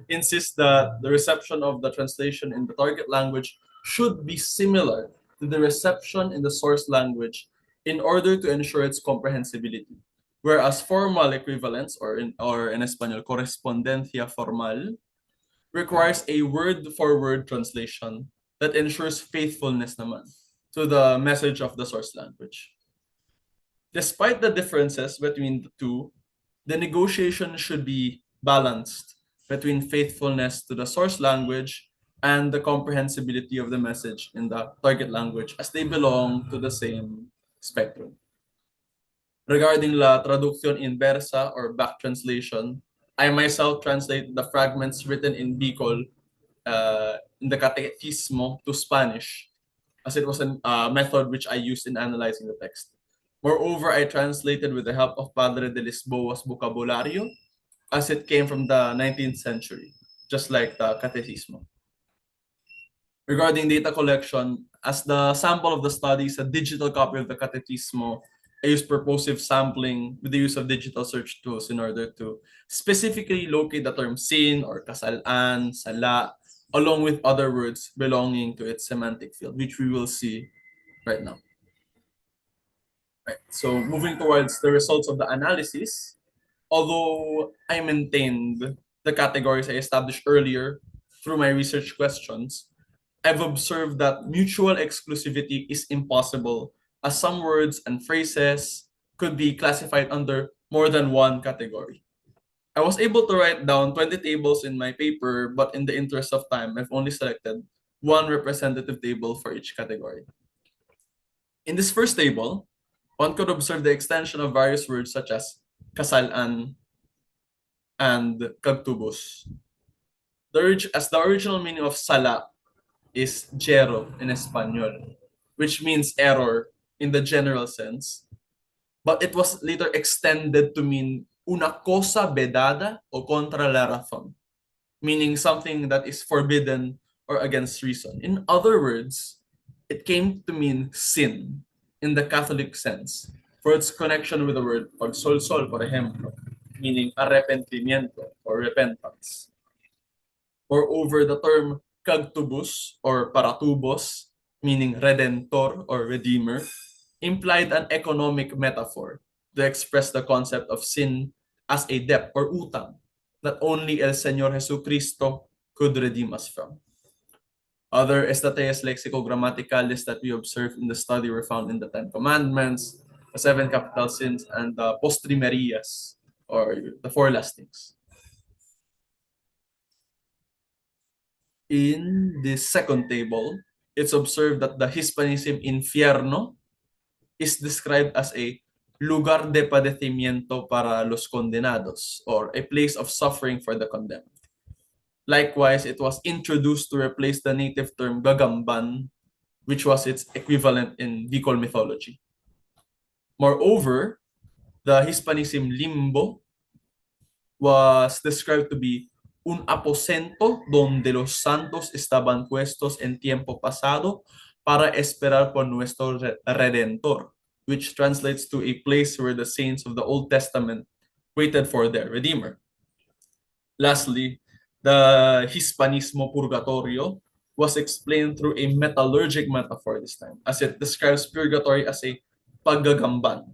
insists that the reception of the translation in the target language should be similar to the reception in the source language in order to ensure its comprehensibility. Whereas formal equivalence, or in Espanol, correspondencia formal, requires a word-for-word translation that ensures faithfulness naman to the message of the source language. Despite the differences between the two, the negotiation should be balanced between faithfulness to the source language and the comprehensibility of the message in the target language, as they belong to the same spectrum. Regarding la traducción inversa or back translation, I myself translate the fragments written in Bicol in the Catecismo to Spanish. as it was a method which I used in analyzing the text. Moreover, I translated with the help of Padre de Lisboa's vocabulario, as it came from the 19th century, just like the Catecismo. Regarding data collection, as the sample of the study is a digital copy of the Catecismo, I use purposive sampling with the use of digital search tools in order to specifically locate the term sin or kasalan, sala, along with other words belonging to its semantic field, which we will see right now. Right. So moving towards the results of the analysis, although I maintained the categories I established earlier through my research questions, I've observed that mutual exclusivity is impossible, as some words and phrases could be classified under more than one category. I was able to write down 20 tables in my paper, but in the interest of time, I've only selected one representative table for each category. In this first table, one could observe the extension of various words such as kasalan and kagtubos. As the original meaning of sala is jero in Espanol, which means error in the general sense, but it was later extended to mean una cosa vedada o contra la razón, meaning something that is forbidden or against reason. In other words, it came to mean sin in the Catholic sense for its connection with the word pagsolsol, por ejemplo, meaning arrepentimiento or repentance. Moreover, the term kagtubos or paratubos, meaning redentor or redeemer, implied an economic metaphor to express the concept of sin as a debt or utang that only El Señor Jesucristo could redeem us from. Other estateas lexico-grammaticales that we observed in the study were found in the Ten Commandments, the 7 capital sins, and the postrimerias, or the 4 lastings. In this second table, it's observed that the Hispanism infierno is described as a lugar de padecimiento para los condenados, or a place of suffering for the condemned. Likewise, it was introduced to replace the native term gagamban, which was its equivalent in Bicol mythology. Moreover, the Hispanism limbo was described to be un aposento donde los santos estaban puestos en tiempo pasado para esperar por nuestro Redentor, which translates to a place where the saints of the Old Testament waited for their Redeemer. Lastly, the Hispanismo purgatorio was explained through a metallurgic metaphor this time, as it describes purgatory as a paggagamban,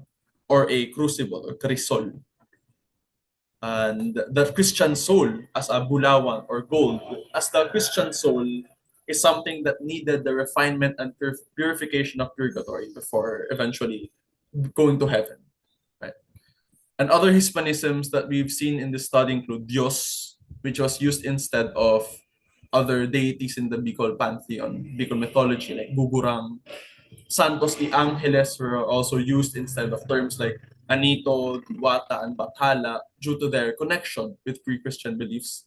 or a crucible, or crisol. And the Christian soul as a bulawan or gold, as the Christian soul is something that needed the refinement and purification of purgatory before eventually going to heaven. Right? And other Hispanisms that we've seen in this study include Dios, which was used instead of other deities in the Bicol pantheon, Bicol mythology, like Gugurang. Santos y Angeles were also used instead of terms like Anito, Diwata, and Bathala due to their connection with pre-Christian beliefs,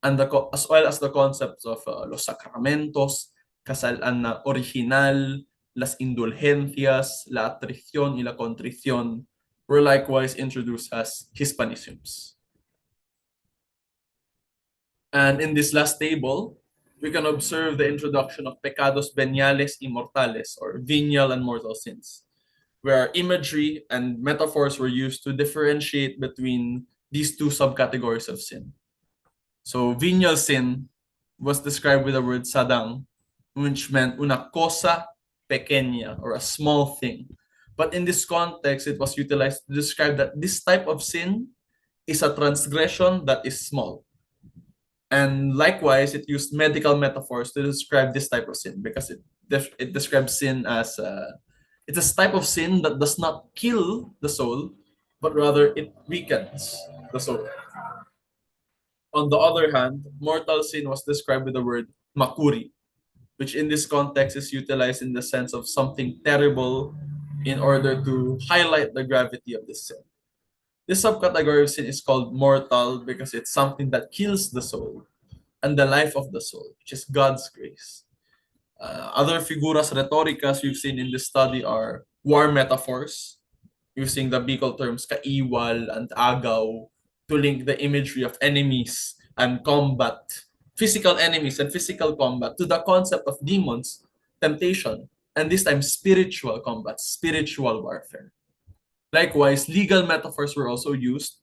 and as well as the concepts of los sacramentos, kasalan na original, las indulgencias, la atrición y la contrición were likewise introduced as Hispanisms. And in this last table, we can observe the introduction of pecados veniales y mortales, or venial and mortal sins, where imagery and metaphors were used to differentiate between these two subcategories of sin. So venial sin was described with the word sadang, which meant una cosa pequeña, or a small thing. But in this context, it was utilized to describe that this type of sin is a transgression that is small. And likewise, it used medical metaphors to describe this type of sin, because it describes sin as it's a type of sin that does not kill the soul, but rather it weakens the soul. On the other hand, mortal sin was described with the word makuri, which in this context is utilized in the sense of something terrible in order to highlight the gravity of this sin. This subcategory of sin is called mortal because it's something that kills the soul and the life of the soul, which is God's grace. Other figuras retóricas we've seen in this study are war metaphors, using the Bicol terms kaiwal and agaw to link the imagery of enemies and combat, physical enemies and physical combat, to the concept of demons, temptation, and this time spiritual combat, spiritual warfare. Likewise, legal metaphors were also used,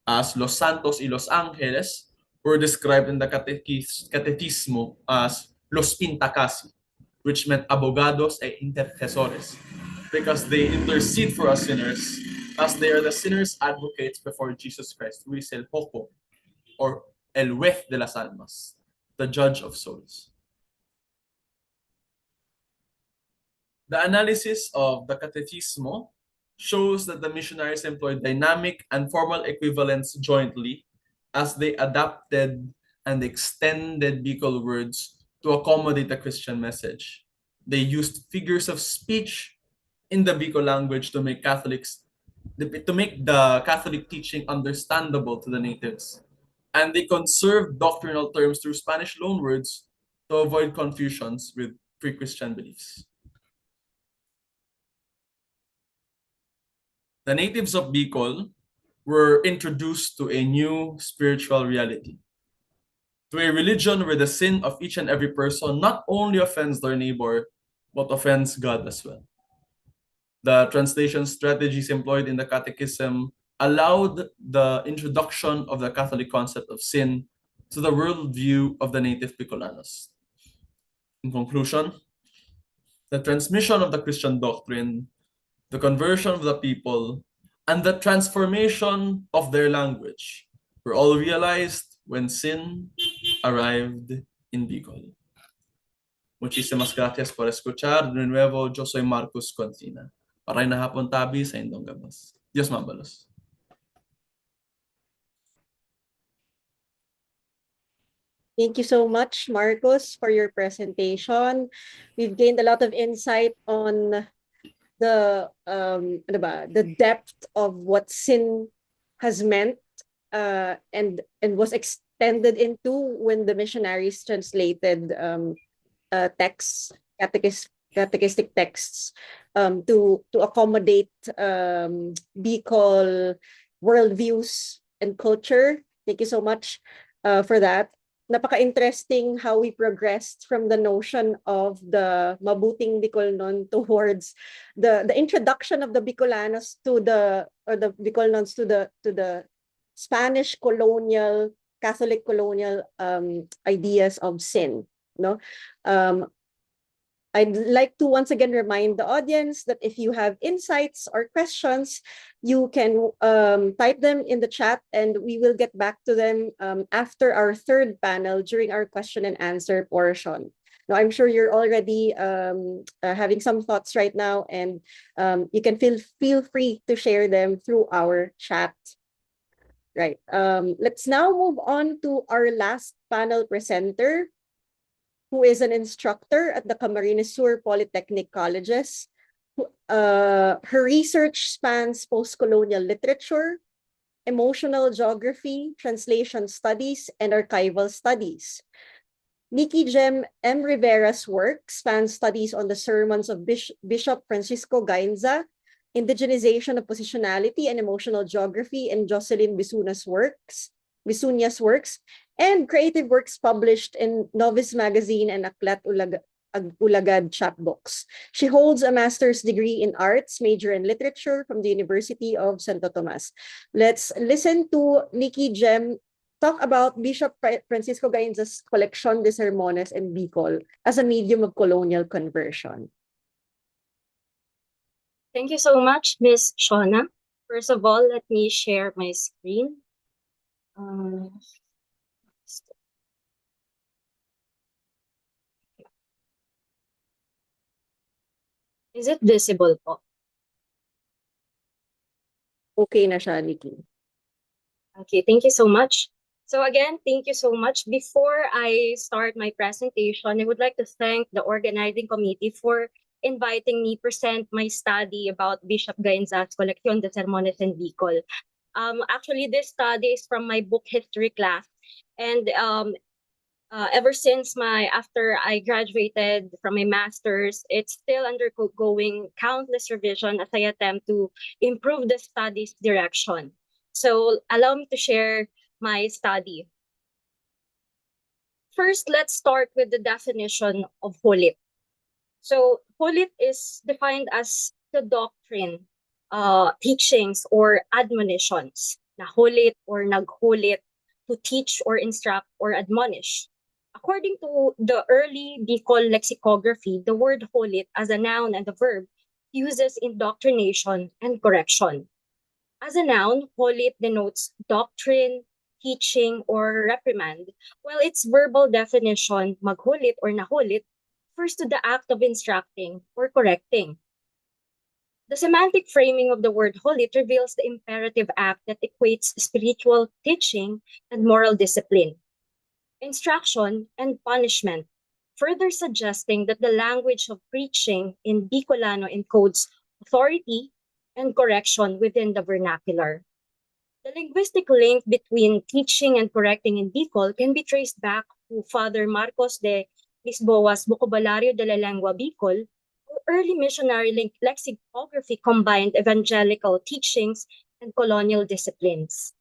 as Los Santos y Los Angeles were described in the Catecismo as Los Pintacasi, which meant abogados e intercesores, because they intercede for us sinners, as they are the sinners' advocates before Jesus Christ, who is el Poco, or el Juez de las Almas, the judge of souls. The analysis of the Catecismo shows that the missionaries employed dynamic and formal equivalents jointly, as they adapted and extended Bicol words to accommodate the Christian message. They used figures of speech in the Bicol language to make the Catholic teaching understandable to the natives. And they conserved doctrinal terms through Spanish loanwords to avoid confusions with pre-Christian beliefs. The natives of Bicol were introduced to a new spiritual reality, to a religion where the sin of each and every person not only offends their neighbor, but offends God as well. The translation strategies employed in the Catechism allowed the introduction of the Catholic concept of sin to the worldview of the native Bicolanos. In conclusion, the transmission of the Christian doctrine, the conversion of the people, and the transformation of their language were all realized when sin arrived in Bicol. Muchísimas gracias por escuchar. De nuevo, yo soy Marcos Contina. Paray na hapon tabi sa indong gabos. Diyos mabalos. Thank you so much, Marcos, for your presentation. We've gained a lot of insight on the depth of what sin has meant and was extended into when the missionaries translated texts, catechistic texts to accommodate Bicol worldviews and culture. Thank you so much for that. Napaka-interesting how we progressed from the notion of the mabuting Bicolnon towards the introduction of the Bicolanos to the Bicolnons to the Spanish colonial, Catholic colonial ideas of sin. No, I'd like to once again remind the audience that if you have insights or questions, you can type them in the chat and we will get back to them after our third panel during our question and answer portion. Now, I'm sure you're already having some thoughts right now, and you can feel free to share them through our chat. Right. Let's now move on to our last panel presenter, who is an instructor at the Camarines Sur Polytechnic Colleges. Her research spans post-colonial literature, emotional geography, translation studies, and archival studies. Nikki Jem M. Rivera's work spans studies on the sermons of Bishop Francisco Gainza, indigenization of positionality and emotional geography in Jocelyn Bisunia's works, and creative works published in Novice Magazine and Aklat Ulagad chapbooks. She holds a master's degree in arts, major in literature from the University of Santo Tomas. Let's listen to Nikki Jem talk about Bishop Francisco Gainza's Colección de Sermones in Bicol as a medium of colonial conversion. Thank you so much, Ms. Shona. First of all, let me share my screen. Is it visible po? Okay na siya, Nikki. Okay, thank you so much. So again, thank you so much. Before I start my presentation, I would like to thank the organizing committee for inviting me present my study about Bishop Gainza's Colección de Sermones en Bicol. Actually, this study is from my book history class, and Ever since after I graduated from my master's, it's still undergoing countless revision as I attempt to improve the study's direction. So allow me to share my study. First, let's start with the definition of hulit. So hulit is defined as the doctrine, teachings, or admonitions. Nahulit or naghulit, to teach or instruct or admonish. According to the early Bicol lexicography, the word hulit as a noun and a verb uses indoctrination and correction. As a noun, hulit denotes doctrine, teaching, or reprimand, while its verbal definition, maghulit or nahulit, refers to the act of instructing or correcting. The semantic framing of the word hulit reveals the imperative act that equates spiritual teaching and moral discipline, instruction, and punishment, further suggesting that the language of preaching in Bicolano encodes authority and correction within the vernacular. The linguistic link between teaching and correcting in Bicol can be traced back to Father Marcos de Lisboa's Vocabulario de la Lengua Bicol, who early missionary lexicography combined evangelical teachings and colonial disciplines.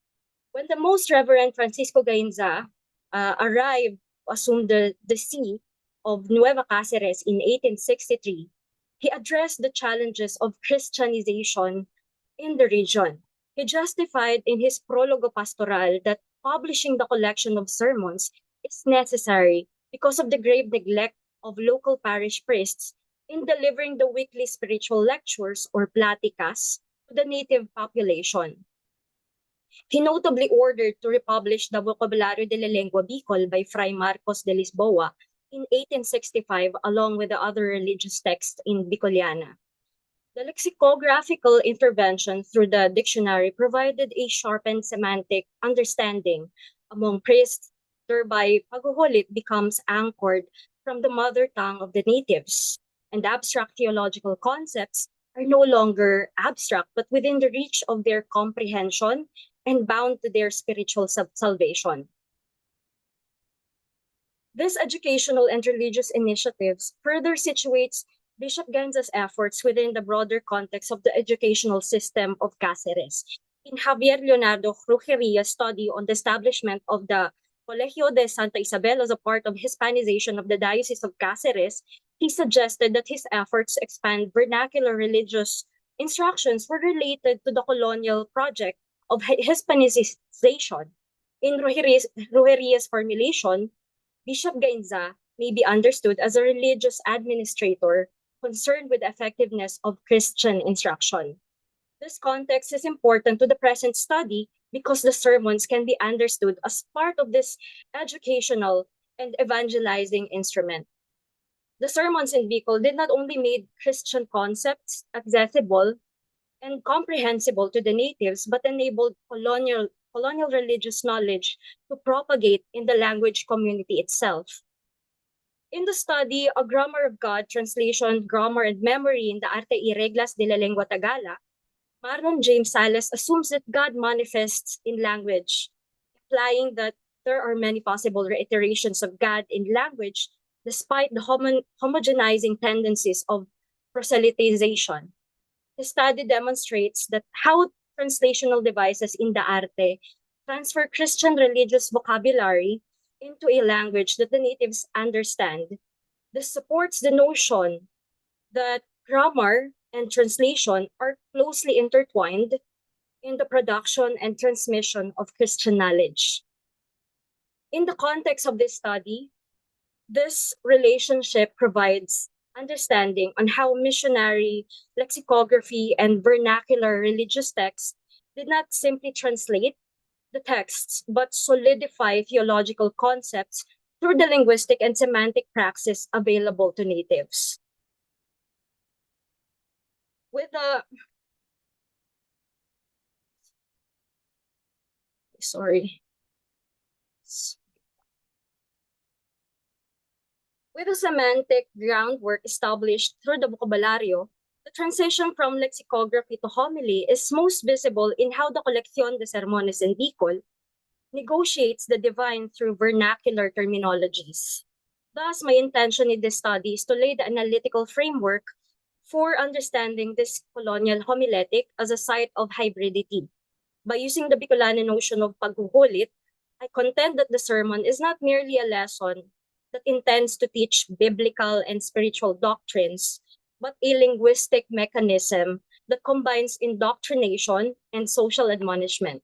When the Most Reverend Francisco Gainza arrived to assume the see of Nueva Cáceres in 1863, he addressed the challenges of Christianization in the region. He justified in his Prologo Pastoral that publishing the collection of sermons is necessary because of the grave neglect of local parish priests in delivering the weekly spiritual lectures or platicas to the native population. He notably ordered to republish the Vocabulario de la Lengua Bicol by Fray Marcos de Lisboa in 1865 along with the other religious texts in Bicoliana. The lexicographical intervention through the dictionary provided a sharpened semantic understanding among priests, thereby paghuhulit becomes anchored from the mother tongue of the natives, and abstract theological concepts are no longer abstract but within the reach of their comprehension and bound to their spiritual salvation. This educational and religious initiatives further situates Bishop Gainza's efforts within the broader context of the educational system of Cáceres. In Javier Leonardo Crujeria's study on the establishment of the Colegio de Santa Isabel as a part of Hispanization of the Diocese of Cáceres, he suggested that his efforts to expand vernacular religious instructions were related to the colonial project of Hispanization. In Crujeria's formulation, Bishop Gainza may be understood as a religious administrator concerned with the effectiveness of Christian instruction. This context is important to the present study because the sermons can be understood as part of this educational and evangelizing instrument. The sermons in Bicol did not only make Christian concepts accessible and comprehensible to the natives, but enabled colonial religious knowledge to propagate in the language community itself. In the study, A Grammar of God, Translation, Grammar, and Memory in the Arte y Reglas de la Lengua Tagala, Marlon James Salas assumes that God manifests in language, implying that there are many possible reiterations of God in language despite the homogenizing tendencies of proselytization. His study demonstrates that how translational devices in the arte transfer Christian religious vocabulary into a language that the natives understand. This supports the notion that grammar and translation are closely intertwined in the production and transmission of Christian knowledge. In the context of this study, this relationship provides understanding on how missionary lexicography and vernacular religious texts did not simply translate the texts, but solidify theological concepts through the linguistic and semantic praxis available to natives. With a semantic groundwork established through the Vocabulario, the transition from lexicography to homily is most visible in how the Colección de Sermones in Bicol negotiates the divine through vernacular terminologies. Thus, my intention in this study is to lay the analytical framework for understanding this colonial homiletic as a site of hybridity. By using the Bicolano notion of paghuhulit, I contend that the sermon is not merely a lesson that intends to teach biblical and spiritual doctrines, but a linguistic mechanism that combines indoctrination and social admonishment.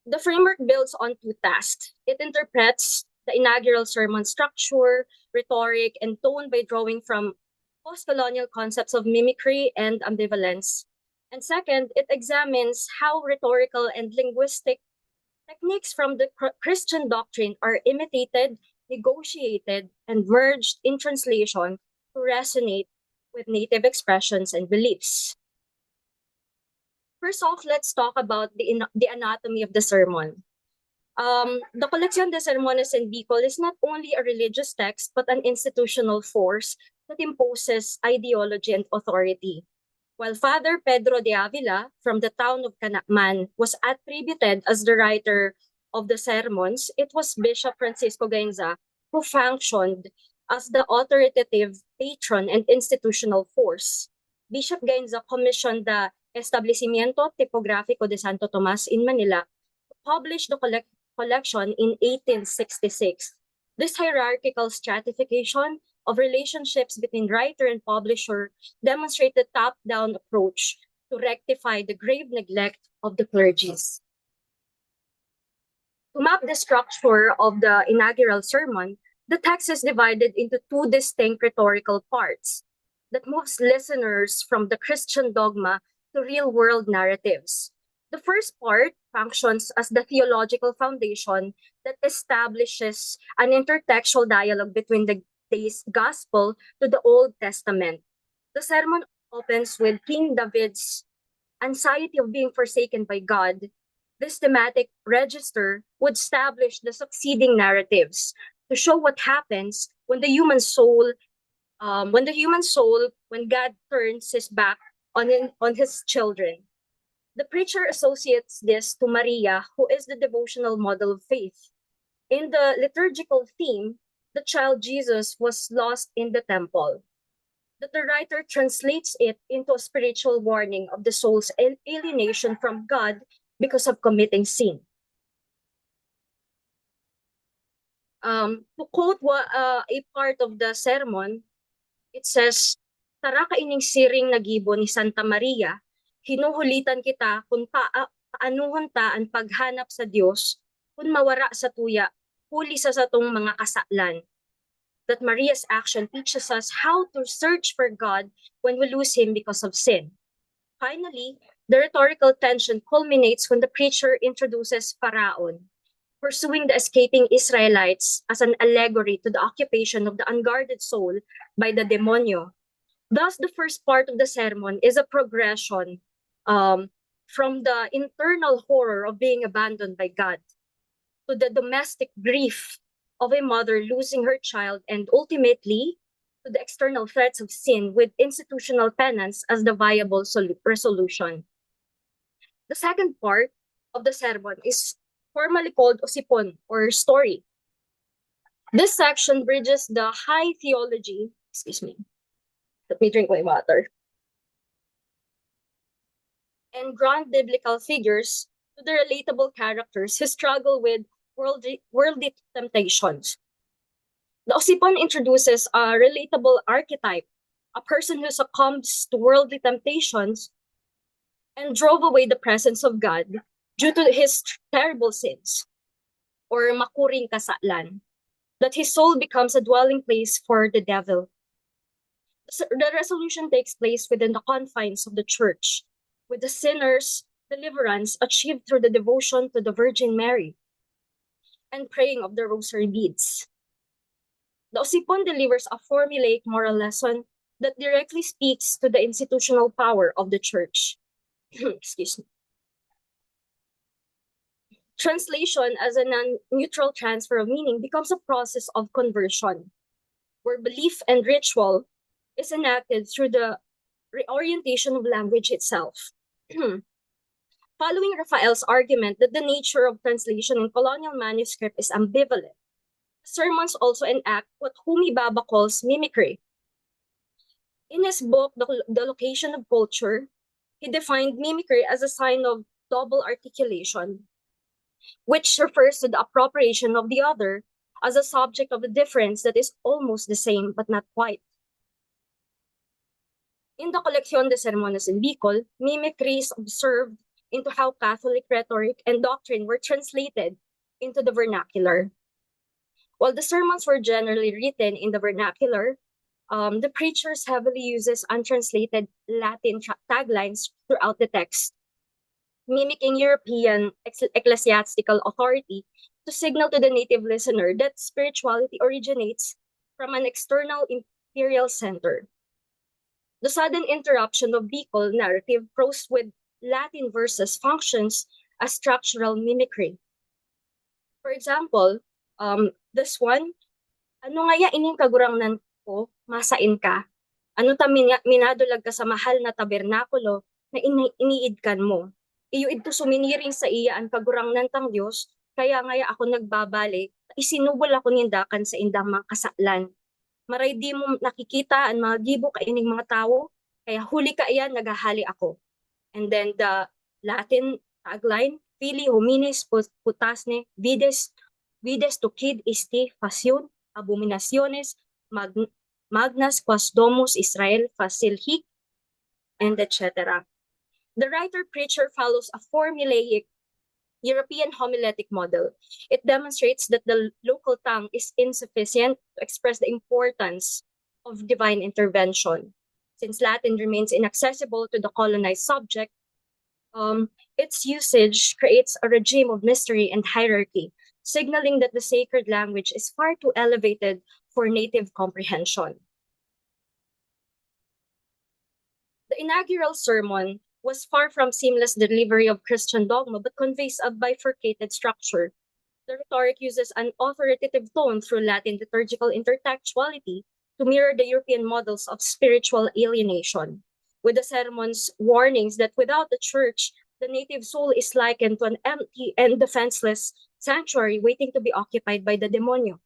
The framework builds on two tasks. It interprets the inaugural sermon structure, rhetoric, and tone by drawing from post-colonial concepts of mimicry and ambivalence. And second, it examines how rhetorical and linguistic techniques from the Christian doctrine are imitated, negotiated, and merged in translation to resonate with native expressions and beliefs. First off, let's talk about the anatomy of the sermon. The Colección de Sermones en Bicol is not only a religious text, but an institutional force that imposes ideology and authority. While Father Pedro de Avila from the town of Canacman was attributed as the writer of the sermons, it was Bishop Francisco Gainza who functioned as the authoritative patron and institutional force. Bishop Gainza commissioned the Establecimiento Tipográfico de Santo Tomas in Manila to publish the collection in 1866. This hierarchical stratification of relationships between writer and publisher demonstrate the top-down approach to rectify the grave neglect of the clergies. To map the structure of the inaugural sermon, the text is divided into two distinct rhetorical parts that moves listeners from the Christian dogma to real-world narratives. The first part functions as the theological foundation that establishes an intertextual dialogue between the Gospel to the Old Testament. The sermon opens with King David's anxiety of being forsaken by God. This thematic register would establish the succeeding narratives to show what happens when the human soul, when God turns his back on his children. The preacher associates this to Maria, who is the devotional model of faith. In the liturgical theme, the child Jesus was lost in the temple. That the writer translates it into a spiritual warning of the soul's alienation from God because of committing sin. To quote a part of the sermon, it says, "Tara kaining siring nagibo ni Santa Maria, hinuhulitan kita kung paanuhon ta ang paghanap sa Dios, kung mawara sa tuya, huli sa satong mga kasalan." That Maria's action teaches us how to search for God when we lose him because of sin. Finally, the rhetorical tension culminates when the preacher introduces Pharaon, pursuing the escaping Israelites as an allegory to the occupation of the unguarded soul by the demonyo. Thus, the first part of the sermon is a progression from the internal horror of being abandoned by God to the domestic grief of a mother losing her child, and ultimately to the external threats of sin with institutional penance as the viable resolution. The second part of the sermon is formally called Usipon, or story. This section bridges the high theology, let me drink my water, and grand biblical figures to the relatable characters who struggle with worldly temptations. The Usipon introduces a relatable archetype, a person who succumbs to worldly temptations and drove away the presence of God due to his terrible sins, or makuring kasalan, that his soul becomes a dwelling place for the devil. The resolution takes place within the confines of the church, with the sinner's deliverance achieved through the devotion to the Virgin Mary and praying of the rosary beads. The Usipon delivers a formulaic moral lesson that directly speaks to the institutional power of the church. Excuse me. Translation as a non-neutral transfer of meaning becomes a process of conversion, where belief and ritual is enacted through the reorientation of language itself. Following Raphael's argument that the nature of translation in colonial manuscript is ambivalent, sermons also enact what Humibaba calls mimicry. In his book, The Location of Culture, he defined mimicry as a sign of double articulation, which refers to the appropriation of the other as a subject of a difference that is almost the same but not quite. In the Colección de Sermones en Bicol, mimicry is observed into how Catholic rhetoric and doctrine were translated into the vernacular. While the sermons were generally written in the vernacular, the preachers heavily uses untranslated Latin taglines throughout the text, mimicking European ecclesiastical authority to signal to the native listener that spirituality originates from an external imperial center. The sudden interruption of Bicol narrative prose with Latin verses functions as structural mimicry. For example, this one, ano nga ya ining kagurangnan ko, masain ka? Ano ta minadulag ka sa mahal na tabernakulo na iniidkan mo? Iyo ito suminiring sa iya ang kagurangnan tang Dios, kaya ngaya ako nagbabalik, isinubol ako nindakan sa indang mga kasaklan. Maray di mo nakikita ang mga gibo kaining mga tao, kaya huli ka iyan, naghahali ako. And then the Latin tagline, Fili hominis putasne, vides tucid isti facion, abominaciones, magnas quas domus Israel facil hic, and etc. The writer-preacher follows a formulaic European homiletic model. It demonstrates that the local tongue is insufficient to express the importance of divine intervention. Since Latin remains inaccessible to the colonized subject, its usage creates a regime of mystery and hierarchy, signaling that the sacred language is far too elevated for native comprehension. The inaugural sermon was far from seamless delivery of Christian dogma, but conveys a bifurcated structure. The rhetoric uses an authoritative tone through Latin liturgical intertextuality to mirror the European models of spiritual alienation, with the sermon's warnings that without the church, the native soul is likened to an empty and defenseless sanctuary waiting to be occupied by the demonyo.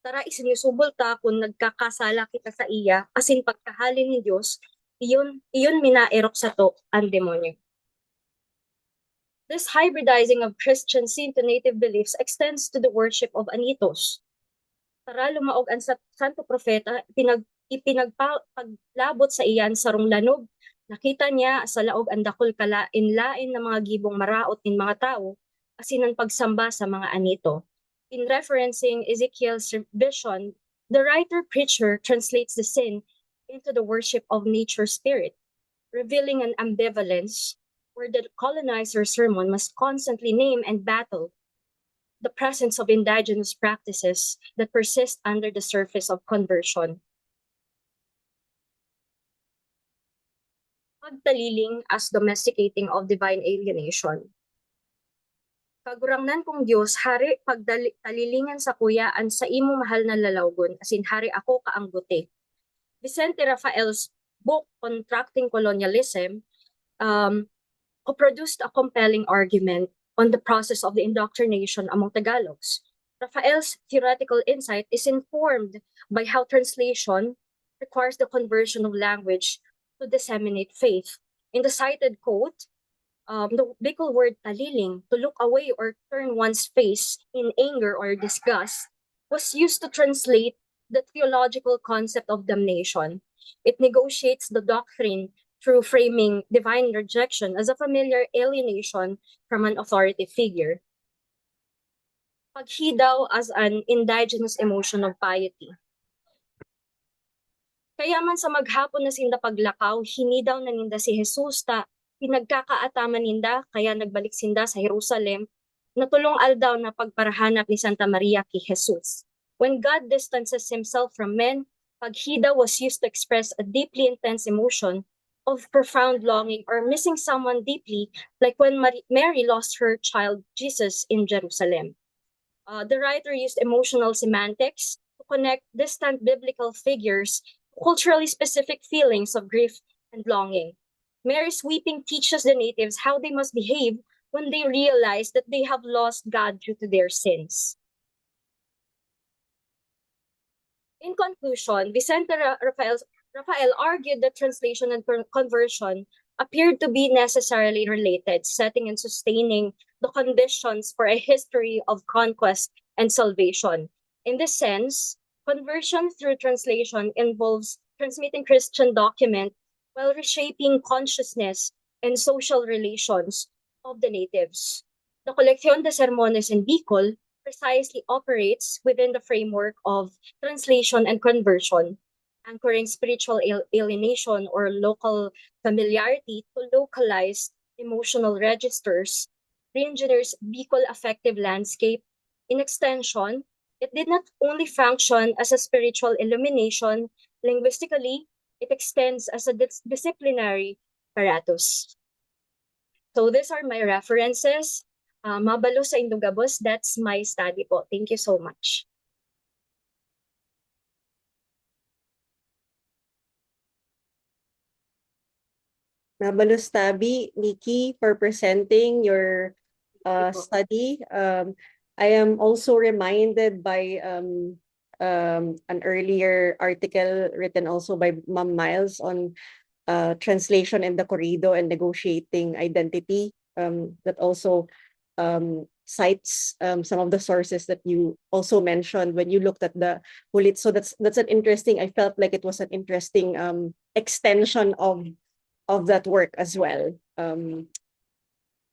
Tara isinisubol ta kung nagkakasala kita sa iya, asin pagkahalin ni Diyos, iyon minaerok sa to ang demonyo. This hybridizing of Christian sin to native beliefs extends to the worship of anitos. Tara lumaog ang Santo Propeta, ipinagpaglabot sa iyan sarong lanog, nakita niya sa laog ang dakol kalain-lain na mga gibong maraot ng mga tao, asin ang pagsamba sa mga anito. In referencing Ezekiel's vision, the writer-preacher translates the sin into the worship of nature spirit, revealing an ambivalence where the colonizer's sermon must constantly name and battle the presence of indigenous practices that persist under the surface of conversion. Pagtaliling as domesticating of divine alienation. Kagurangnan kong Diyos, hari pagtalilingan sa kuyaan sa imo mahal na lalawgon, asin hari ako kaanggote. Vicente Rafael's book, Contracting Colonialism, produced a compelling argument on the process of the indoctrination among Tagalogs. Rafael's theoretical insight is informed by how translation requires the conversion of language to disseminate faith. In the cited quote, the Bicol word taliling, to look away or turn one's face in anger or disgust, was used to translate the theological concept of damnation. It negotiates the doctrine through framing divine rejection as a familiar alienation from an authority figure. Paghidaw as an indigenous emotion of piety. Kaya man sa maghapon na sinda paglakaw, hinidaw na ninda si Jesus ta, pinagkakaataman ninda, kaya nagbalik sinda sa Jerusalem, natulong aldaw na pagparahanap ni Santa Maria kay Jesus. When God distances himself from men, paghida was used to express a deeply intense emotion of profound longing or missing someone deeply, like when Mary lost her child Jesus in Jerusalem. The writer used emotional semantics to connect distant biblical figures to culturally specific feelings of grief and longing. Mary's weeping teaches the natives how they must behave when they realize that they have lost God due to their sins. In conclusion, Vicente Rafael argued that translation and conversion appeared to be necessarily related, setting and sustaining the conditions for a history of conquest and salvation. In this sense, conversion through translation involves transmitting Christian document while reshaping consciousness and social relations of the natives. The Colección de Sermones in Bicol precisely operates within the framework of translation and conversion, anchoring spiritual alienation or local familiarity to localized emotional registers, re-engineers Bicol affective landscape. In extension, it did not only function as a spiritual illumination, linguistically, it extends as a disciplinary apparatus. So these are my references. Mabalo sa Indogabos, that's my study po. Thank you so much. Mabalos Tabi, Nikki, for presenting your Thank you po. study. I am also reminded by an earlier article written also by Ma'am Miles on translation in the corrido and negotiating identity, that also cites some of the sources that you also mentioned when you looked at the Hulit. So that's an interesting, I felt like it was an interesting extension of that work as well.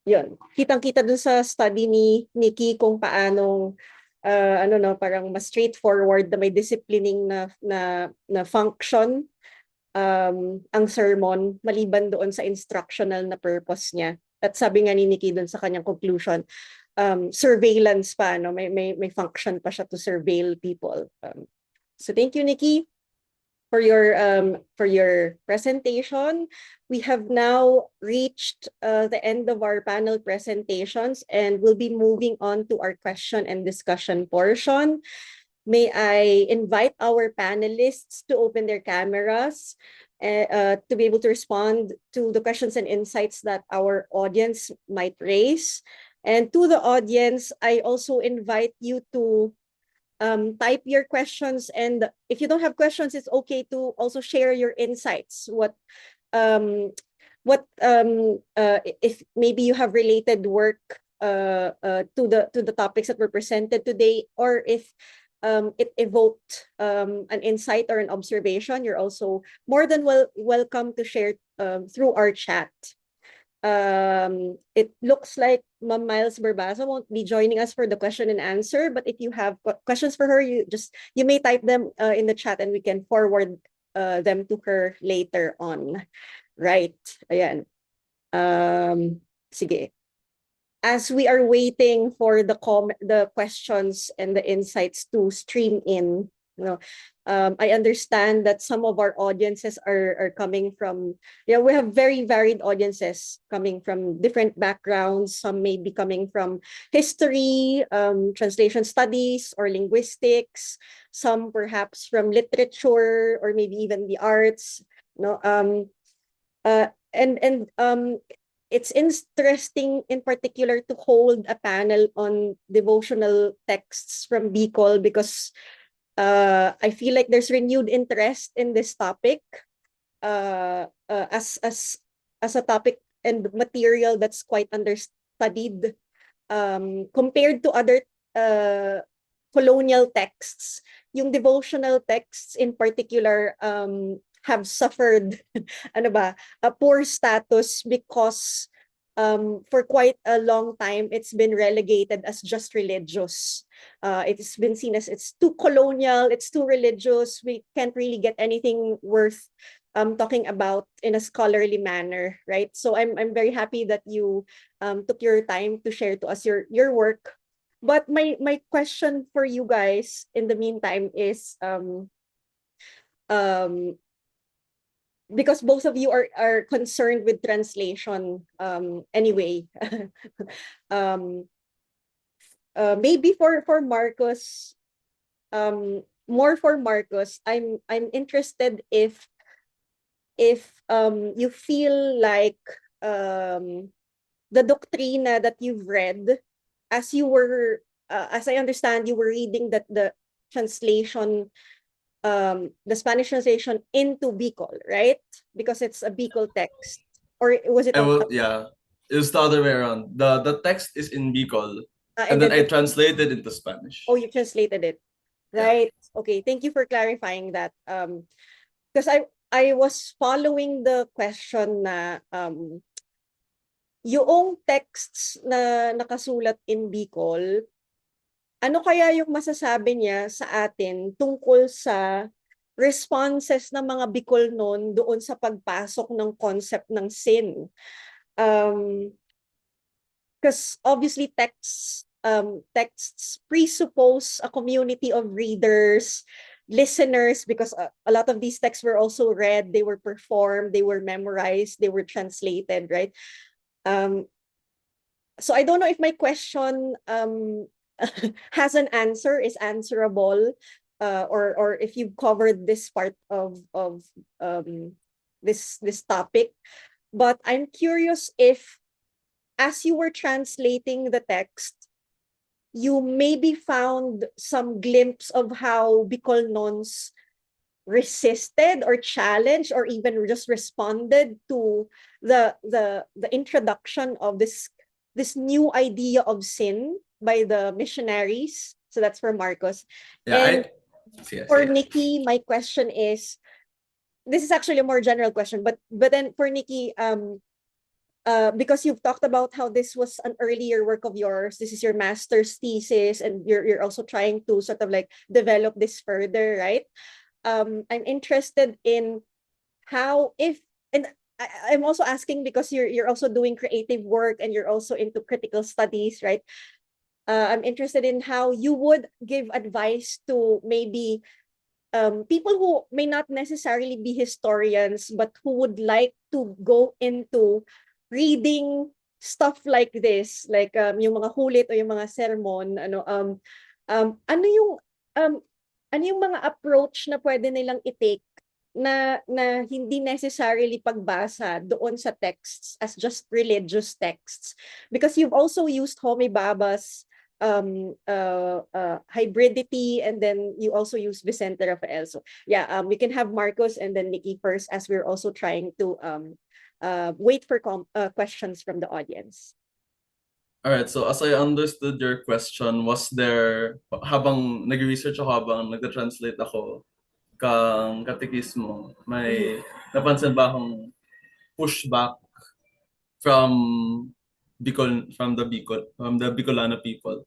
Yun. Kitang-kita dun sa study ni Nikki kung paanong parang mas straightforward na may disciplining na function ang sermon maliban doon sa instructional na purpose niya. At sabi nga ni Nikki doon sa kanyang conclusion, surveillance pa, no? May function pa siya to surveil people. So thank you, Nikki, for your presentation. We have now reached the end of our panel presentations, and we'll be moving on to our question and discussion portion. May I invite our panelists to open their cameras to be able to respond to the questions and insights that our audience might raise. And to the audience, I also invite you to type your questions, and if you don't have questions, it's okay to also share your insights. If maybe you have related work to the topics that were presented today, or if it evoked an insight or an observation, you're also more than welcome to share through our chat. It looks like Ma'am Miles Barbaza won't be joining us for the question and answer, but if you have questions for her, you may type them in the chat and we can forward them to her later on. Right. Ayan. Sige. As we are waiting for the questions and the insights to stream in, I understand that some of our audiences are coming from, we have very varied audiences coming from different backgrounds. Some may be coming from history, translation studies, or linguistics. Some perhaps from literature, or maybe even the arts. It's interesting in particular to hold a panel on devotional texts from Bicol because I feel like there's renewed interest in this topic as a topic and material that's quite understudied compared to other colonial texts. Yung devotional texts in particular have suffered a poor status because for quite a long time it's been relegated as just religious. It's been seen as it's too colonial, it's too religious, we can't really get anything worth talking about in a scholarly manner, right? So I'm very happy that you took your time to share to us your work. But my question for you guys in the meantime is because both of you are concerned with translation anyway. Maybe for Marcos, more for Marcos, I'm interested if if you feel like the doctrina that you've read, as you were, as I understand, you were reading that the translation, the Spanish translation into Bicol, right? Because it's a Bicol text, or was it? Yeah, it was the other way around. The text is in Bicol, And and then then I translated into Spanish. Oh, you translated it, Yeah. right? Okay, thank you for clarifying that. Because I was following the question na yung texts na nakasulat in Bicol, ano kaya yung masasabi niya sa atin tungkol sa responses ng mga Bicol noon doon sa pagpasok ng concept ng sin? Because obviously texts presuppose a community of readers, listeners, because a lot of these texts were also read, they were performed, they were memorized, they were translated, right? So I don't know if my question has an answer, is answerable, or if you've covered this part of this topic. But I'm curious if, as you were translating the text, you maybe found some glimpse of how Bicolnons resisted or challenged or even just responded to the introduction of this new idea of sin by the missionaries. So that's for Marcos. Yeah, and for Nikki, my question is, this is actually a more general question, but then for Nikki, because you've talked about how this was an earlier work of yours, this is your master's thesis, and you're also trying to sort of like develop this further, right? I'm interested in how, if, and I'm also asking because you're also doing creative work and you're also into critical studies, right? I'm interested in how you would give advice to maybe people who may not necessarily be historians, but who would like to go into reading stuff like this, like yung mga hulit o yung mga sermon, ano yung mga approach na pwede nilang i-take na hindi necessarily pagbasa doon sa texts as just religious texts, because you've also used Homi Bhabha's hybridity, and then you also use Vicente Rafael. So yeah, we can have Marcos and then Nikki first, as we're also trying to wait for questions from the audience. All right, so as I understood your question, was there, habang nag-research ako, habang nag-translate ako kang katekismo, may napansin ba akong pushback from the Bicolano people?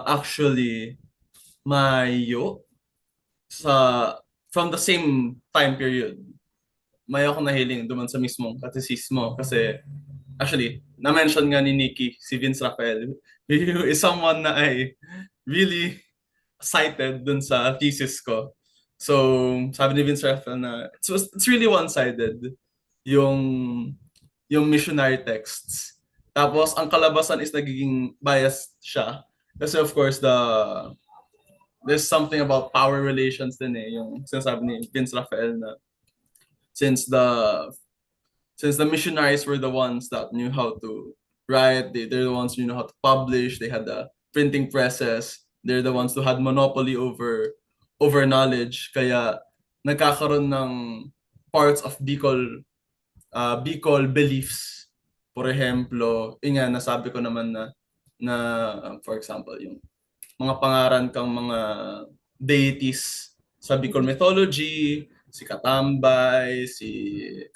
Actually, mayo from the same time period, may ako nahiling duman sa mismong katesismo kasi actually, na-mention nga ni Nikki si Vince Rafael, who is someone na I really cited dun sa thesis ko. So, sabi ni Vince Rafael na it's really one-sided yung missionary texts. Tapos, ang kalabasan is nagiging biased siya. Kasi of course, there's something about power relations din yung sinasabi ni Vince Rafael na since the missionaries were the ones that knew how to write, they're the ones who knew how to publish, they had the printing presses, they're the ones who had monopoly over knowledge, kaya nagkakaroon ng parts of Bicol beliefs. For example, nasabi ko naman na for example, yung mga pangaran kang mga deities sa Bicol mythology, si Katambay, si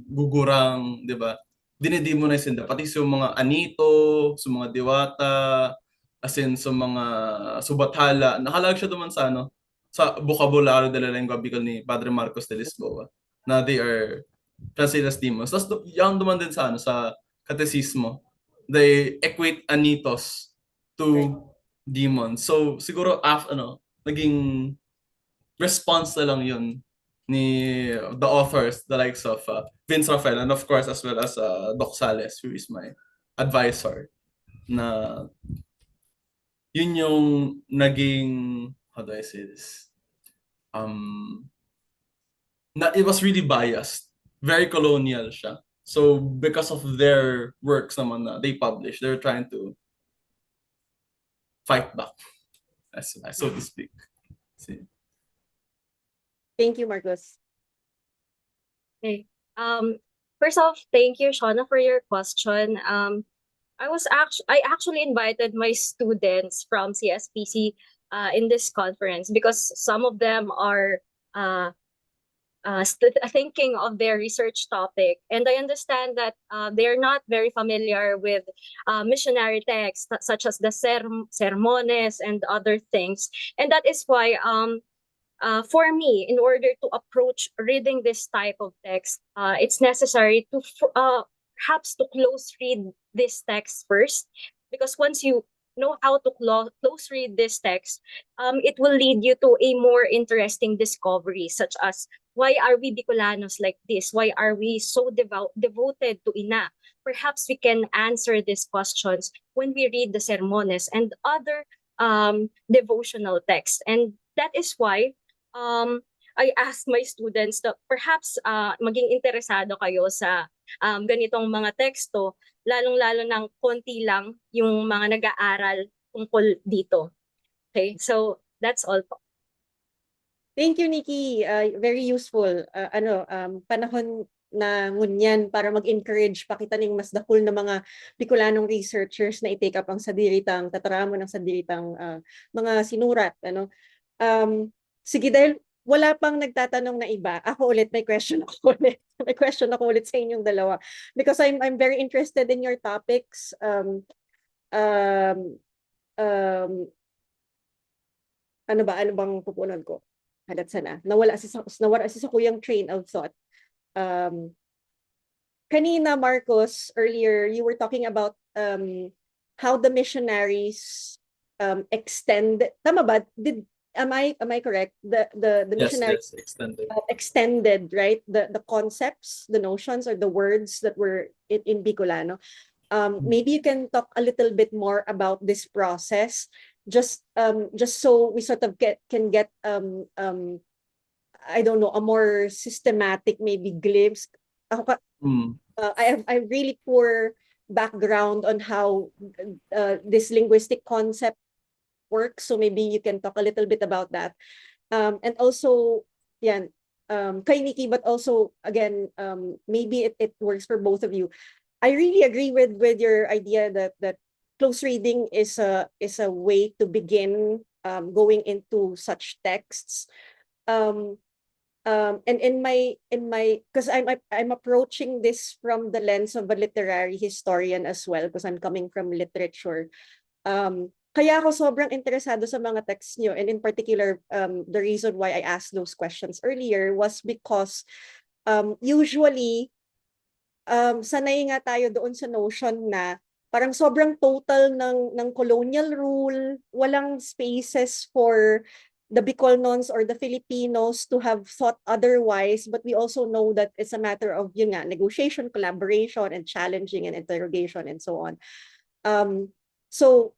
Gugurang, 'di ba? Dinidemonize nila pati sa mga anito, sa mga diwata, as in sa mga subathala. Nakalag siya duman sa sa Vocabulario de la Lengua Bicol ni Padre Marcos de Lisboa na they are translated as demons. Tapos yung duman din sa sa katesismo, they equate anitos to demons. So siguro naging response na lang yun ni the authors, the likes of Vince Rafael, and of course as well as Doc Sales, who is my advisor, na yun yung naging, how do I say this? it was really biased. Very colonial siya. So because of their works naman na they publish, they're trying to fight back, so to speak. See. Thank you, Marcos. Okay. First off, thank you, Shauna, for your question. I actually invited my students from CSPC in this conference because some of them are thinking of their research topic, and I understand that they're not very familiar with missionary texts such as the sermones and other things, and that is why for me, in order to approach reading this type of text, it's necessary to perhaps to close read this text first, because once you know how to close read this text, it will lead you to a more interesting discovery, such as why are we Bicolanos like this? Why are we so devoted to Ina? Perhaps we can answer these questions when we read the sermones and other devotional texts, and that is why I asked my students na perhaps maging interesado kayo sa ganitong mga teksto, lalong-lalo ng konti lang yung mga nag-aaral tungkol dito. Okay, so that's all po. Thank you, Nikki. Very useful. Panahon na ngunyan para mag-encourage pa kita ning mas dakul na mga Bicolanong researchers na i-take up ang sadiritang tataramo ng sadiritang mga sinurat. Sige, dahil wala pang nagtatanong na iba, ako ulit may question ako ulit. May question ako ulit sa inyong dalawa because I'm very interested in your topics. Ano bang pupunan ko? Halat sana. Nawala si sa kuyang train of thought. Kanina, Marcos, earlier you were talking about how the missionaries extend. Tama ba? Am I correct? The missionaries extended, right? The concepts, the notions, or the words that were in Bicolano. Maybe you can talk a little bit more about this process, just so we sort of can get I don't know, a more systematic maybe glimpse. I have really poor background on how this linguistic concept works, so maybe you can talk a little bit about that. And also, yan, kay Nikki, but also again, maybe it works for both of you. I really agree with your idea that close reading is a way to begin going into such texts. And in my because I'm approaching this from the lens of a literary historian as well, because I'm coming from literature. Kaya ako sobrang interesado sa mga texts nyo, and in particular, the reason why I asked those questions earlier was because usually sanay nga tayo doon sa notion na parang sobrang total ng colonial rule, walang spaces for the Bicolnons or the Filipinos to have thought otherwise, but we also know that it's a matter of yun nga, negotiation, collaboration, and challenging and interrogation and so on. So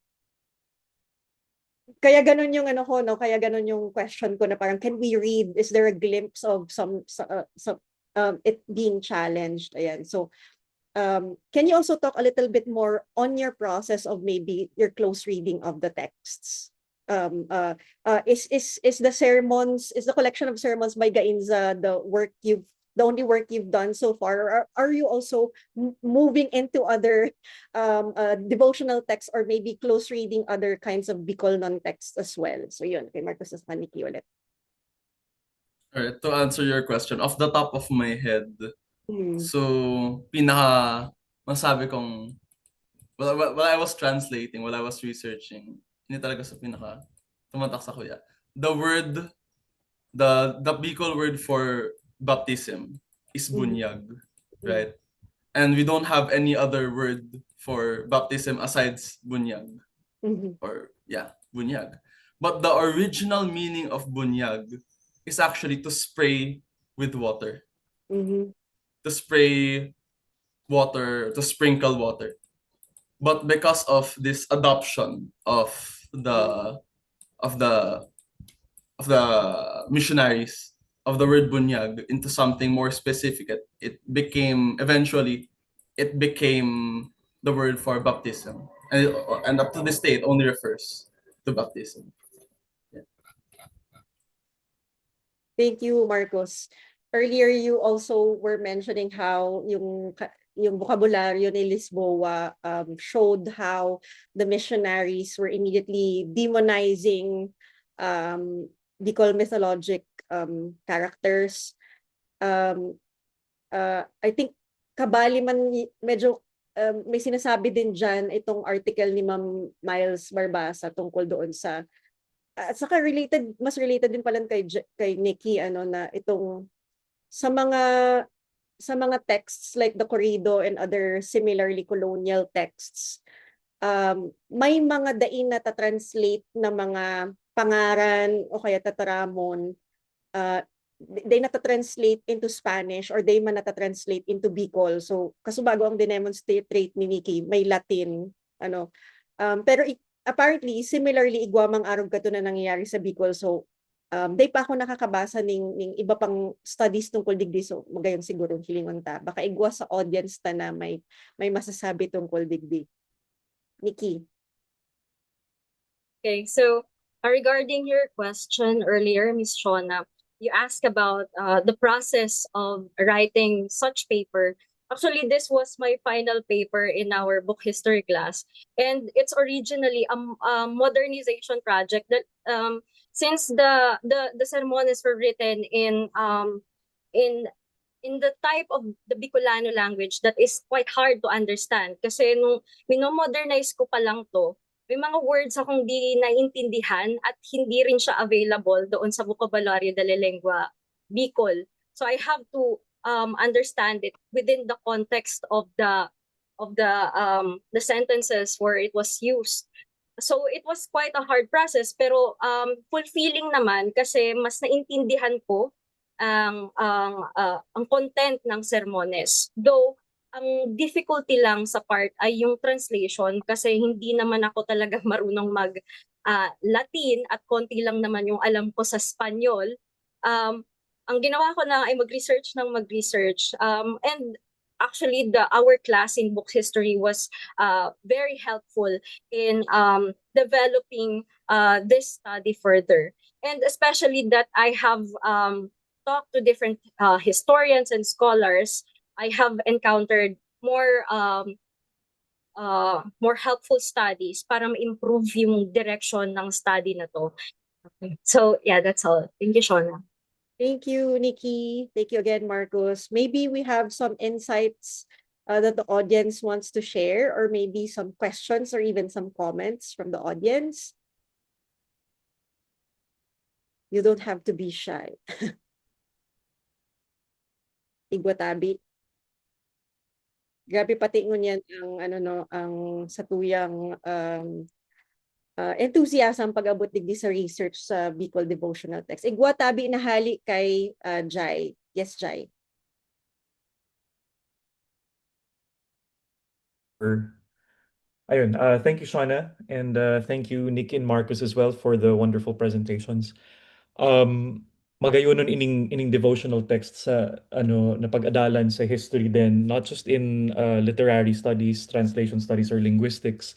kaya ganun yung kaya ganun yung question ko na parang, can we read, is there a glimpse of some it being challenged? Ayan. So can you also talk a little bit more on your process of maybe your close reading of the texts? Is the sermons, is the collection of sermons by Gainza the only work you've done so far, or are you also moving into other devotional texts, or maybe close reading other kinds of Bicolnon texts as well? So yun, kay Marcos Nikki ulit. All right, to answer your question, off the top of my head, so pinaka masabi kong while I was translating, while I was researching, hindi talaga sa pinaka tumatak sa kuya. The word, the Bicol word for baptism is bunyag, right? And we don't have any other word for baptism aside bunyag. Or yeah, bunyag. But the original meaning of bunyag is actually to spray with water. To spray water, to sprinkle water. But because of this adoption of the missionaries, of the word bunyag into something more specific. It became eventually it became the word for baptism, and up to this day it only refers to baptism. Thank you, Marcos. Earlier, you also were mentioning how yung vocabulary ni Lisboa showed how the missionaries were immediately demonizing Bicol mythologic characters. I think kabali man medyo may sinasabi din dyan itong article ni Ma'am Miles Barbasa tungkol doon sa at saka mas related din pala kay Nikki na itong sa mga texts like the Corrido and other similarly colonial texts, may mga daing na translate na mga pangaran o kaya tataramon, they nata-translate into Spanish or they man nata-translate into Bicol. So kasubago ang dinemonstrate ni Nikki, may Latin pero apparently, similarly, igwamang arog kato na nangyayari sa Bicol. So, day pa ako nakakabasa ng iba pang studies tungkol digdi. So, magayon siguro hilingon ta. Baka igwa sa audience ta na may masasabi tungkol digdi. Nikki. Okay, so regarding your question earlier, Ms. Shona, you asked about the process of writing such paper. Actually, this was my final paper in our book history class, and it's originally a modernization project that since the sermones were written in the type of the Bicolano language that is quite hard to understand. Kasi nung mino-modernize ko pa lang to, may mga words akong di naintindihan at hindi rin siya available doon sa Vocabulario de la Lengua Bicol. So I have to understand it within the context of the sentences where it was used. So it was quite a hard process, pero fulfilling naman kasi mas naintindihan ko ang content ng sermones. Though ang difficulty lang sa part ay yung translation kasi hindi naman ako talaga marunong mag Latin at konti lang naman yung alam ko sa Espanyol. Ang ginawa ko na ay mag-research. And actually, our class in book history was very helpful in developing this study further. And especially that I have talked to different historians and scholars, I have encountered more helpful studies para ma-improve yung direction ng study na to. Okay. So yeah, that's all. Thank you, Shona. Thank you, Nikki. Thank you again, Marcos. Maybe we have some insights that the audience wants to share, or maybe some questions or even some comments from the audience. You don't have to be shy. Igwatabi. Grabe pati ngunyan ang satuyang enthusiasm pag-abot digdi sa research sa Bicol devotional text. Igwa tabi na hali kay Jai. Yes, Jai. Ayun, thank you, Shauna, and thank you, Nick and Marcus as well for the wonderful presentations. Magayon nun ining devotional text sa na pag-adalan sa history din, not just in literary studies, translation studies, or linguistics,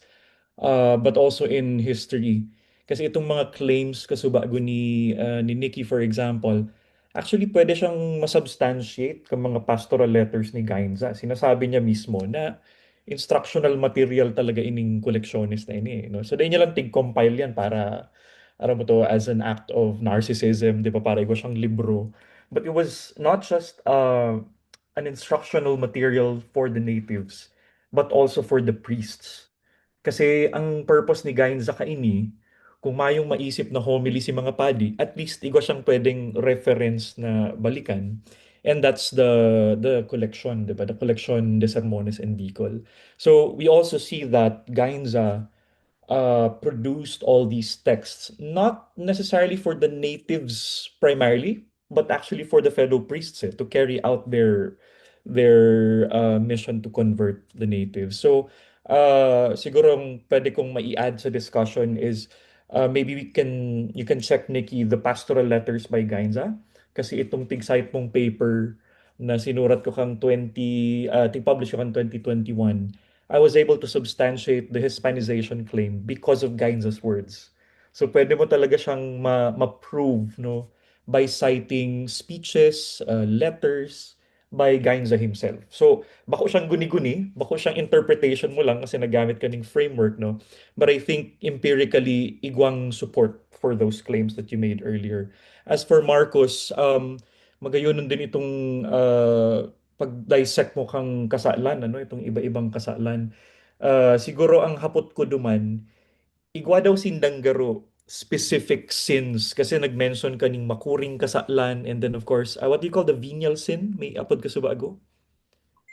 but also in history. Kasi itong mga claims kasubago ni Nikki, for example, actually pwede siyang masubstantiate kung mga pastoral letters ni Gainza. Sinasabi niya mismo na instructional material talaga ining collectionist na ini. No? So, dahil niya lang tig-compile yan para, mo to, as an act of narcissism, di ba? Para iwa siyang libro. But it was not just an instructional material for the natives, but also for the priests. Kasi ang purpose ni Gainza kaini, kung mayong maisip na homily si mga padi, at least igwa siyang pwedeng reference na balikan. And that's the collection, diba? The collection de Sermones en Bicol. So we also see that Gainza produced all these texts, not necessarily for the natives primarily, but actually for the fellow priests to carry out their mission to convert the natives. So siguro ang pwede kong mai-add sa discussion is maybe you can check, Nikki, the pastoral letters by Gainza. kasi itong tig-cite mong paper na sinurat ko tig-publish ko kang 2021, I was able to substantiate the Hispanization claim because of Gainza's words. So pwede mo talaga siyang ma-prove, no, by citing speeches, letters by Gainza himself. So bako siyang guni-guni, bako siyang interpretation mo lang kasi nagamit ka ng framework, no. But I think empirically, igwang support for those claims that you made earlier. As for Marcos, magayon din itong pag-dissect mo kang kasalan, ano, itong iba-ibang kasalan. Siguro ang hapot ko duman, igwa daw sindanggaro specific sins kasi nag-mention ka ning makuring kasalan and then of course, what do you call the venial sin? May apod ka sa bago?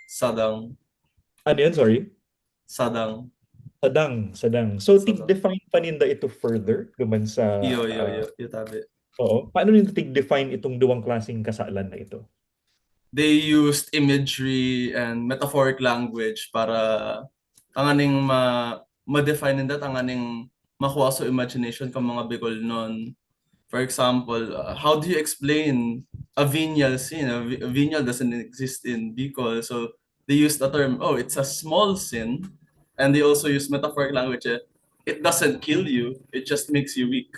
Sadang. Ano yun? Sorry? Sadang. Sadang. So, Sadang. tig-define pa ninda ito further duman sa... Iyo, tabi. Oo. Paano ninda tig-define itong duwang klaseng kasalan na ito? They used imagery and metaphoric language para tanganing ma-define nila, tanganing makuha sa imagination ng mga Bicol noon. For example, how do you explain a venial sin? A venial doesn't exist in Bicol, so they use the term, oh, it's a small sin, and they also use metaphoric language. It doesn't kill you, it just makes you weak.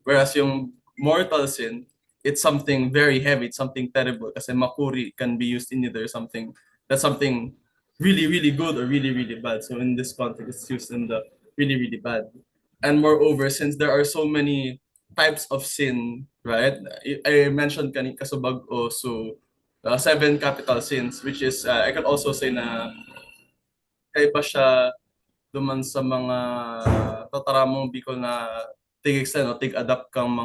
Whereas yung mortal sin, it's something very heavy, it's something terrible. Kasi makuri can be used in either something really, really good or really, really bad. So in this context, it's used in the really, really bad. And moreover, since there are so many types of sin, right? I mentioned kasubag so 7 capital sins, which is, I can also say na kaiba siya duman sa mga tataramong Bicol na tig-extend o tig-adapt kang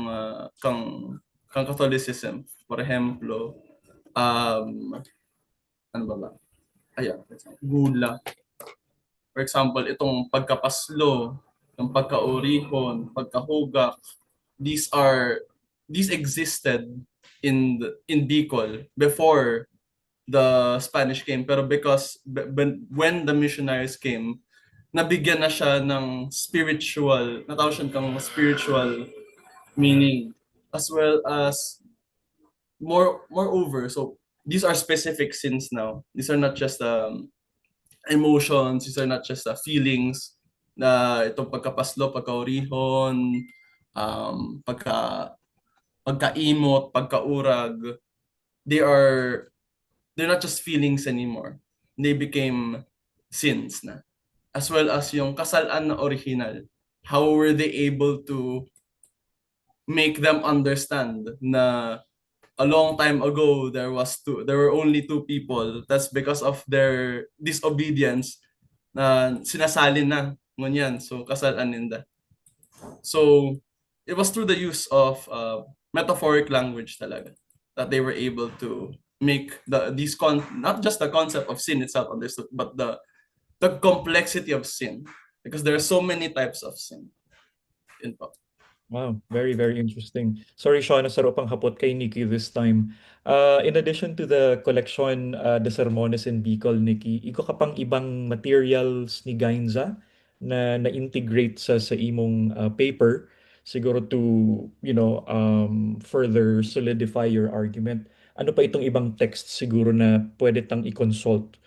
Catholicism. For example, ano ba? Ayan, gula. For example, itong pagkapaslo, yung pagkaurihon, pagkahugak, these existed in Bicol before the Spanish came, pero because when the missionaries came, nabigyan na siya ng spiritual, natawag siya kang spiritual meaning, as well as moreover, so these are specific sins now. These are not just emotions, these are not just feelings, na itong pagkapaslo, pagkaurihon, pagkaimot, pagkaurag, they're not just feelings anymore. They became sins na. As well as yung kasalan na original. How were they able to make them understand na a long time ago there were only 2 people. That's because of their disobedience na sinasalin na ngunyan. So kasalan ninda. So it was through the use of metaphoric language talaga that they were able to make not just the concept of sin itself understood, but the complexity of sin, because there are so many types of sin. Wow, very, very interesting. Sorry, Sean, nasaro pang hapot kay Nikki this time. In addition to the collection, the Sermones in Bicol, Nikki, iko ka pang ibang materials ni Gainza na integrate sa imong paper, siguro to, further solidify your argument. Ano pa itong ibang text siguro na pwede tang i-consult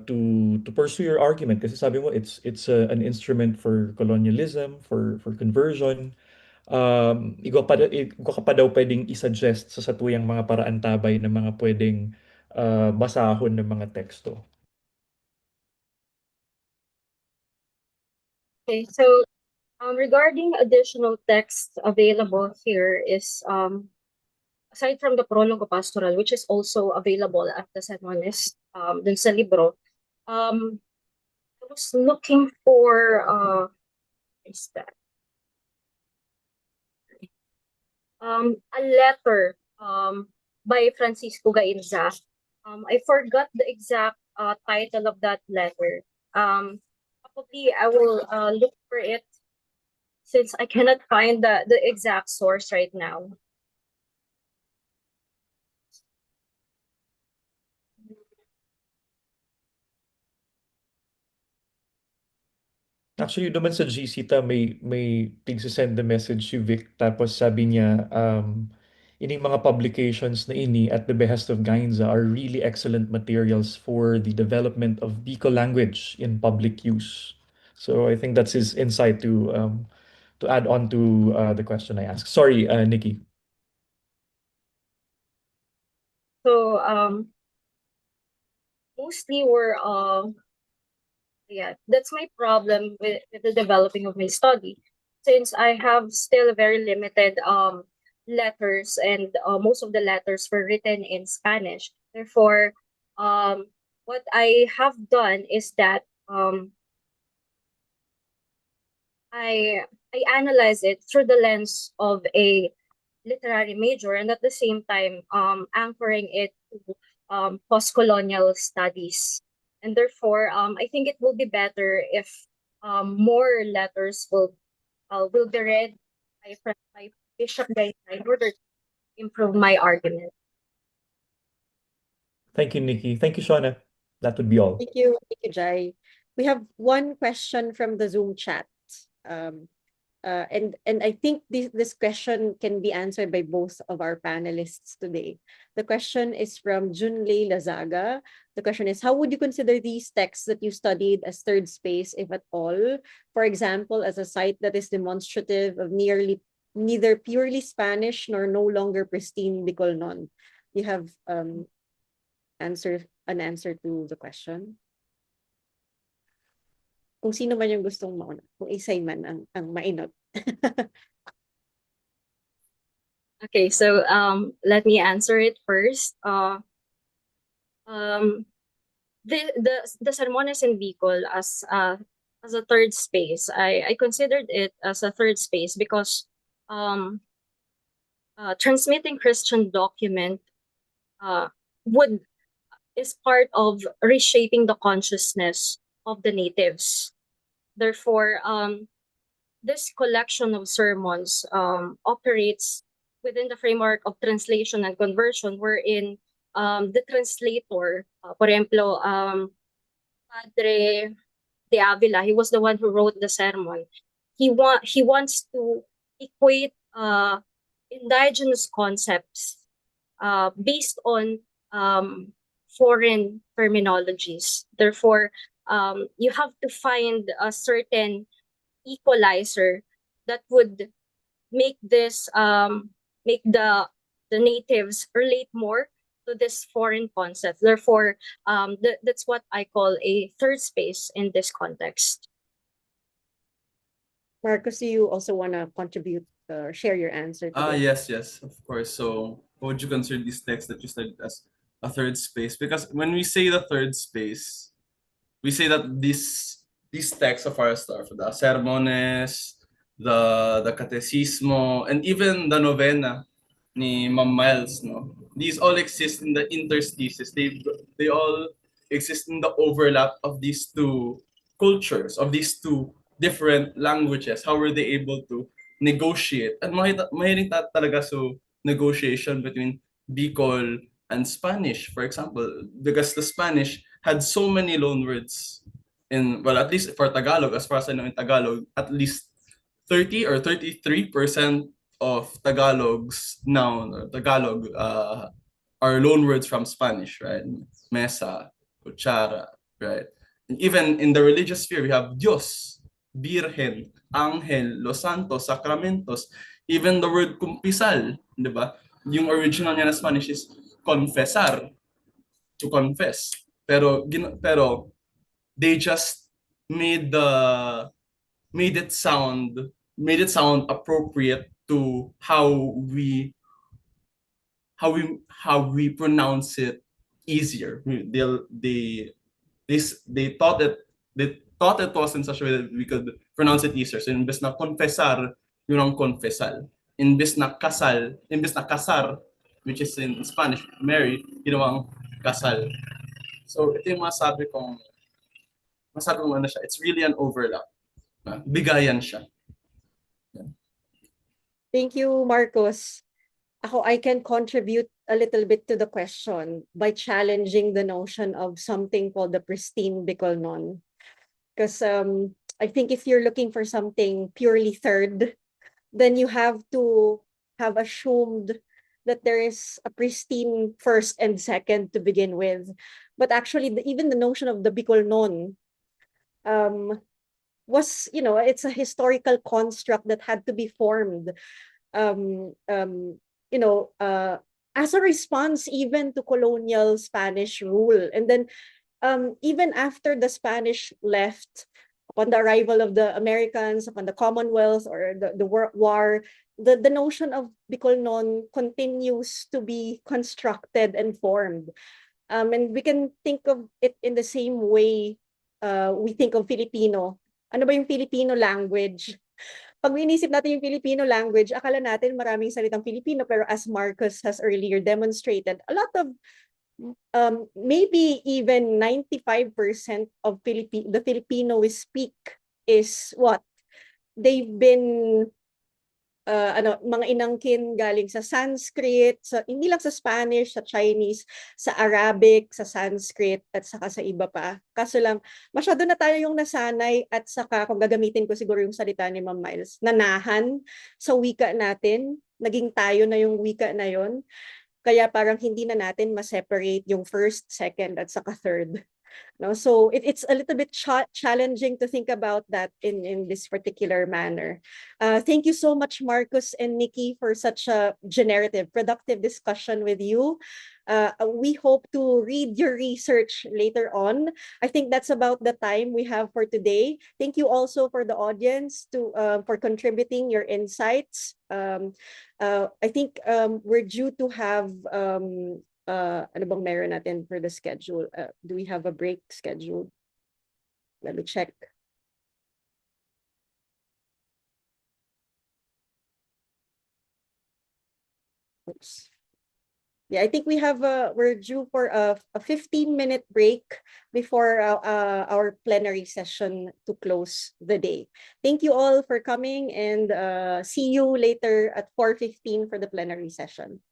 to pursue your argument kasi sabi mo an instrument for colonialism, for conversion. Igo ka pa daw pwedeng i-suggest sa satuyang mga paraan tabay ng mga pwedeng basahon ng mga teksto. Okay, so regarding additional text available here is aside from the prologue of pastoral, which is also available at the Sermones, dun sa libro, I was looking for is that a letter by Francisco Gainza. I forgot the exact title of that letter. Probably I will look for it since I cannot find the exact source right now. Actually, naman sa GC may tig-send the message si Vic tapos sabi niya ining mga publications na ini at the behest of Gainza are really excellent materials for the development of Bicol language in public use. So I think that's his insight to add on to the question I asked. Sorry, Nikki. So mostly we're yeah, that's my problem with the developing of my study, since I have still very limited letters, and most of the letters were written in Spanish. Therefore, what I have done is that I analyze it through the lens of a literary major, and at the same time anchoring it to post-colonial studies. And therefore, I think it will be better if more letters will be read by Bishop Gaita in order to improve my argument. Thank you, Nikki. Thank you, Shauna. That would be all. Thank you, Jai. We have one question from the Zoom chat. And I think this question can be answered by both of our panelists today. The question is from Junlei Lazaga. The question is, how would you consider these texts that you studied as third space, if at all? For example, as a site that is demonstrative of neither purely Spanish nor no longer pristine Bicolnon. You have an answer to the question? Kung sino man yung gustong mauna, kung isay man ang mainot. Okay, so let me answer it first. The Sermones en Bicol as a third space, I considered it as a third space because transmitting Christian document is part of reshaping the consciousness of the natives. Therefore, this collection of sermons operates within the framework of translation and conversion, wherein the translator, por ejemplo, Padre de Avila, he was the one who wrote the sermon. He wants to equate indigenous concepts based on foreign terminologies. Therefore, you have to find a certain equalizer that would make this make the natives relate more to this foreign concept. Therefore, that's what I call a third space in this context. Marcos, do you also want to contribute or share your answer to this? Yes, of course. So, how would you consider these texts that you studied as a third space? Because when we say the third space, we say that these texts of ours are the sermones, the catecismo, and even the novena ni Ma'am Miles, no? These all exist in the interstices. They all exist in the overlap of these two cultures, of these two different languages. How were they able to negotiate? And mahilig talaga so negotiation between Bicol and Spanish, for example, because the Spanish had so many loanwords well, at least for Tagalog, as far as I know in Tagalog, at least 30 or 33% of Tagalog's noun or Tagalog are loanwords from Spanish, right? Mesa, cuchara, right? And even in the religious sphere, we have Dios, Virgen, Angel, Los Santos, Sacramentos, even the word kumpisal, di ba? Yung original niya na Spanish is confesar, to confess. Pero they just made it sound appropriate to how we pronounce it easier. They thought it was in such a way that we could pronounce it easier. So imbes na confesar, yun ang confesal. Imbes na casar, which is in Spanish, marry, yun ang kasal. So ito yung masabi kong ano siya, it's really an overlap. Bigayan siya. Yeah. Thank you, Marcos. I can contribute a little bit to the question by challenging the notion of something called the pristine Bicolnon. Because I think if you're looking for something purely third, then you have to have assumed that there is a pristine first and second to begin with. But actually, even the notion of the Bicolnon was, it's a historical construct that had to be formed, as a response even to colonial Spanish rule. And then even after the Spanish left, upon the arrival of the Americans, upon the Commonwealth or the war, the notion of Bicolnon continues to be constructed and formed. And we can think of it in the same way we think of Filipino. Ano ba yung Filipino language? Pag inisip natin yung Filipino language, akala natin maraming salitang Filipino, pero as Marcus has earlier demonstrated, a lot of maybe even 95% of the Filipino we speak is what? They've been mga inangkin galing sa Sanskrit, hindi lang sa Spanish, sa Chinese, sa Arabic, sa Sanskrit, at saka sa iba pa. Kaso lang, masyado na tayo yung nasanay, at saka kung gagamitin ko siguro yung salita ni Ma'am Miles, nanahan sa wika natin, naging tayo na yung wika na yon. Kaya parang hindi na natin ma-separate yung first, second, at saka third. No, so it's a little bit challenging to think about that in this particular manner. Thank you so much, Marcus and Nikki, for such a generative, productive discussion with you. We hope to read your research later on. I think that's about the time we have for today. Thank you also for the audience for contributing your insights. I think we're due to have ano bang meron natin for the schedule? Do we have a break scheduled? Let me check. Oops. Yeah, I think we're due for a 15-minute break before our plenary session to close the day. Thank you all for coming, and see you later at 4:15 for the plenary session.